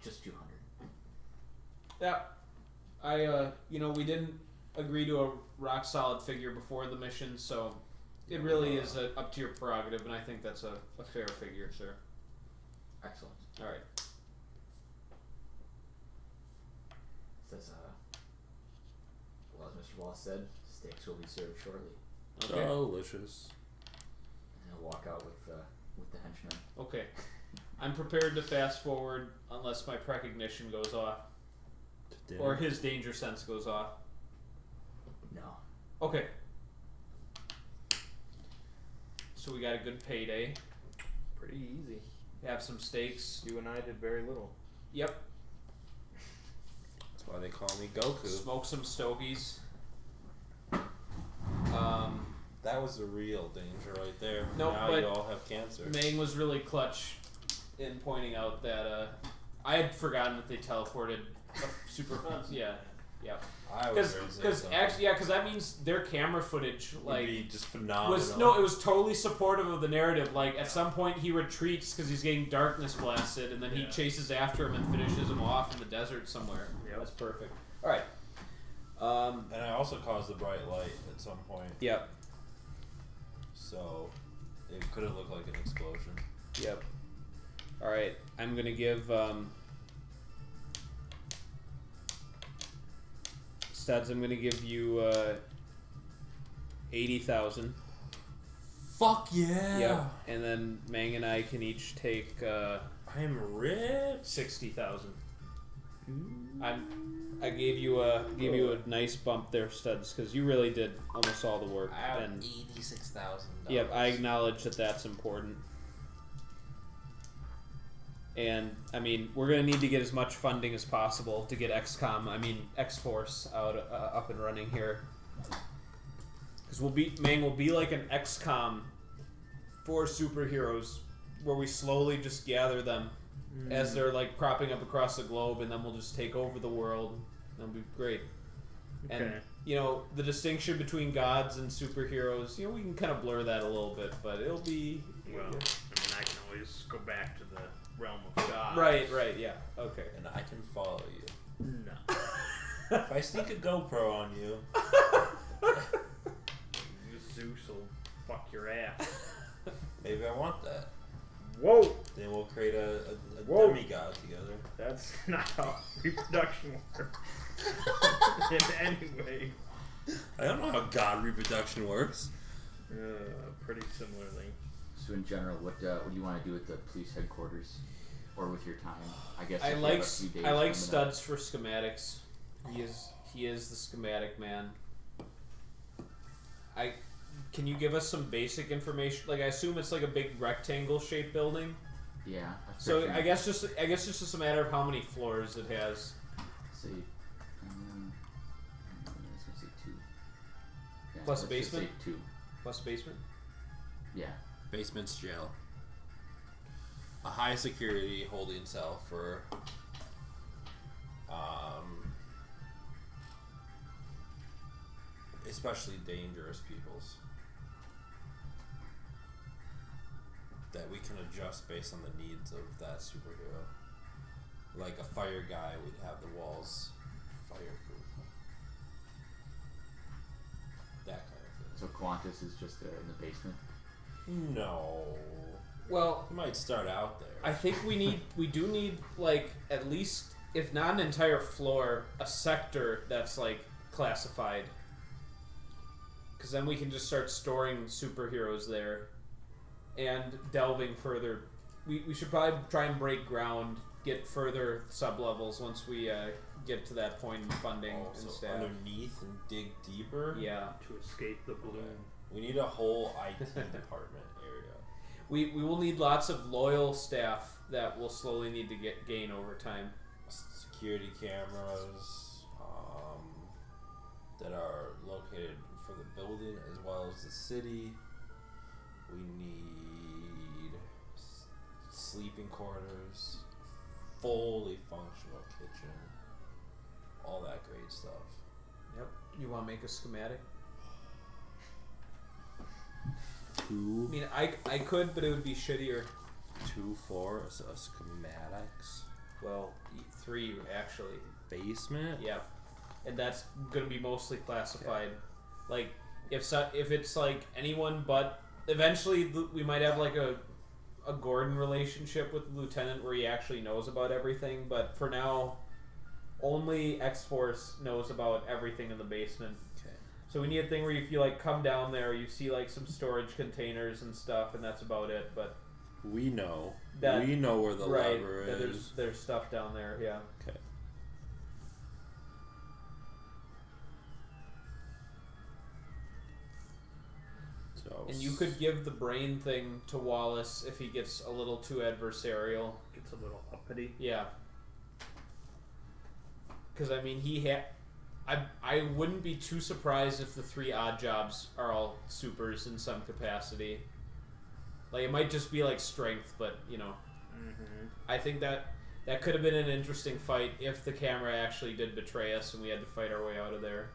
Just 200. Yeah. We didn't agree to a rock solid figure before the mission, so it really is up to your prerogative, and I think that's a fair figure, sir. Excellent. All right. Says, well, as Mr. Wallace said, steaks will be served shortly. Okay. Delicious. And he'll walk out with the henchman. Okay. I'm prepared to fast forward unless my precognition goes off Dinner. or his danger sense goes off. No. Okay. So we got a good payday. Pretty easy. Have some steaks. You and I did very little. Yep. That's why they call me Goku. Smoke some stogies. That was the real danger right there. No, now but you all have cancer. Mang was really clutch in pointing out that I had forgotten that they teleported super. Yeah. I was Because actually, because that means their camera footage would be just phenomenal. it was totally supportive of the narrative. Like at some point he retreats because he's getting darkness blasted, and then he chases after him and finishes him off in the desert somewhere. Yeah, that's perfect. All right. And I also caused the bright light at some point. Yep. So it could have looked like an explosion. Yep. All right. I'm gonna give Studs. I'm gonna give you 80,000. Fuck yeah! Yep. And then Mang and I can each take I'm rich. 60,000. I gave you a nice bump there, Studs, because you really did almost all the work. I have And $86,000. yep, I acknowledge that that's important. And I mean, we're gonna need to get as much funding as possible to get X-Force up and running here. Because Mang will be like an XCOM for superheroes, where we slowly just gather them as they're like cropping up across the globe, and then we'll just take over the world. That'll be great. Okay. And the distinction between gods and superheroes, we can kind of blur that a little bit, but it'll be Well, I mean, I can always go back to the realm of God. right, yeah, okay. And I can follow you. No. If I sneak a GoPro on you, Zeus will fuck your ass. maybe I want that. Whoa! Then we'll create a Whoa. demigod together. That's not how reproduction works. In any way. I don't know how god reproduction works. Pretty similarly. So in general, what do you want to do with the police headquarters, or with your time? I guess I if you like have a few days I like coming Studs for schematics. He is the schematic man. Can you give us some basic information? Like I assume it's like a big rectangle shaped building. up. Yeah. So I guess it's just a matter of how many floors it has. Say, I was gonna say 2. Yeah, Plus let's just basement? say 2. Plus basement. Yeah. Basement's jail. A high security holding cell for Especially dangerous peoples. That we can adjust based on the needs of that superhero. Like a fire guy would have the walls fireproof. That kind of So Qantas is just in the basement. thing. No. Well, You might start out there. I think we do need like at least, if not an entire floor, a sector that's like classified. Because then we can just start storing superheroes there and delving further. We should probably try and break ground, get further sub-levels once we get to that point in funding and Also staff. underneath and dig deeper. Yeah. To escape the balloon. We need a whole IT department area. We will need lots of loyal staff that we'll slowly need to gain over time. Security cameras that are located for the building as well as the city. We need sleeping quarters, fully functional kitchen, all that great stuff. Yep. You want to make a schematic? I mean, I could, but it would be shittier. 2 floors of schematics. Well, 3 actually. Basement. Yeah, and that's gonna be mostly classified. Like if it's like anyone but eventually we might have like a Gordon relationship with the lieutenant where he actually knows about everything. But for now, only X-Force knows about everything in the basement. Okay. So we need a thing where if you like come down there, you see like some storage containers and stuff, and that's about it. But We know. That- we know where the right, lever that is. there's stuff down there. Yeah. Okay. So. And you could give the brain thing to Wallace if he gets a little too adversarial. Gets a little uppity. Yeah. Because I mean, I wouldn't be too surprised if the 3 odd jobs are all supers in some capacity. Like, it might just be like strength, but I think that could have been an interesting fight if the camera actually did betray us and we had to fight our way out of there.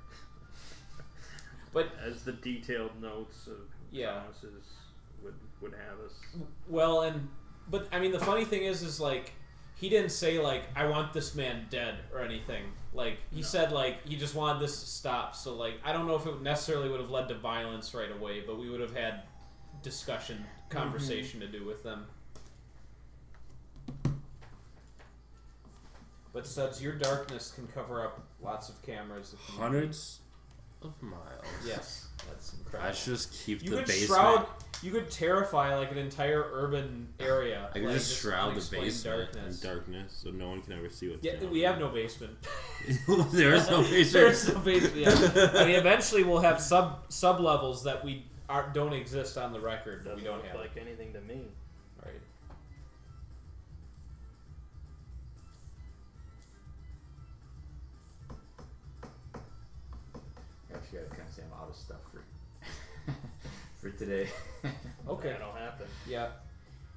But as the detailed notes of Thomas's would have us. Well, but I mean, the funny thing is like, he didn't say like, I want this man dead or anything. Like, he said like, he just wanted this to stop. So like, I don't know if it necessarily would have led to violence right away, but we would have had conversation to do with them. But Studs, your darkness can cover up lots of cameras. If you Hundreds of miles. Yes, that's incredible. I should just keep You the could basement. you could terrify like an entire urban area. I could like, just shroud the unexplained basement in darkness so no one can ever see what's Yeah, down we there. have no basement. There is no basement. There's no basement. Yeah. I mean, eventually we'll have sub levels that don't exist on the record. But Doesn't we don't look have. like anything to me. Right. Actually, I kind of say I'm out of stuff for today. Okay. That'll happen. Yeah.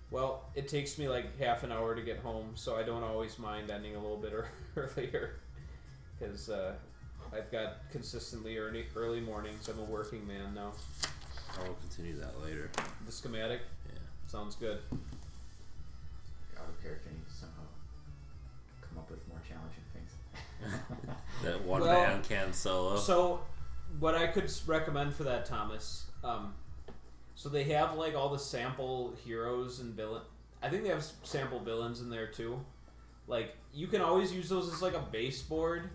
Well, it takes me like half an hour to get home, so I don't always mind ending a little bit earlier, because I've got consistently early mornings. I'm a working man now. I will continue that later. The schematic? Yeah. Sounds good. Out of character, I need to somehow come up with more challenging things. That one Well, man can solo. So, what I could recommend for that, Thomas, so they have like all the sample heroes and villain. I think they have sample villains in there too. Like, you can always use those as like a baseboard,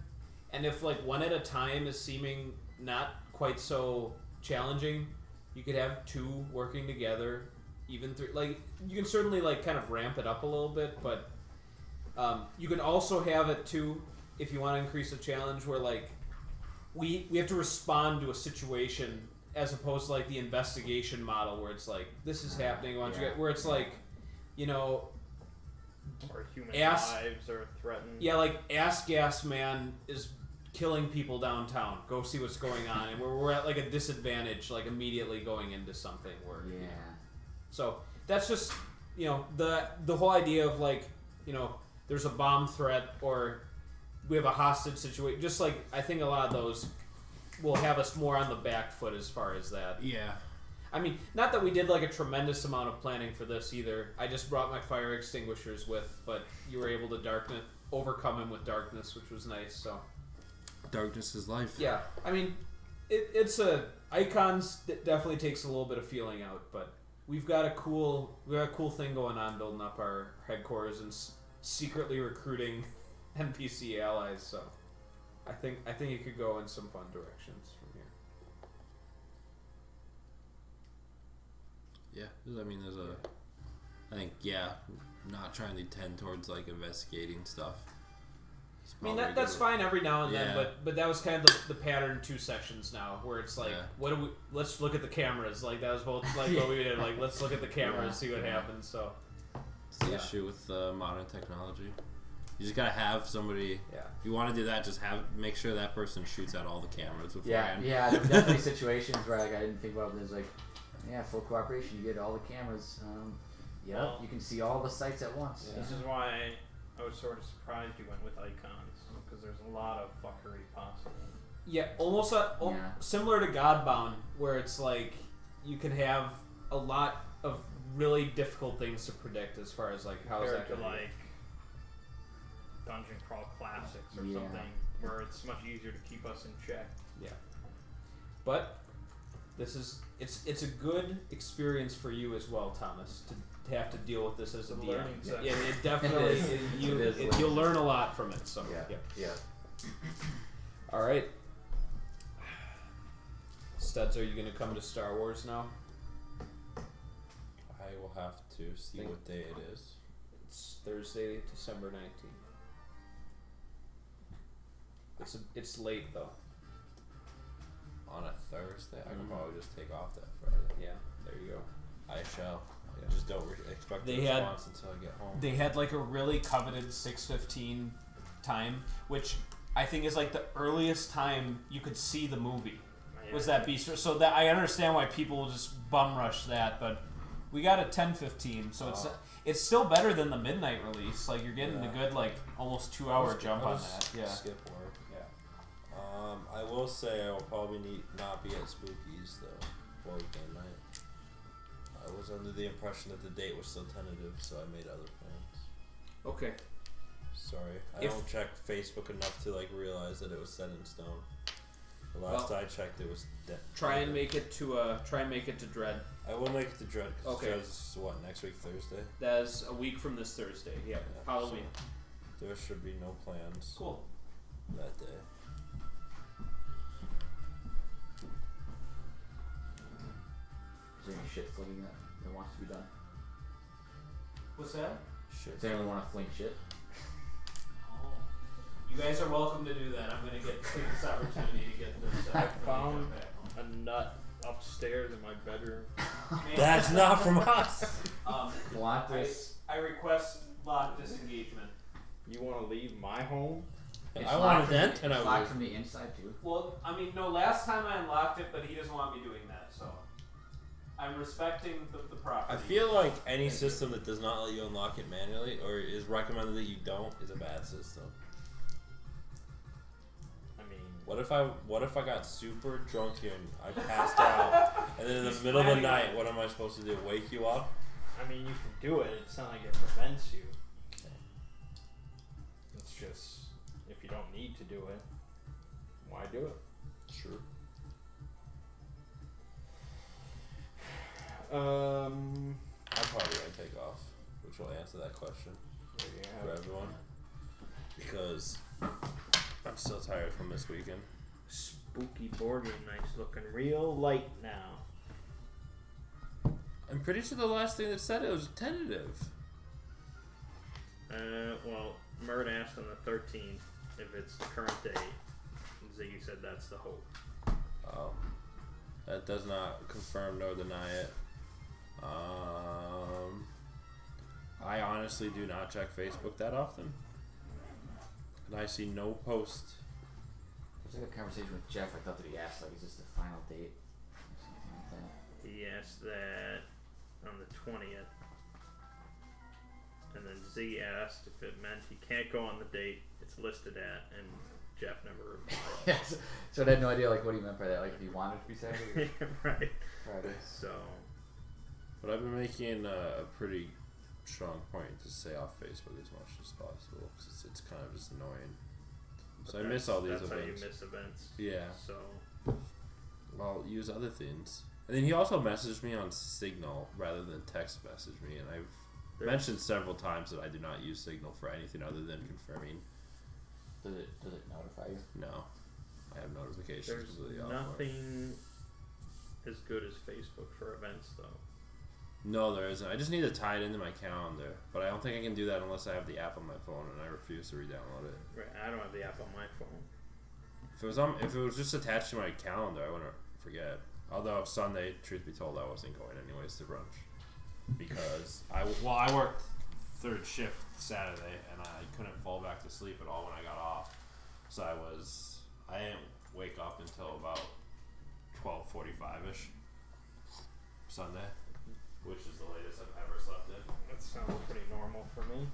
and if like one at a time is seeming not quite so challenging, you could have 2 working together, even 3. Like, you can certainly like kind of ramp it up a little bit, but you can also have it too if you want to increase the challenge where like we have to respond to a situation as opposed to like the investigation model where it's like, this is happening, why don't you get, where it's like, Or human lives are threatened. Yeah, like Ass Gas Man is killing people downtown. Go see what's going on, and we're at like a disadvantage, like immediately going into something where. Yeah. So that's just the whole idea of like there's a bomb threat or we have a hostage situation. Just like I think a lot of those will have us more on the back foot as far as that. Yeah. I mean, not that we did like a tremendous amount of planning for this either. I just brought my fire extinguishers with, but you were able to overcome him with darkness, which was nice. So Darkness is life. yeah, I mean, it's icons definitely takes a little bit of feeling out, but we've got a cool thing going on building up our headquarters and secretly recruiting NPC allies. So I think it could go in some fun directions from here. Yeah, I mean, not trying to tend towards like investigating stuff. I mean that's fine every now and then, but that was kind of the pattern 2 sessions now, where it's like, let's look at the cameras. Like that was both like what we did. Like let's look at the cameras, see what happens. So it's the issue with modern technology. You just gotta have somebody. Yeah. If you want to do that, just make sure that person shoots out all the cameras beforehand. Yeah. There were definitely situations where like I didn't think about it. There's like, full cooperation. You get all the cameras. You can see all the sites at once. This is why I was sort of surprised you went with icons, because there's a lot of fuckery possible. Yeah, almost similar to Godbound, where it's like you can have a lot of really difficult things to predict as far as like how is that compared going to like Dungeon Crawl Classics or Yeah. something, where it's much easier to keep us in check. Yeah, but it's a good experience for you as well, Thomas, to have to deal with this as a It's a DM. learning session. Yeah, it definitely It is. you'll learn a lot from it. So Yeah. All right, Studs, are you going to come to Star Wars now? I will have to see what day it is. It's Thursday, December 19th. It's late though. On a Thursday, I can Mhm. probably just take off that Friday. Yeah, there you go. I shall. Yeah. I just don't expect They a had- response until I get home. They had like a really coveted 6:15 time, which I think is like the earliest time you could see the movie. Yeah. Was that bistro? So that I understand why people will just bum rush that, but we got a 10:15, so it's still better than the midnight release. Like you're getting a good like almost 2-hour jump on that. Yeah. Skip work. Yeah. I will say I will probably not be at Spookies though for weekend night. I was under the impression that the date was still tentative, so I made other plans. Okay. Sorry, I If- don't check Facebook enough to like realize that it was set in stone. The last I checked, it was dead. Try and make it to Dread. I will make it to Dread because Okay. Dread's what, next week Thursday? That's a week from this Thursday. Yeah. Halloween. So there should be no plans Cool. that day. Is there any shit flinging that wants to be done? What's that? Shit. Does anyone want to fling shit? Oh. You guys are welcome to do that. I'm gonna take this opportunity to get this. I found a nut upstairs in my bedroom. That's not from us. Want this? I request lock disengagement. You want to leave my home? I want a dent, and it's I locked was. from the inside too. Well, I mean, no. Last time I unlocked it, but he doesn't want me doing that, so I'm respecting the property. I feel like any system that does not let you unlock it manually, or is recommended that you don't, is a bad system. I mean, What if I got super drunk here and I passed out, and then in the middle of the night, what am I supposed to do? Wake you up? I mean, you can do it. It's not like it prevents you. It's just if you don't need to do it, why do it? Sure. Um, I'm probably gonna take off, which will answer that question there you for have it. everyone, because I'm still tired from this weekend. Spooky board game night's looking real light now. I'm pretty sure the last thing that said it was tentative. Well, Mert asked on the 13th if it's the current date. Ziggy said that's the hope. That does not confirm nor deny it. I honestly do not check Facebook that often, and I see no post. I was having a conversation with Jeff. I thought that he asked, like, is this the final date? Or something like that. He asked that on the 20th. And then Z asked if it meant he can't go on the date it's listed at, and Jeff never replied. Yes. So I had no idea, like, what he meant by that. Like, if he wanted to be Saturday or Right. Friday. So, But I've been making a pretty strong point to stay off Facebook as much as possible because it's kind of just annoying. So I miss all these that's events. how you miss events. Yeah. So, I'll use other things. And then he also messaged me on Signal rather than text message me, and I've mentioned several times that I do not use Signal for anything other than confirming. Does it notify you? No, I have notifications. there's completely off. nothing as good as Facebook for events, though. No, there isn't. I just need to tie it into my calendar, but I don't think I can do that unless I have the app on my phone, and I refuse to re-download it. Right, I don't have the app on my phone. If it was just attached to my calendar, I wouldn't forget. Although Sunday, truth be told, I wasn't going anyways to brunch because I worked third shift Saturday and I couldn't fall back to sleep at all when I got off. So I didn't wake up until about 12:45ish Sunday, which is the latest I've ever slept in. That sounds pretty normal for me.